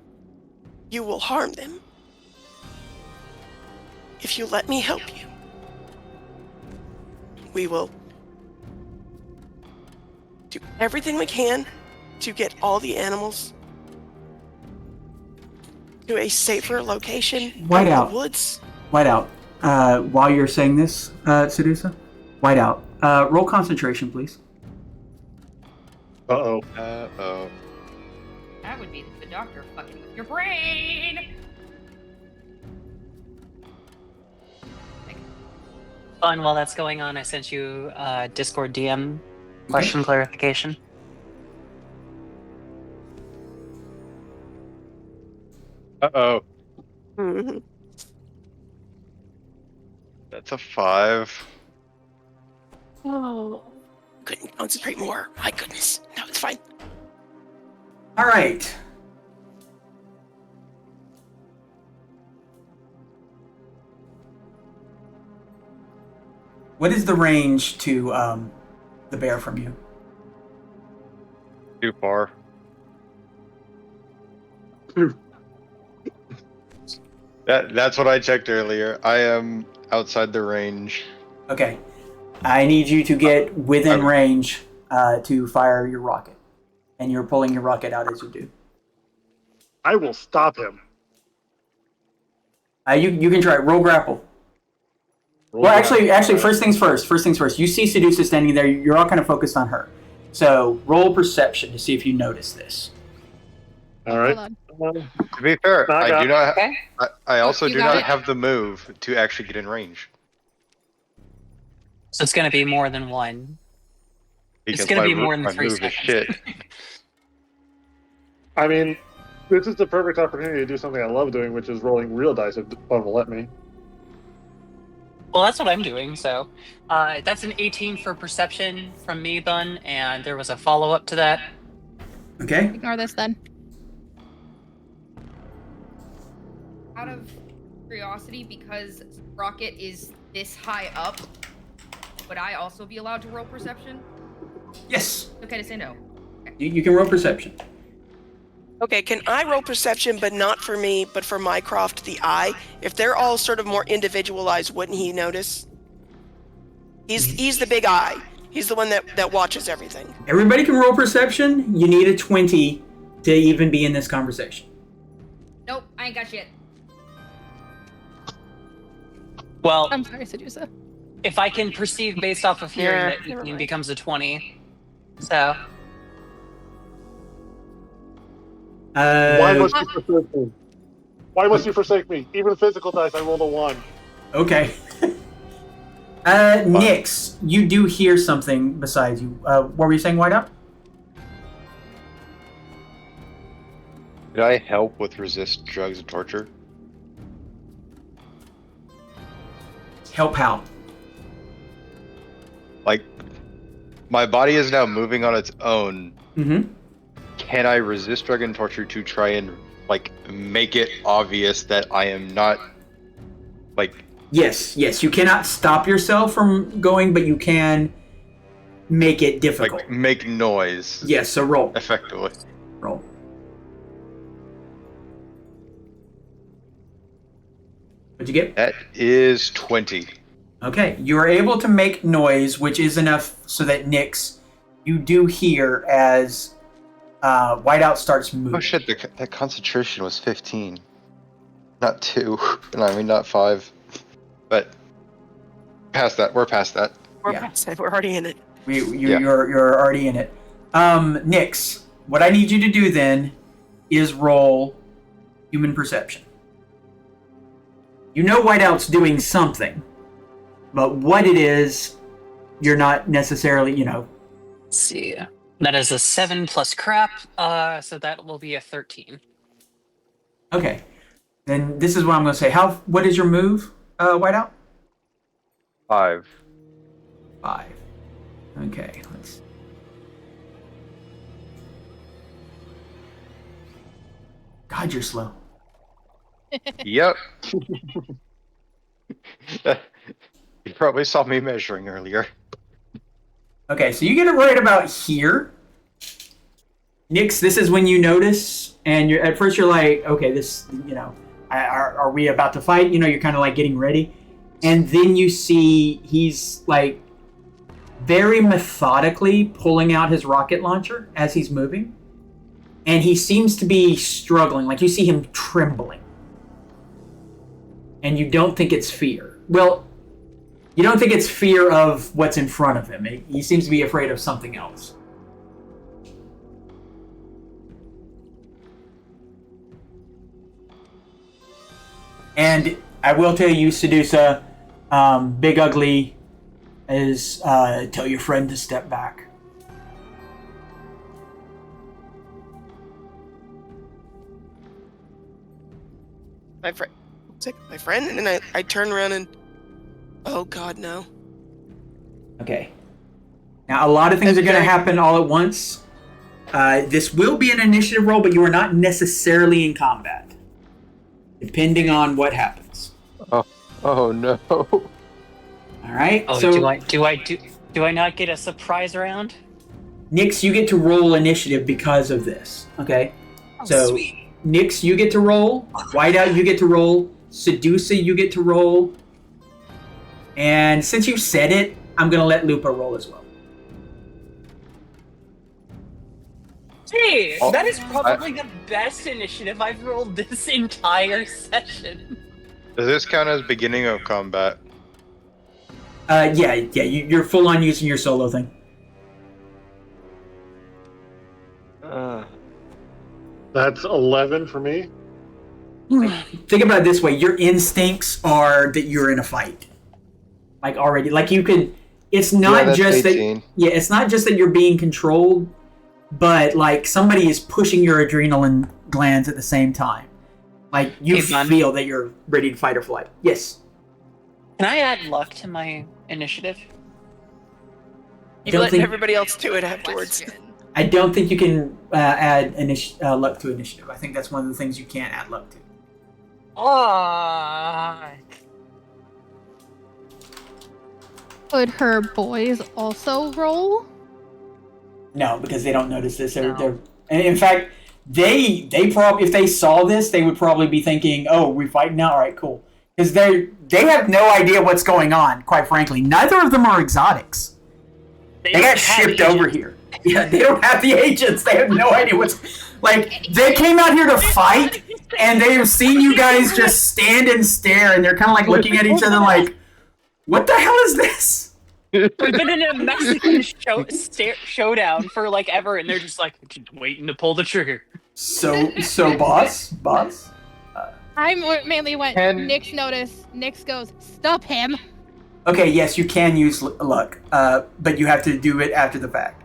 You will harm them if you let me help you. We will do everything we can to get all the animals to a safer location out in the woods. Whiteout. While you're saying this, Sedusa, Whiteout. Roll concentration, please. Uh-oh. Uh-oh. That would be the doctor fucking with your brain. And while that's going on, I sent you Discord DM question clarification. Uh-oh. Mm-hmm. That's a 5. Oh. Couldn't concentrate more. My goodness. No, it's fine. All right. What is the range to the bear from you? Too far. That's what I checked earlier. I am outside the range. Okay. I need you to get within range to fire your rocket. And you're pulling your rocket out as you do. I will stop him. You can try. Roll grapple. Roll Well, down. actually, first things first. First things first. You see Sedusa standing there. You're all kind of focused on her. So roll perception to see if you notice this. All right. Hold on. To be fair, Back I up. do not. Okay. I also You do got not it? have the move to actually get in range. So it's going to be more than one. Because gonna my be more than my 3 move is seconds. shit. I mean, this is the perfect opportunity to do something I love doing, which is rolling real dice if fun will let me. Well, that's what I'm doing. So that's an 18 for perception from me, Bun, and there was a follow-up to that. Okay. Ignore this then. Out of curiosity, because Rocket is this high up, would I also be allowed to roll perception? Yes. Okay to say no. You can roll perception. Okay, can I roll perception, but not for me, but for Mycroft the eye? If they're all sort of more individualized, wouldn't he notice? He's the big eye. He's the one that watches everything. Everybody can roll perception. You need a 20 to even be in this conversation. Nope, I ain't got shit. Well, I'm sorry, Sedusa. if I can perceive based off of hearing, Yeah, that never 18 mind. becomes a 20. So Why must you forsake me? Why must you forsake me? Even physical dice, I rolled a 1. Okay. Nyx, you do hear something besides you. What were you saying, Whiteout? Did I help with resist drugs and torture? Help how? Like, my body is now moving on its own. Mm-hmm. Can I resist drug and torture to try and, like, make it obvious that I am not, like... Yes. You cannot stop yourself from going, but you can make it difficult. Like, make noise. Yes, so roll. Effectively. Roll. What'd you get? That is 20. Okay, you are able to make noise, which is enough so that Nyx, you do hear as Whiteout starts moving. Oh shit, that concentration was 15. Not 2. And I mean, not 5. But, past that. We're past that. We're Yeah. past it. We're already in it. You're already in it. Nyx, what I need you to do then is roll human perception. You know Whiteout's doing something, but what it is, you're not necessarily, let's see. That is a 7 plus crap, so that will be a 13. Okay. Then this is what I'm going to say. What is your move, Whiteout? 5. 5. Okay, let's... God, you're slow. Yep. You probably saw me measuring earlier. Okay, so you get it right about here, Nix, this is when you notice, and at first you're like, okay, this, are we about to fight? You're kind of like getting ready. And then you see he's like very methodically pulling out his rocket launcher as he's moving. And he seems to be struggling. Like you see him trembling. And you don't think it's fear. Well, you don't think it's fear of what's in front of him. He seems to be afraid of something else. And I will tell you, Sedusa, Big Ugly is tell your friend to step back. My friend. It's like my friend, and then I turn around and, oh God, no. Okay. Now, a lot of things are going to happen all at once. This will be an initiative roll, but you are not necessarily in combat, depending on what happens. Oh no. All right. Oh, so do I not get a surprise round? Nix, you get to roll initiative because of this. Okay. Oh, So sweet. Nix, you get to roll. Whiteout, you get to roll. Sedusa, you get to roll. And since you said it, I'm gonna let Lupa roll as well. Hey, Oh, that is probably the best initiative I've rolled this entire session. Does this count as beginning of combat? Yeah, you're full on using your solo thing. That's 11 for me. Think about it this way: your instincts are that you're in a fight. Like already, like you could. It's not that's just 18. that. Yeah, it's not just that you're being controlled, but like somebody is pushing your adrenaline glands at the same time. Like you feel that you're ready to fight or flight. Yes. Can I add luck to my initiative? You let everybody else do it afterwards. I don't think you can add luck to initiative. I think that's one of the things you can't add luck to. Could her boys also roll? No, because they don't notice this. They're and in fact, they probably, if they saw this, they would probably be thinking, "Oh, we fighting now? All right, cool." Because they have no idea what's going on. Quite frankly, neither of them are exotics. They got shipped over here. Yeah, they don't have the agents. They have no idea what's like. They came out here to fight, and they've seen you guys just stand and stare, and they're kind of like looking at each other like, "What the hell is this?" We've been in a Mexican showdown for like ever, and they're just like just waiting to pull the trigger. So, boss. I mainly went. Nix notice. Nix goes, stop him. Okay, yes, you can use luck, but you have to do it after the fact.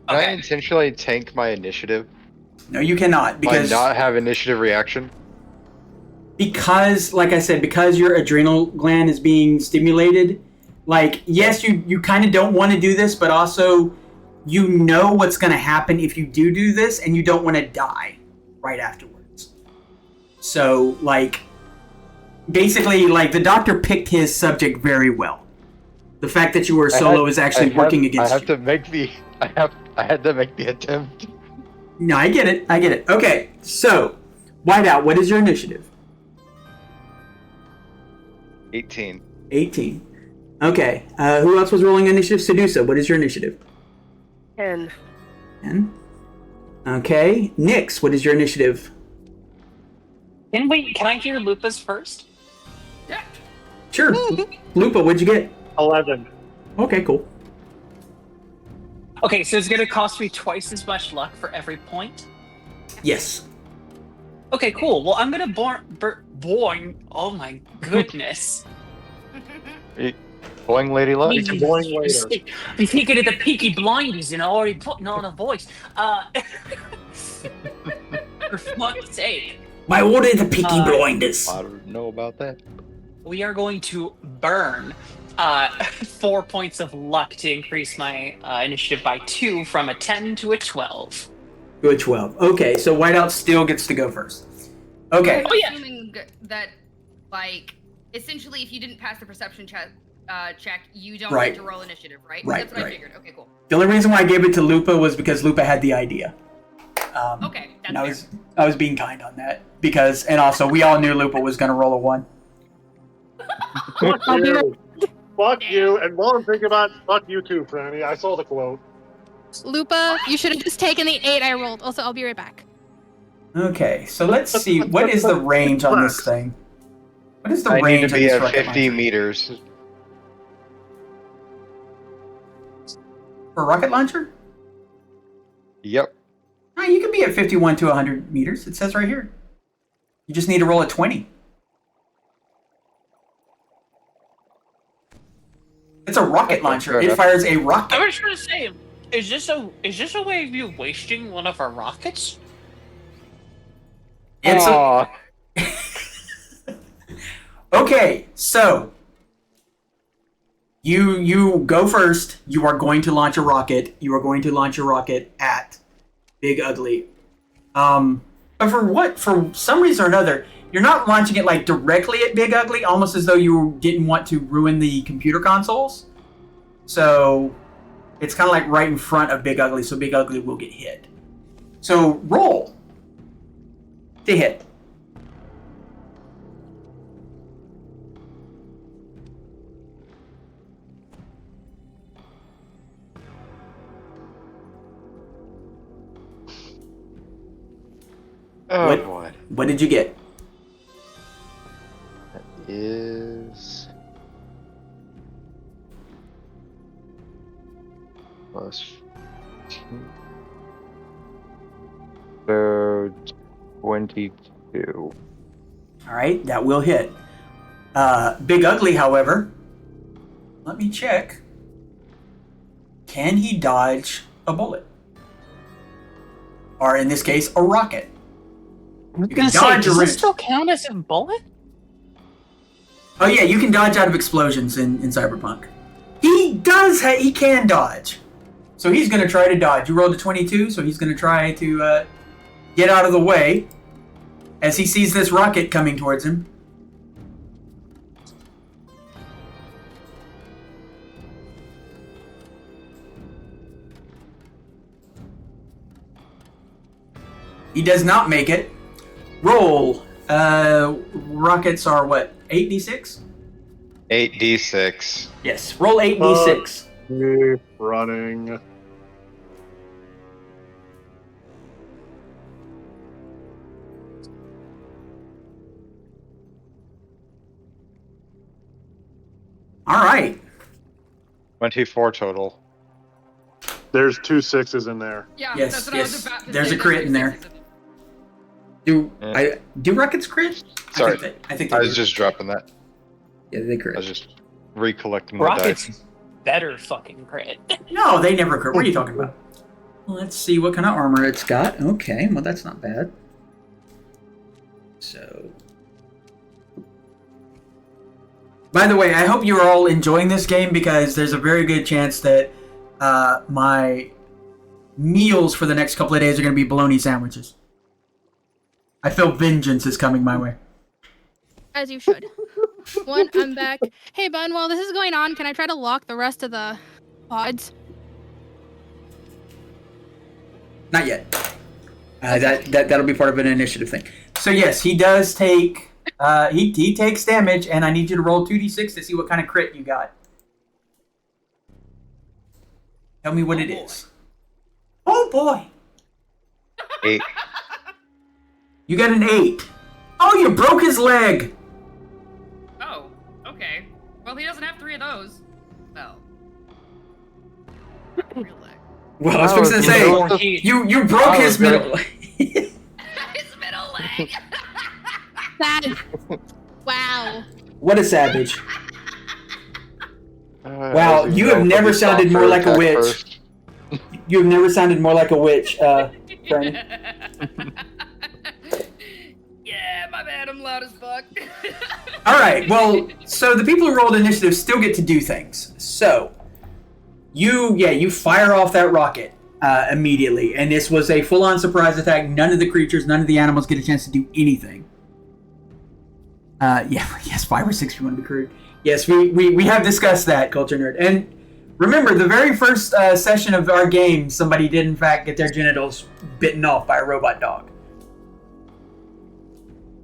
Can I intentionally tank my initiative? No, you cannot, because By not have initiative reaction? Because, like I said, because your adrenal gland is being stimulated, like, yes, you kind of don't want to do this, but also you know what's going to happen if you do this, and you don't want to die right afterwards. So, like, basically, like, the doctor picked his subject very well. The fact that you were solo is actually working against you. I had to make the attempt. No, I get it. Okay, so, Whiteout, what is your initiative? 18. 18. Okay, who else was rolling initiative? Sedusa, what is your initiative? 10. 10. Okay, Nix, what is your initiative? Can I hear Lupa's first? Sure. Lupa, what'd you get? 11. Okay, cool. Okay, so it's gonna cost me twice as much luck for every point? Yes. Okay, cool. Well, I'm gonna boing. Oh my goodness. Boing Lady Luck? Boing later. I'm thinking of the Peaky Blinders and already putting on a voice. For fuck's sake. My order, the Peaky Blinders. I don't know about that. We are going to burn 4 points of luck to increase my initiative by 2 from a 10 to a 12. To a 12. Okay, so Whiteout still gets to go first. Okay. I'm assuming that, like, essentially, if you didn't pass the perception check check, you don't Right. get to roll initiative, right? Right, That's what I right. figured. Okay, cool. The only reason why I gave it to Lupa was because Lupa had the idea. Okay, that's And fair. I was being kind on that because, and also we all knew Lupa was going to roll a 1. Fuck I'll be you. Fuck you. And while I'm thinking about it, fuck you too, Franny. I saw the quote. Lupa, you should have just taken the 8 I rolled. Also, I'll be right back. Okay, so let's see. What is the range on this thing? What is the I need range to on be this at rocket 50 launcher? meters. For a rocket launcher? Yep. No, you can be at 51 to 100 meters. It says right here. You just need to roll a 20. It's a rocket launcher. fair It enough. fires a I rocket. was trying to say, is this a way of you wasting one of our rockets? It's a, Aw. okay, so you go first. You are going to launch a rocket. You are going to launch a rocket at Big Ugly. But for some reason or another, you're not launching it like directly at Big Ugly, almost as though you didn't want to ruin the computer consoles. So it's kind of like right in front of Big Ugly, so Big Ugly will get hit. So roll to hit. Oh What? boy. What did you get? Is plus 15. So 22. All right, that will hit. Big Ugly, however, let me check. Can he dodge a bullet? Or in this case, a rocket? I was You gonna can say, dodge a does wrench. this still count as a bullet? Oh yeah, you can dodge out of explosions in Cyberpunk. He does. He can dodge. So he's going to try to dodge. You rolled a 22, so he's going to try to get out of the way as he sees this rocket coming towards him. He does not make it. Roll. Rockets are what? 8d6? 8d6. Yes. Roll 8d6. Keep running. All right. 24 total. There's 2 6s in there. Yeah, Yes, that's what I yes. was about to There's say. a crit in there. Do Yeah. do rockets crit? Sorry. I think I they was do. just dropping that. Yeah, they I crit. was just recollecting my Rockets dice. better fucking crit. No, they never crit. What are you talking about? Let's see what kind of armor it's got. Okay, well that's not bad. So, by the way, I hope you're all enjoying this game because there's a very good chance that my meals for the next couple of days are going to be bologna sandwiches. I feel vengeance is coming my way. As you should. One, I'm back. Hey, Bun, while this is going on, can I try to lock the rest of the pods? Not yet. That'll be part of an initiative thing. So yes, he does take. He takes damage, and I need you to roll 2d6 to see what kind of crit you got. Tell me what it is. Oh boy! 8. You got an 8. Oh, you broke his leg. Oh, okay. Well, he doesn't have 3 of those. Well. Real leg. Well, I was Oh, fixing to you say know- you broke I his was gonna- middle. His middle leg! That. Wow. What a savage! I Wow, was you gonna have go never for the sounded more software like a attack witch. first. You have never sounded more like a witch, Franny. Yeah, my bad, I'm loud as fuck. All right. Well, so the people who rolled initiative still get to do things. So you fire off that rocket immediately, and this was a full-on surprise attack. None of the creatures, none of the animals get a chance to do anything. Yes, 5 or 6 if you want to be crude. Yes, we have discussed that, Culture Nerd. And remember, the very first session of our game, somebody did in fact get their genitals bitten off by a robot dog.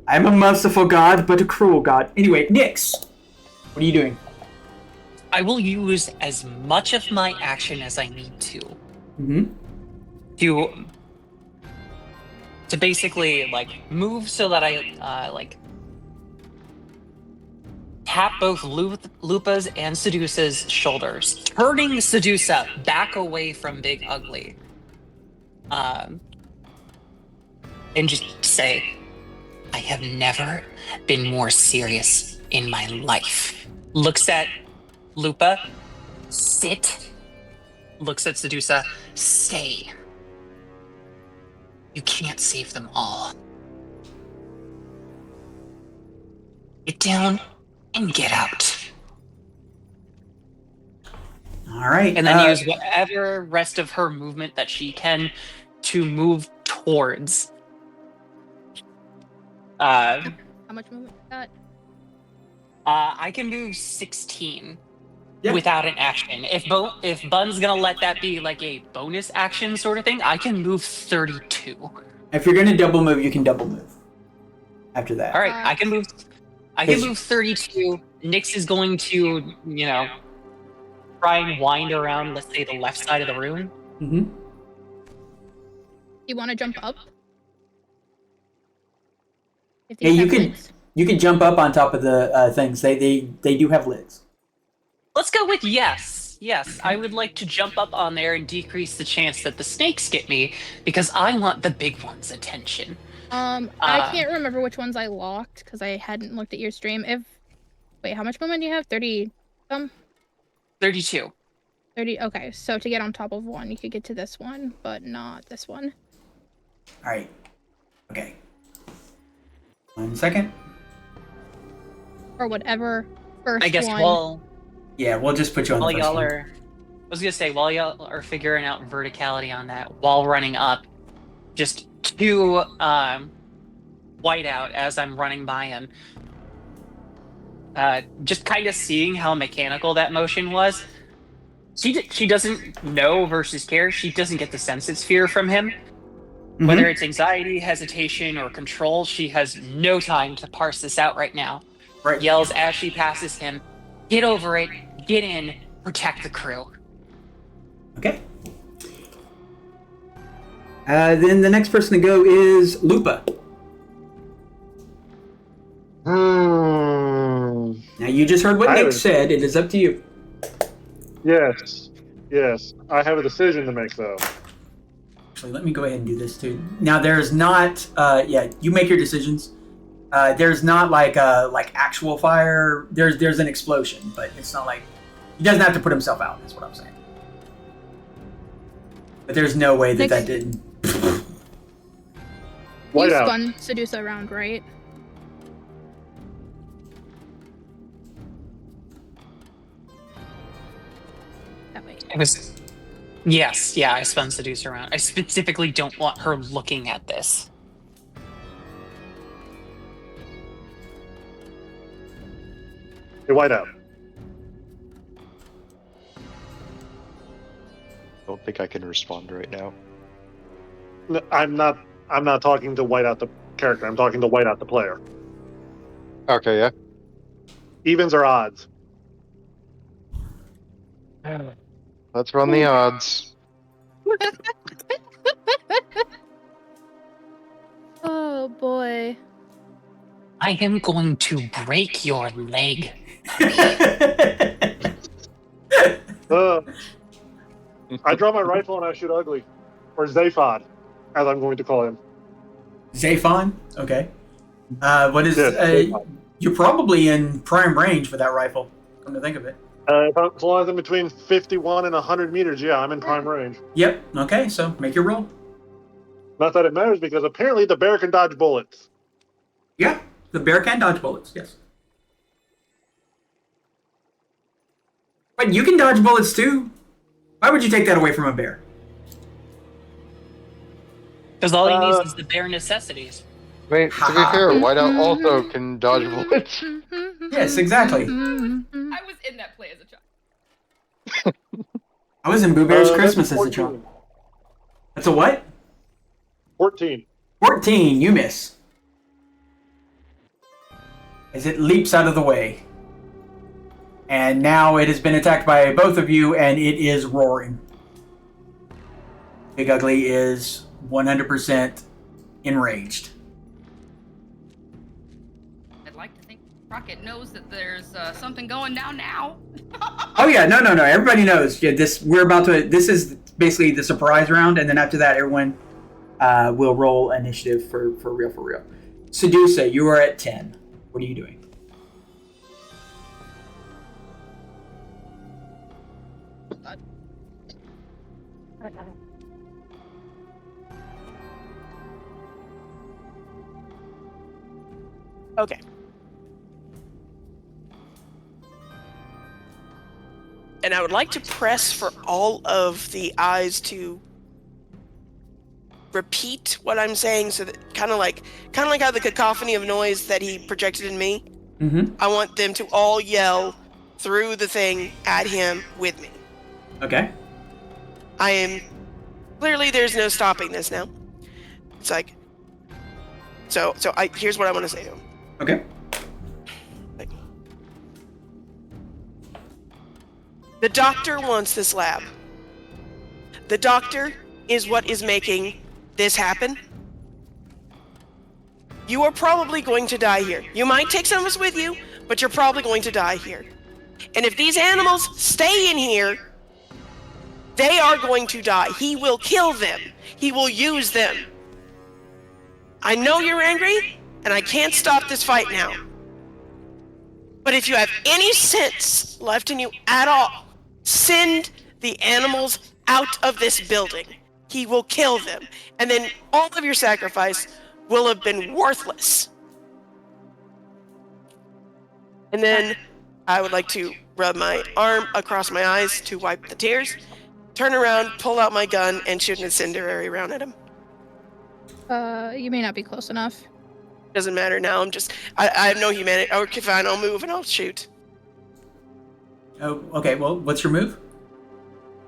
I'm a merciful god, but a cruel god. Anyway, Nyx, what are you doing? I will use as much of my action as I need to. Mm-hmm. To basically, like, move so that I, like, tap both Lupa's and Sedusa's shoulders, turning Sedusa back away from Big Ugly. And just say, I have never been more serious in my life. Looks at Lupa, sit. Looks at Sedusa, stay. You can't save them all. Get down and get out. All right. And then use whatever rest of her movement that she can to move towards. How much movement is that? I can move 16 Yeah. without an action. If Bun's gonna let that be like a bonus action sort of thing, I can move 32. If you're gonna double move, you can double move. After that. All right, I can move 32. Nyx is going to, try and wind around, let's say, the left side of the room. Mm-hmm. You want to jump up? If Yeah, these you have can. lids? You can jump up on top of the things. They do have lids. Let's go with yes. Yes, I would like to jump up on there and decrease the chance that the snakes get me, because I want the big one's attention. I can't remember which ones I locked because I hadn't looked at your stream. Wait, how much movement do you have? 30 some? 32. 30. Okay, so to get on top of one, you could get to this one, but not this one. All right. Okay. 1 second. Or whatever first I guess one. Yeah, we'll just put you on the while first y'all one. are, I was gonna say, while y'all are figuring out verticality on that, while running up, just to white out as I'm running by him. Just kind of seeing how mechanical that motion was. She doesn't know versus care. She doesn't get the sense it's fear from him. Mhm. Whether it's anxiety, hesitation, or control, she has no time to parse this out right now. Right. Yells as she passes him, get over it, get in, protect the crew. Okay. Then the next person to go is Lupa. Now you just heard what Nick said. It is up to you. Yes. Yes. I have a decision to make, though. Actually, let me go ahead and do this too. Now, there's not. You make your decisions. There's not like actual fire. There's an explosion, but it's not like he doesn't have to put himself out. That's what I'm saying. But there's no way that didn't. White You out. spun Sedusa around, right? That way. It was. Yes, yeah, I spun Seduce around. I specifically don't want her looking at this. Hey, white out. Don't think I can respond right now. No, I'm not talking to white out the character. I'm talking to white out the player. Okay, yeah. Evens or odds? Let's run the odds. Oh boy. I am going to break your leg. I draw my rifle and I shoot ugly. Or Zaphod, as I'm going to call him. Zaphon? Okay. What is? Yes, Zaphod. You're probably in prime range for that rifle. Come to think of it. As long as I'm between 51 and 100 meters, yeah, I'm in prime range. Yep. Okay. So make your roll. Not that it matters, because apparently the bear can dodge bullets. Yeah. The bear can dodge bullets. Yes. Wait, you can dodge bullets too. Why would you take that away from a bear? Because all he needs is the bare necessities. Wait, to be fair, Whiteout also can dodge bullets. Yes, exactly. I was in that play as a child. I was in Boo Bear's That's Christmas as a 14. child. That's a what? 14. 14, you miss. As it leaps out of the way. And now it has been attacked by both of you, and it is roaring. Big Ugly is 100% enraged. I'd like to think Rocket knows that there's something going down now. Oh yeah, no. Everybody knows. Yeah, this is basically the surprise round, and then after that, everyone will roll initiative for real. Sedusa, you are at 10. What are you doing? Okay. And I would like to press for all of the eyes to repeat what I'm saying, so that kind of like how the cacophony of noise that he projected in me. Mm-hmm. I want them to all yell through the thing at him with me. Okay. I am clearly there's no stopping this now. It's like here's what I want to say to him. Okay. The doctor wants this lab. The doctor is what is making this happen. You are probably going to die here. You might take some of us with you, but you're probably going to die here. And if these animals stay in here, they are going to die. He will kill them. He will use them. I know you're angry, and I can't stop this fight now. But if you have any sense left in you at all, send the animals out of this building. He will kill them. And then all of your sacrifice will have been worthless. And then I would like to rub my arm across my eyes to wipe the tears, turn around, pull out my gun, and shoot an incendiary round at him. You may not be close enough. Doesn't matter now. I have no humanity. Okay, fine. I'll move and I'll shoot. Oh, okay. Well, what's your move?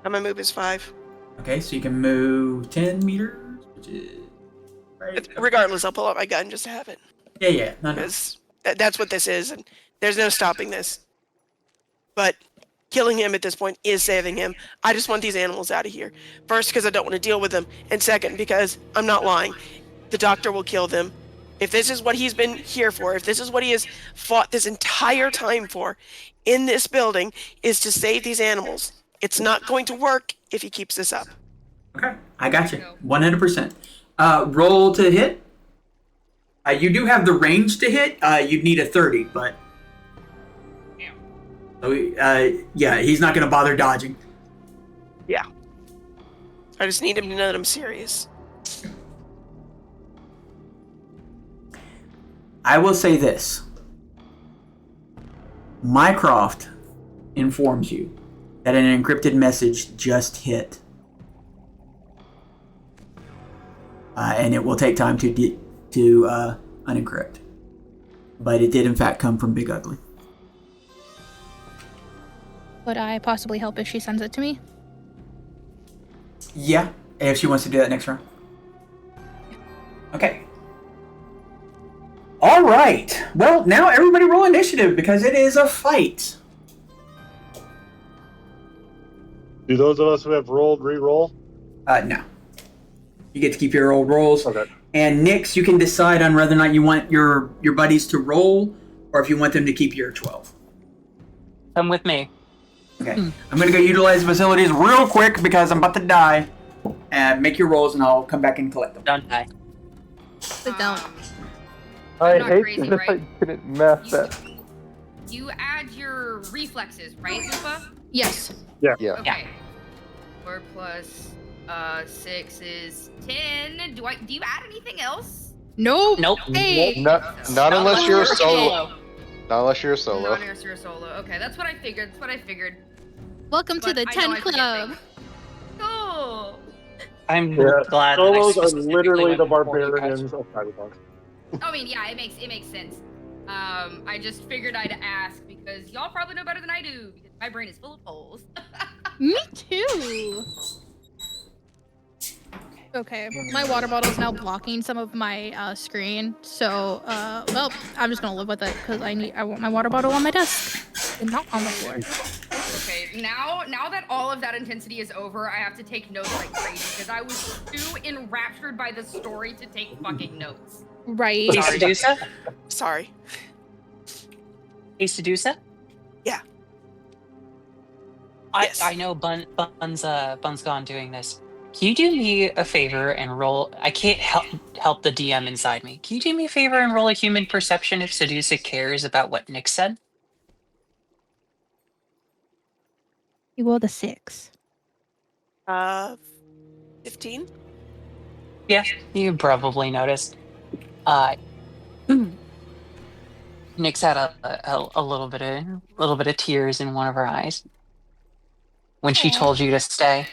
And my move is 5. Okay, so you can move 10 meters, which is right. Regardless, I'll pull out my gun just to have it. Yeah. No. Because that's what this is, and there's no stopping this. But killing him at this point is saving him. I just want these animals out of here. First, because I don't want to deal with them, and second, because I'm not lying. The doctor will kill them. If this is what he's been here for, if this is what he has fought this entire time for in this building, is to save these animals. It's not going to work if he keeps this up. Okay, I got you. 100%. Roll to hit. You do have the range to hit. You'd need a 30, but... So, yeah, he's not going to bother dodging. Yeah. I just need him to know that I'm serious. I will say this. Mycroft informs you that an encrypted message just hit. And it will take time to unencrypt. But it did in fact come from Big Ugly. Would I possibly help if she sends it to me? Yeah, if she wants to do that next round. Okay. All right. Well, now everybody roll initiative because it is a fight. Do those of us who have rolled re-roll? No. You get to keep your old rolls. Okay. And Nix, you can decide on whether or not you want your buddies to roll or if you want them to keep your 12. Come with me. Okay. I'm going to go utilize facilities real quick because I'm about to die. And make your rolls and I'll come back and collect them. Don't die. But don't. I not hate crazy, that right? I couldn't math that. You add your reflexes, right, Lupa? Yes. Yeah. Okay. 4 plus 6 is 10. Do you add anything else? Nope. Nope. Hey. Not unless you're a solo. Not unless you're a solo. Not unless you're a solo. Okay, that's what I figured. Welcome to But the I 10 know I forget Club. things. Cool. I'm Yeah, glad. solos that I are specifically literally went the before you guys. barbarians of Cyberpunk. I mean, yeah, it makes sense. I just figured I'd ask because y'all probably know better than I do because my brain is full of holes. Me too. Okay, my water bottle is now blocking some of my screen, so well, I'm just gonna live with it because I want my water bottle on my desk and not on the floor. Okay, now that all of that intensity is over, I have to take notes like crazy because I was too enraptured by the story to take fucking notes. Right. Hey, Sedusa? Sorry. Hey, Sedusa? Yeah. Yes. I know Bun's gone doing this. Can you do me a favor and roll? I can't help the DM inside me. Can you do me a favor and roll a human perception if Sedusa cares about what Nick said? You rolled a 6. 15? Yeah, you probably noticed. Nick's had a little bit of tears in one of her eyes when she told you to stay.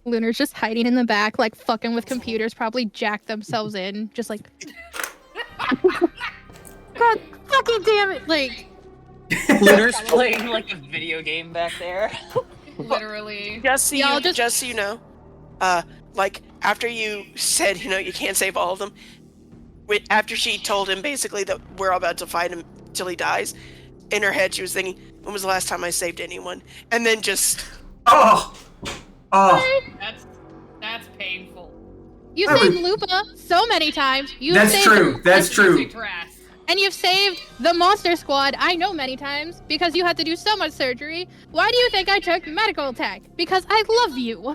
Lunar's just hiding in the back, like fucking with computers, probably jacked themselves in, just like. God fucking damn it! Like. Lunar's playing like a video game back there. Literally. Just so Y'all you know, like after you said, you can't save all of them. After she told him basically that we're about to fight him till he dies, in her head she was thinking, "When was the last time I saved anyone?" And then just. Oh. That's painful. You saved Lupa so many times. That's true. That's true. And you've saved the Monster Squad, I know many times, because you had to do so much surgery. Why do you think I took medical tech? Because I love you.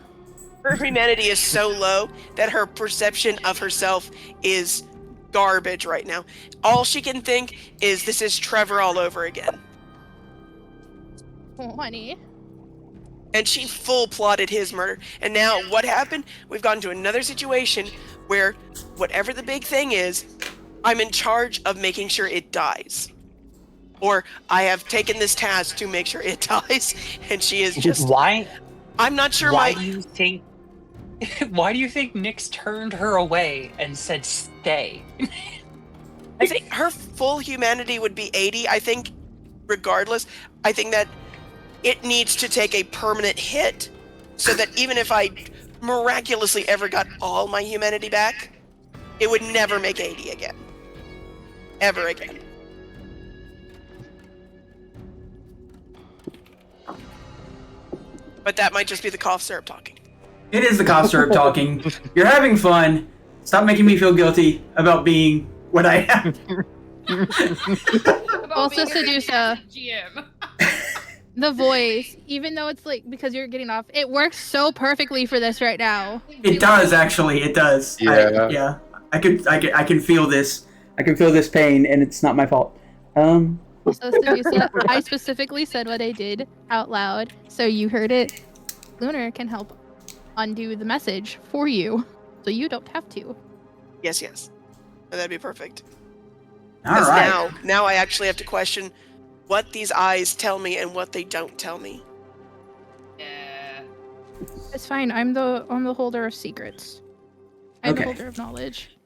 Her humanity is so low that her perception of herself is garbage right now. All she can think is this is Trevor all over again. Oh, honey. And she full plotted his murder. And now what happened? We've gotten to another situation where whatever the big thing is, I'm in charge of making sure it dies. Or I have taken this task to make sure it dies. And she is just... Why? I'm not sure why. Why do you think Nyx turned her away and said stay? I think her full humanity would be 80. I think, regardless, I think that it needs to take a permanent hit so that even if I miraculously ever got all my humanity back, it would never make 80 again. Ever again. But that might just be the cough syrup talking. It is the cough syrup talking. You're having fun. Stop making me feel guilty about being what I am. Also, Sedusa. GM. The voice, even though it's like, because you're getting off, it works so perfectly for this right now. It does, actually. It does. Yeah. I can feel this. I can feel this pain, and it's not my fault. So, Sedusa, I specifically said what I did out loud, so you heard it. Lunar can help undo the message for you, so you don't have to. Yes. That'd be perfect. All right. Now I actually have to question what these eyes tell me and what they don't tell me. Yeah. It's fine. I'm the holder of secrets. I'm the holder of knowledge.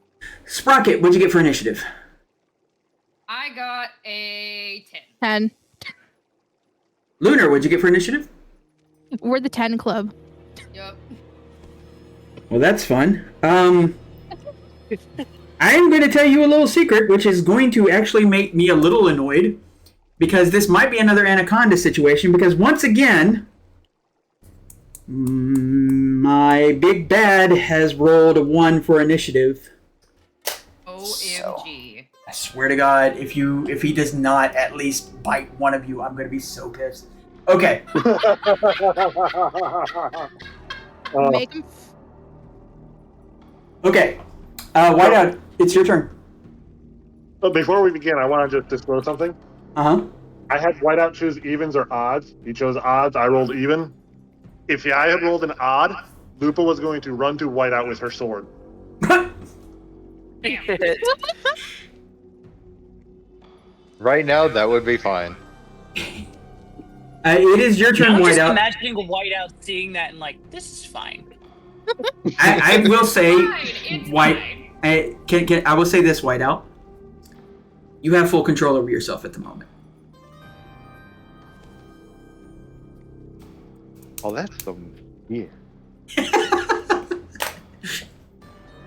Sprocket, what'd you get for initiative? I got a 10. 10. Lunar, what'd you get for initiative? We're the 10 club. Yup. Well, that's fun. I am going to tell you a little secret, which is going to actually make me a little annoyed, because this might be another Anaconda situation, because once again, my big bad has rolled a 1 for initiative. OMG. So, I swear to God, if he does not at least bite one of you, I'm going to be so pissed. Okay. Make him. Okay. Whiteout, it's your turn. But before we begin, I want to just disclose something. Uh-huh. I had Whiteout choose evens or odds. He chose odds. I rolled even. If I had rolled an odd, Lupa was going to run to Whiteout with her sword. Right now, that would be fine. It is your turn, I'm just Whiteout. imagining a Whiteout seeing that and like, this is fine. I will say, It's fine. Can I will say this, Whiteout. You have full control over yourself at the moment. Oh, that's some weird.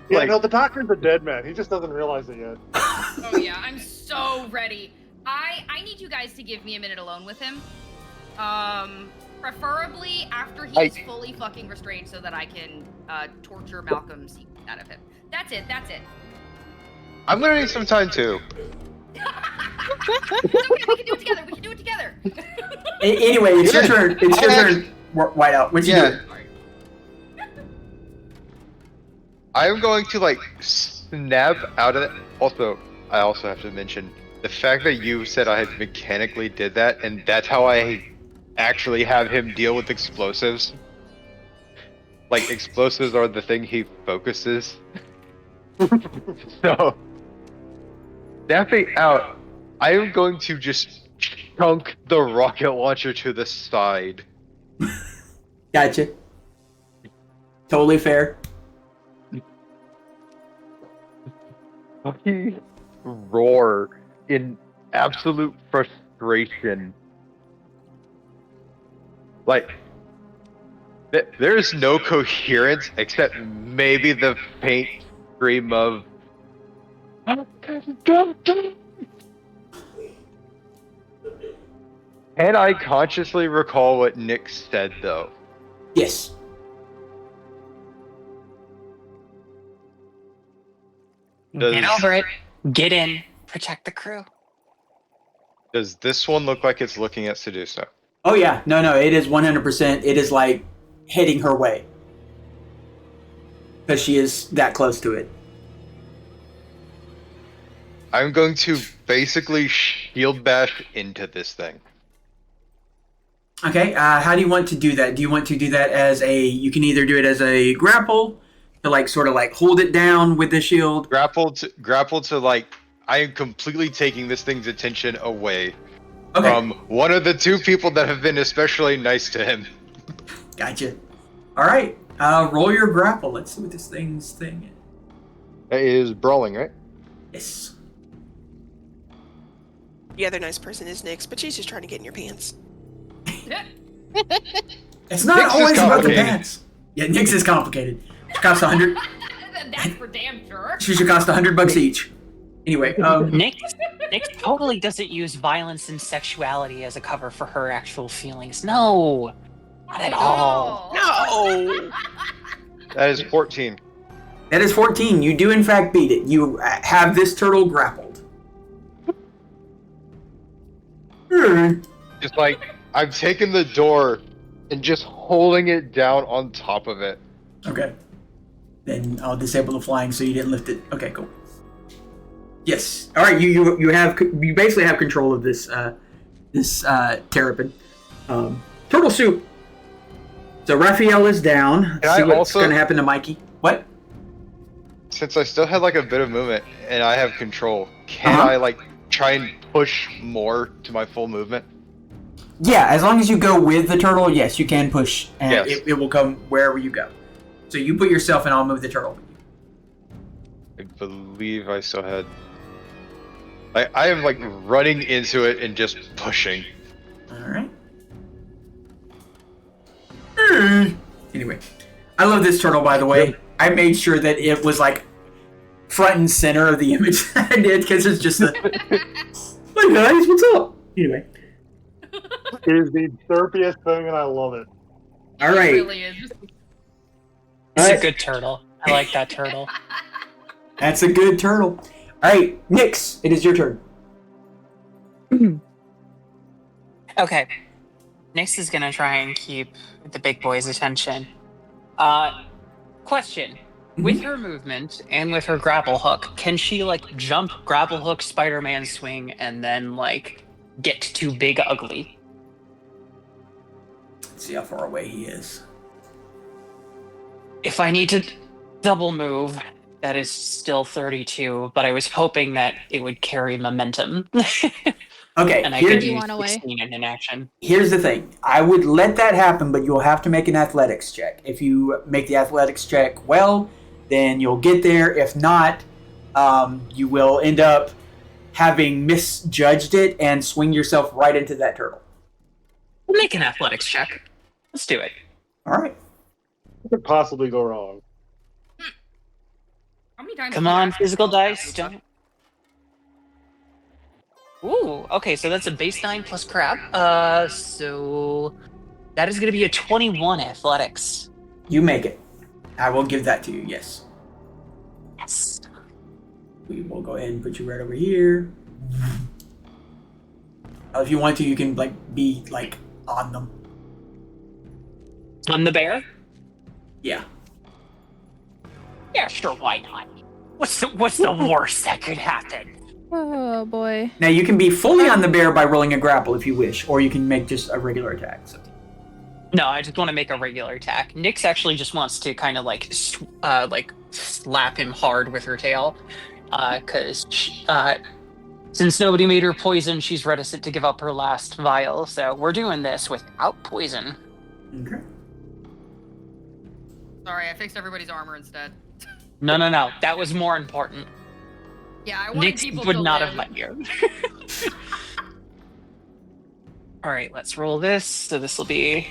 Yeah, Like- no, the doctor's a dead man. He just doesn't realize it yet. Oh yeah, I'm so ready. I need you guys to give me a minute alone with him. Preferably after he's fully fucking restrained so that I can torture Malcolm's secret out of him. That's it. I'm gonna need some time too. It's okay, we can do it together. Anyway, it's your turn. It's your turn, Whiteout. What you doing? I'm going to like snap out of it. Also, I also have to mention the fact that you said I had mechanically did that, and that's how I actually have him deal with explosives. Like, explosives are the thing he focuses. So, snapping out, I am going to just chunk the rocket launcher to the side. Gotcha. Totally fair. Fucking roar in absolute frustration. Like, there's no coherence except maybe the faint scream of. Can I consciously recall what Nick said though? Yes. Get over it. Get in. Protect the crew. Does this one look like it's looking at Sedusa? Oh yeah. No. It is 100%. It is like heading her way because she is that close to it. I'm going to basically shield bash into this thing. Okay. How do you want to do that? Do you want to do that as a? You can either do it as a grapple to like sort of like hold it down with the shield. Grapple to like. I am completely taking this thing's attention away Okay. from one of the two people that have been especially nice to him. Gotcha. All right. Roll your grapple. Let's see what this thing's thing is. It is brawling, right? Yes. The other nice person is Nyx, but she's just trying to get in your pants. It's not Nyx is always about the complicated. pants. Yeah, Nyx is complicated. She costs 100. That's for damn sure. She should cost $100 each. Anyway, Nick totally doesn't use violence and sexuality as a cover for her actual feelings. No, not at all. No! That is 14. that is 14. You do in fact beat it. You have this turtle grappled. Just like, I'm taking the door and just holding it down on top of it. Okay. Then I'll disable the flying so you didn't lift it. Okay, cool. Yes. All right. You basically have control of this terrapin. Turtle soup. So Raphael is down. Can See I what's also- going to happen to Mikey. What? Since I still had like a bit of movement and I have control, can Uh-huh. I like try and push more to my full movement? Yeah, as long as you go with the turtle, yes, you can push, and Yes. it will come wherever you go. So you put yourself, and I'll move the turtle. I believe I still had. I am like running into it and just pushing. All right. Anyway, I love this turtle, by the way. I made sure that it was like front and center of the image that I did because it's just the. Hey guys, what's up? Anyway, It is the derpiest thing, and I love it. all It right. really is. It's Alright. a good turtle. I like that turtle. That's a good turtle. All right, Nyx, it is your turn. Okay. Nyx is gonna try and keep the big boy's attention. Question. With her movement and with her grapple hook, can she like jump, grapple hook, Spider-Man swing, and then like get to Big Ugly? Let's see how far away he is. If I need to double move, that is still 32, but I was hoping that it would carry momentum. Okay, and I here- could You use want away? 16 in an action. here's the thing. I would let that happen, but you'll have to make an athletics check. If you make the athletics check well, then you'll get there. If not, you will end up having misjudged it and swing yourself right into that turtle. We'll make an athletics check. Let's do it. All right. What could possibly go wrong? How many times? Come did you on, ask physical yourself that, dice. Lupa? Don't. Ooh, okay, so that's a base 9 plus crab. So that is going to be a 21 athletics. You make it. I will give that to you, yes. Yes. We will go ahead and put you right over here. If you want to, you can be on them. On the bear? Yeah. Yeah, sure, why not? What's the worst that could happen? Oh boy. Now you can be fully on the bear by rolling a grapple if you wish, or you can make just a regular attack. So. No, I just want to make a regular attack. Nyx actually just wants to kind of slap him hard with her tail, because since nobody made her poison, she's reticent to give up her last vial. So we're doing this without poison. Okay. Sorry, I fixed everybody's armor instead. No, that was more important. Yeah, I wanted Nyx people would to not live. have let you. All right, let's roll this. So this will be.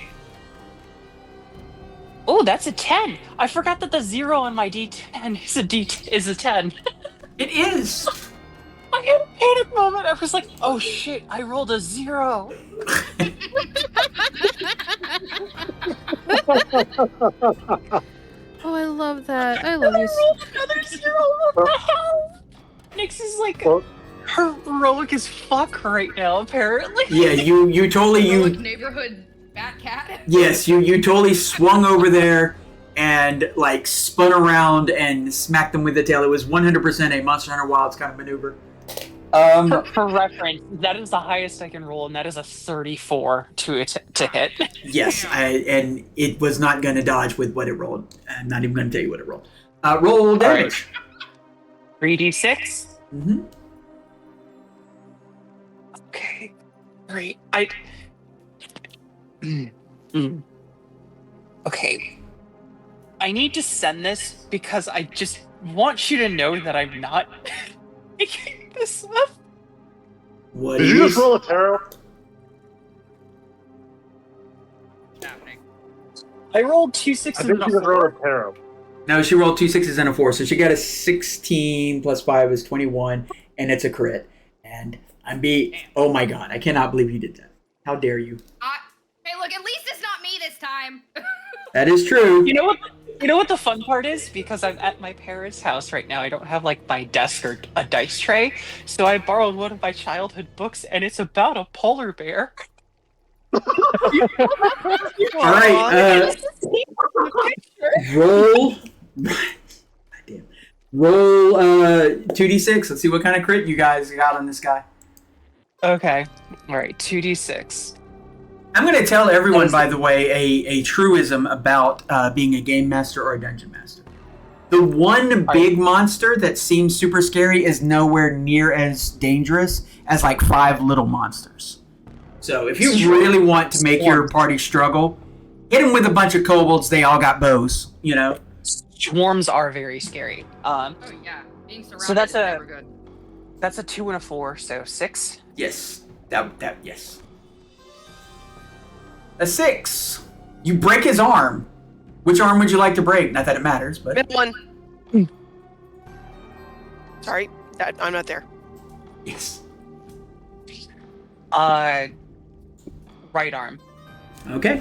Oh, that's a 10. I forgot that the 0 on my D10 is a 10. It is. I had a panic moment. I was like, "Oh shit! I rolled a 0." Oh, I love that. I love you. I rolled another 0. What the hell? Nyx is like heroic as fuck right now. Apparently. Yeah, you totally Heroic neighborhood fat cat. Yes, you totally swung over there and spun around and smacked them with the tail. It was 100% a Monster Hunter Wilds kind of maneuver. For reference, that is the highest I can roll, and that is a 34 to hit. Yes, and it was not going to dodge with what it rolled. I'm not even going to tell you what it rolled. Roll damage. 3d6. Mm-hmm. Okay. Great. Okay. I need to send this because I just want you to know that I'm not making this up. What Did is? you just roll a tarot? Happening. I rolled 2 6s I and think a you just rolled 4. a tarot. No, she rolled 2 6s and a 4, so she got a 16 plus 5 is 21, and it's a crit. And I'm oh my god, I cannot believe you did that. How dare you? Hey, look, at least it's not me this time. That is true. You know what the fun part is? Because I'm at my parents' house right now. I don't have my desk or a dice tray, so I borrowed one of my childhood books, and it's about a polar bear. All right, roll. Damn. Roll 2d6. Let's see what kind of crit you guys got on this guy. Okay. All right. 2d6. I'm going to tell everyone, by the way, a truism about being a game master or a dungeon master. The one big monster that seems super scary is nowhere near as dangerous as 5 little monsters. So if you really want to make your party struggle, hit them with a bunch of kobolds. They all got bows, Swarms are very scary. Oh yeah, being surrounded So that's is never good. That's a 2 and a 4, so 6. Yes. Yes. A 6. You break his arm. Which arm would you like to break? Not that it matters, but... Middle one. Sorry, I'm not there. Yes. Right arm. Okay.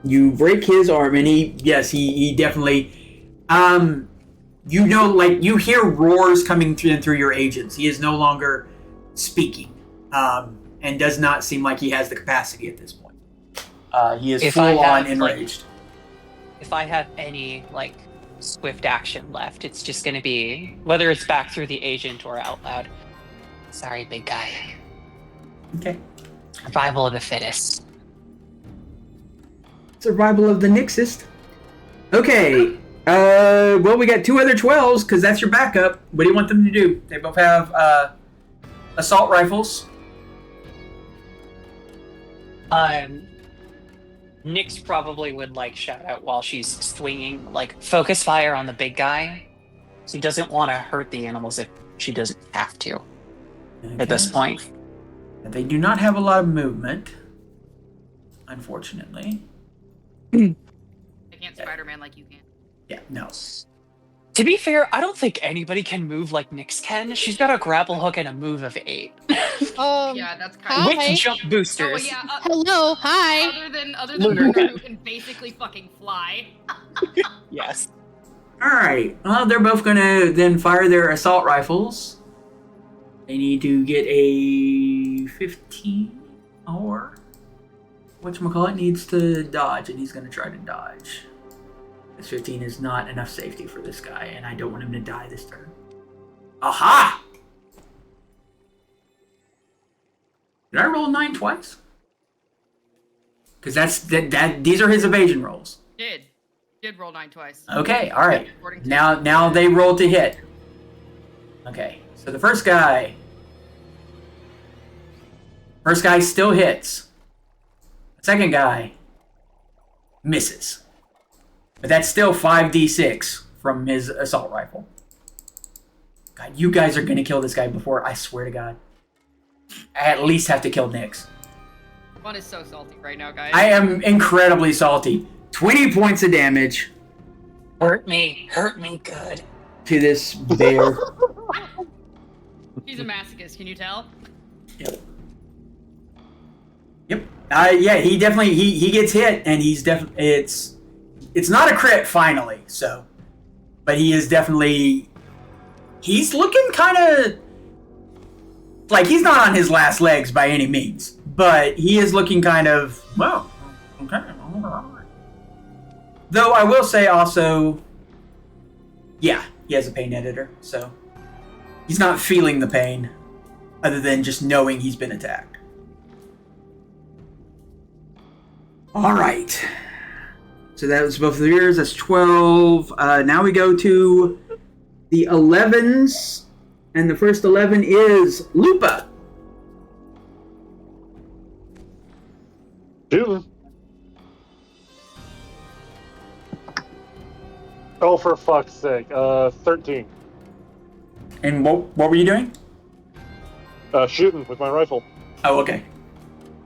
You break his arm, and he definitely... you hear roars coming through your agents. He is no longer speaking, and does not seem like he has the capacity at this point. He is full-on enraged. If I have any, swift action left, it's just gonna be, whether it's back through the agent or out loud. Sorry, big guy. Okay. Survival of the fittest. Survival of the Nixist. Okay. Well, we got 2 other 12s, because that's your backup. What do you want them to do? They both have assault rifles. Nyx probably would shout out while she's swinging, focus fire on the big guy. She doesn't want to hurt the animals if she doesn't have to at this Okay. point. They do not have a lot of movement, unfortunately. I can't Spider-Man like you can. Yeah, no. To be fair, I don't think anybody can move like Nyx can. She's got a grapple hook and a move of 8. Yeah, that's kind With Hi. jump Oh, boosters. yeah. Hello, hi. Other than Lunar Lunar, can. who can basically fucking fly. Yes. Alright, well, they're both gonna then fire their assault rifles. They need to get a 15 or whatchamacallit needs to dodge, and he's gonna try to dodge. This 15 is not enough safety for this guy, and I don't want him to die this turn. Aha! Did I roll 9 twice? Because these are his evasion rolls. Did roll 9 twice. Okay, all right. According to- Now they roll to hit. Okay, so the first guy still hits. The second guy misses. But that's still 5d6 from his assault rifle. God, you guys are gonna kill this guy before, I swear to God. I at least have to kill Nyx. One is so salty right now, guys. I am incredibly salty. 20 points of damage Hurt me good. to this bear. He's a masochist, can you tell? Yep. Yeah, he definitely he gets hit, and he's definitely it's not a crit finally, so, but he is definitely he's looking kind of like he's not on his last legs by any means, but he is looking kind of well. Okay. Though I will say also, yeah, he has a pain editor, so he's not feeling the pain, other than just knowing he's been attacked. All right. So that was both of yours. That's 12. Now we go to the 11s, and the first 11 is Lupa. Shooting. Oh, for fuck's sake. 13. And what were you doing? Shooting with my rifle. Oh, okay.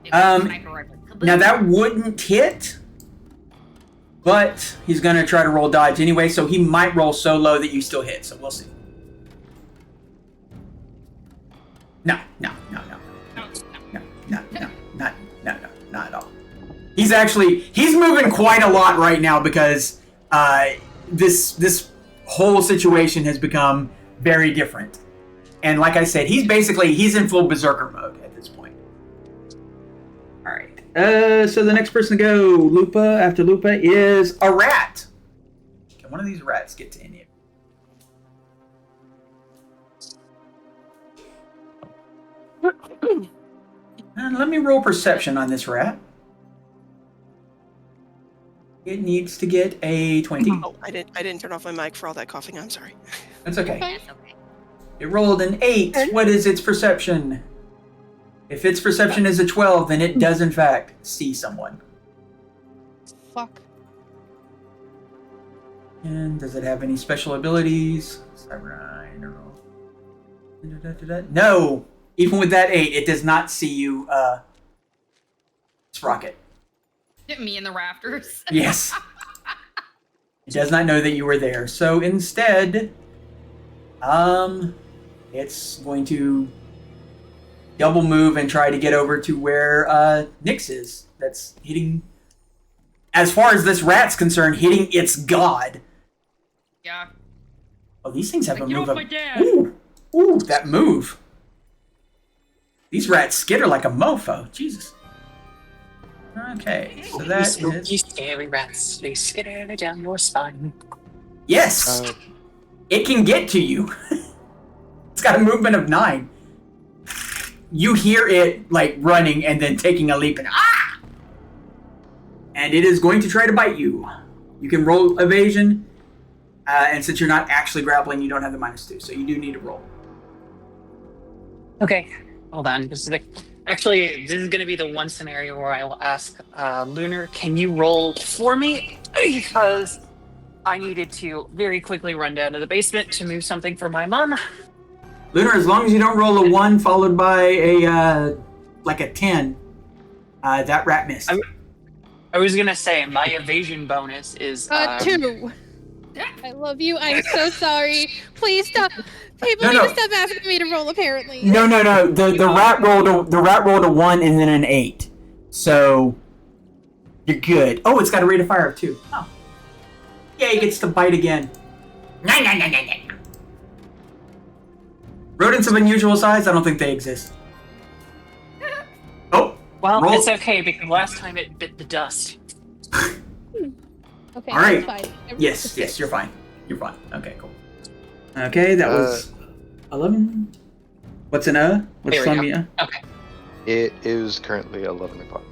It was Um, a sniper rifle. Now that wouldn't hit, but he's gonna try to roll dodge anyway, so he might roll so low that you still hit. So we'll see. No, not at all. He's moving quite a lot right now because this whole situation has become very different. And like I said, he's in full berserker mode at this point. All right. So the next person to go, Lupa, after Lupa, is a rat. Can one of these rats get to any of you? And let me roll perception on this rat. It needs to get a 20. Oh, I didn't turn off my mic for all that coughing. I'm sorry. That's okay. Yes, okay. It rolled an 8. What is its perception? If its perception is a 12, then it does in fact see someone. Fuck. And does it have any special abilities? No! Even with that 8, it does not see you, Sprocket. Hit me in the rafters. Yes. It does not know that you were there. So instead, it's going to double move and try to get over to where Nyx is. That's hitting, as far as this rat's concerned, hitting its god. Yeah. Oh, these things have Like, a get move off of... my dad. Ooh, that move. These rats skitter like a mofo. Jesus. Okay, so that Spooky, is... scary rats. They skitter down your spine. Yes! It can get to you. It's got a movement of 9. You hear it, like, running and then taking a leap and and it is going to try to bite you. You can roll evasion, and since you're not actually grappling, you don't have the -2, so you do need to roll. Okay, hold on. This is going to be the one scenario where I will ask Lunar, can you roll for me? Because I needed to very quickly run down to the basement to move something for my mom. Lunar, as long as you don't roll a 1 followed by a 10, that rat missed. I was gonna say my evasion bonus is 2. I love you. I'm so sorry. Please stop. People No, need no. to stop asking me to roll. Apparently. No. The rat rolled a 1 and then an 8. So you're good. Oh, it's got a rate of fire of 2. Oh. Yeah, he gets to bite again. Rodents of unusual size, I don't think they exist. Oh, well, roll. it's okay because last time it bit the dust. Okay. All right. That's fine. Yes, you're fine. You're fine. Okay, cool. Okay, that was 11. What's an What's There we go. Lamia? Okay. It is currently 11 o'clock.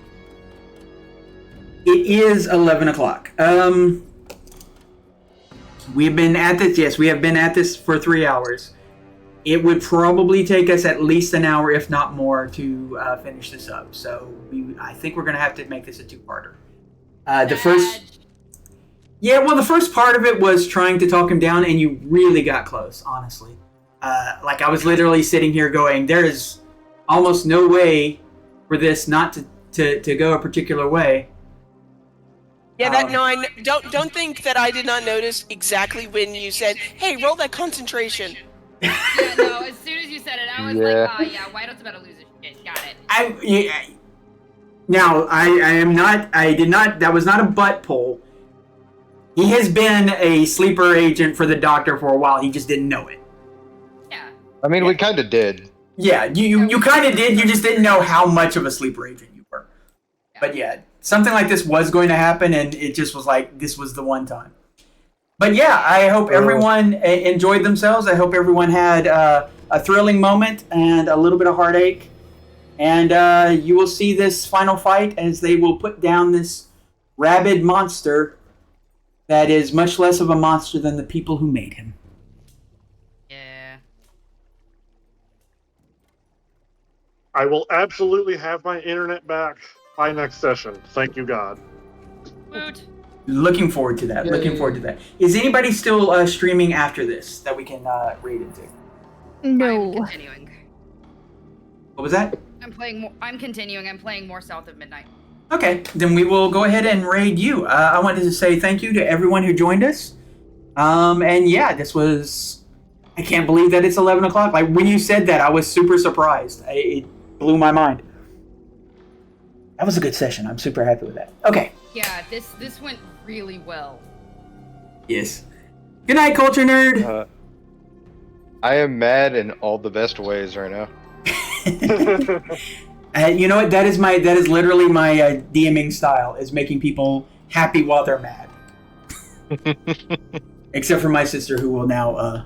It is 11 o'clock. We've been at this. Yes, we have been at this for 3 hours. It would probably take us at least an hour, if not more, to finish this up. So I think we're going to have to make this a 2-parter. The first part of it was trying to talk him down, and you really got close, honestly. Like, I was literally sitting here going, there is almost no way for this not to go a particular way. Yeah, don't think that I did not notice exactly when you said, "Hey, roll that concentration." Yeah, no, as soon as you said it, I was like, oh yeah, Whiteout's about to lose his shit. Got it. Now, I did not, that was not a butt pull. He has been a sleeper agent for the Doctor for a while, he just didn't know it. Yeah. I mean, we kind of did. Yeah, you kind of did, you just didn't know how much of a sleeper agent you were. But yeah, something like this was going to happen, and it just was like, this was the one time. But yeah, I hope everyone enjoyed themselves. I hope everyone had a thrilling moment and a little bit of heartache. And you will see this final fight as they will put down this rabid monster that is much less of a monster than the people who made him. Yeah. I will absolutely have my internet back by next session. Thank you, God. Woot. Looking forward to that. Yay. Looking forward to that. Is anybody still streaming after this that we can raid into? I'm No. continuing. What was that? I'm continuing. I'm playing more South of Midnight. Okay, then we will go ahead and raid you. I wanted to say thank you to everyone who joined us. And yeah, this was... I can't believe that it's 11 o'clock. Like, when you said that, I was super surprised. It blew my mind. That was a good session. I'm super happy with that. Okay. Yeah, this went really well. Yes. Good night, Culture Nerd. I am mad in all the best ways right now. You know what? That is literally my DMing style, is making people happy while they're mad. Except for my sister, who will now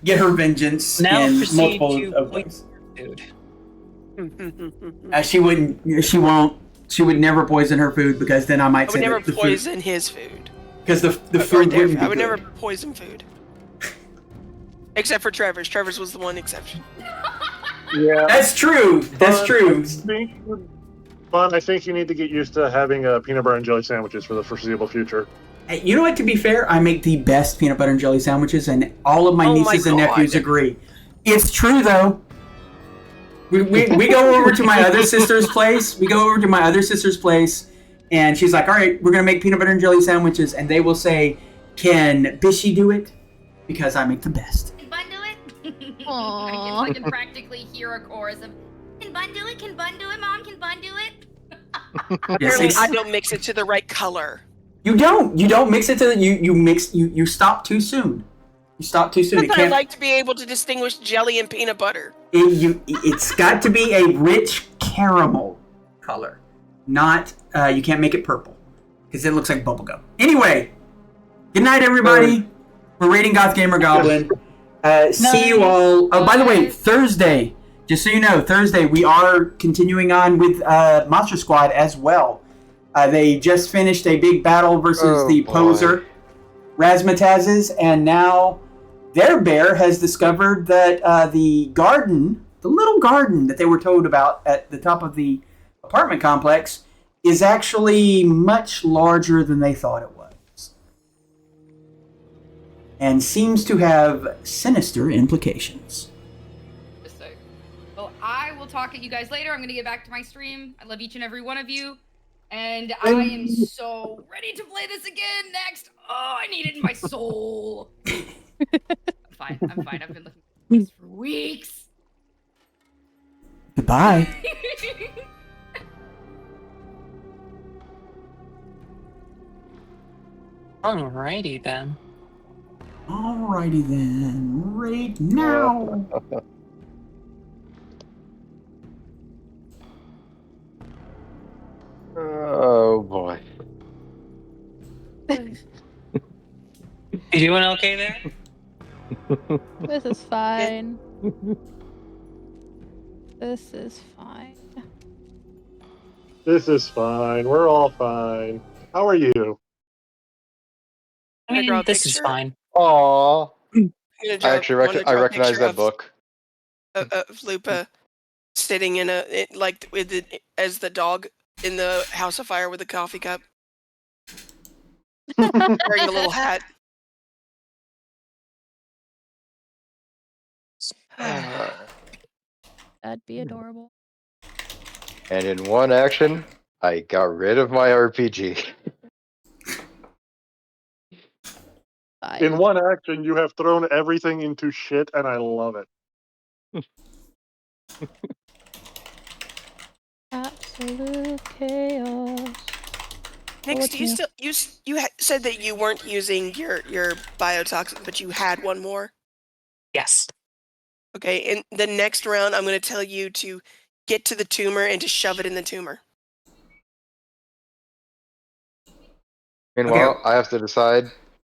get her vengeance Now in proceed multiple to of ways. Food. She won't. She would never poison her food, because then I might I say would never that the poison his food. because the Right food there. wouldn't be I would good. never poison food. Except for Trevor's. Trevor's was the one exception. Yeah. That's true. That's true. I think you need to get used to having peanut butter and jelly sandwiches for the foreseeable future. Hey, you know what? To be fair, I make the best peanut butter and jelly sandwiches, and all of my Oh my nieces and God. nephews agree. It's true, though. We go over to my other sister's place. And she's like, "All right, we're gonna make peanut butter and jelly sandwiches," and they will say, "Can Bishy do it? Because I make the best." Can Bun do it? Aww. I can practically hear a chorus of, "Can Bun do it? Can Bun do it? Mom, can Bun do it?" Yes, Apparently, it's- I don't mix it to the right color. You don't mix it to you stop too soon. You stop too soon. But I like to be able to distinguish jelly and peanut butter. It's got to be a rich caramel color, not you can't make it purple because it looks like bubblegum. Anyway, good night, everybody. We're rating Goth Gamer Goblin. See you all. Oh, by the way, Thursday. Just so you know, Thursday we are continuing on with Monster Squad as well. They just finished a big battle versus the boy. poser Razzmatazes, and now their bear has discovered that the little garden that they were told about at the top of the apartment complex, is actually much larger than they thought it was, and seems to have sinister implications. Well, I will talk at you guys later. I'm going to get back to my stream. I love each and every one of you. And I am so ready to play this again next. Oh, I need it in my soul. I'm fine. I've been looking for this for weeks. Goodbye. Alrighty then. Alrighty then. Right now. Oh boy. You doing okay there? This is fine. This is fine. This is fine. We're all fine. How are you? I mean, draw a this is picture? fine. Aww. I'm gonna I draw- actually wanna I draw a recognize picture that book. of Lupa sitting in like with as the dog in the house of fire with a coffee cup, wearing a little hat. That'd be adorable. And in one action, I got rid of my RPG. Fine. In one action, you have thrown everything into shit, and I love it. Absolute chaos. Nix, what's do you new? still said that you weren't using your biotoxin, but you had one more? Yes. Okay, in the next round, I'm going to tell you to get to the tumor and to shove it in the tumor. Meanwhile, I have to decide,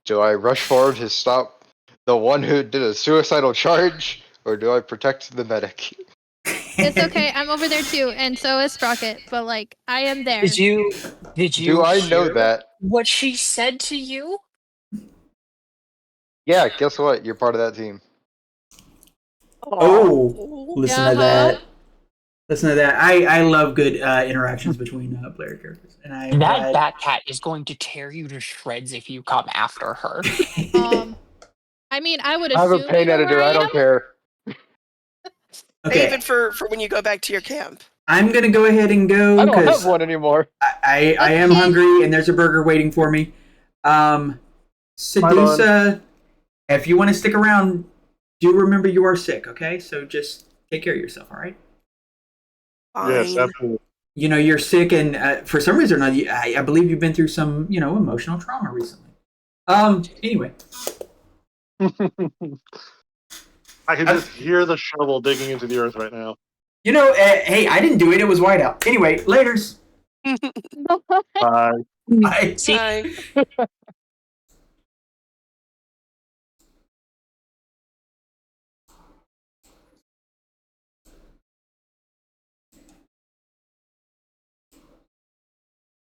do I rush forward to stop the one who did a suicidal charge, or do I protect the medic? It's okay. I'm over there too, and so is Sprocket. But like, I am there. Did you Do I know hear that? what she said to you? Yeah, guess what? You're part of that team. Oh, listen to that. Listen to that. I love good interactions between player characters, and That Batcat is going to tear you to shreds if you come after her. I mean, I would I have assume a pain you know editor. where I don't am. care. Save Okay, it for when you go back to your camp. I'm gonna go ahead and go I don't have because one anymore. I am Okay. hungry and there's a burger waiting for me. Sedusa, if you want to stick around, do remember you are sick, okay? So just take care of yourself, all right? Yes, Fine. absolutely. You know, you're sick, and for some reason or another, I believe you've been through some, emotional trauma recently. Anyway. I can just hear the shovel digging into the earth right now. Hey, I didn't do it. It was whiteout. Anyway, laters. Bye. Bye. See, Bye.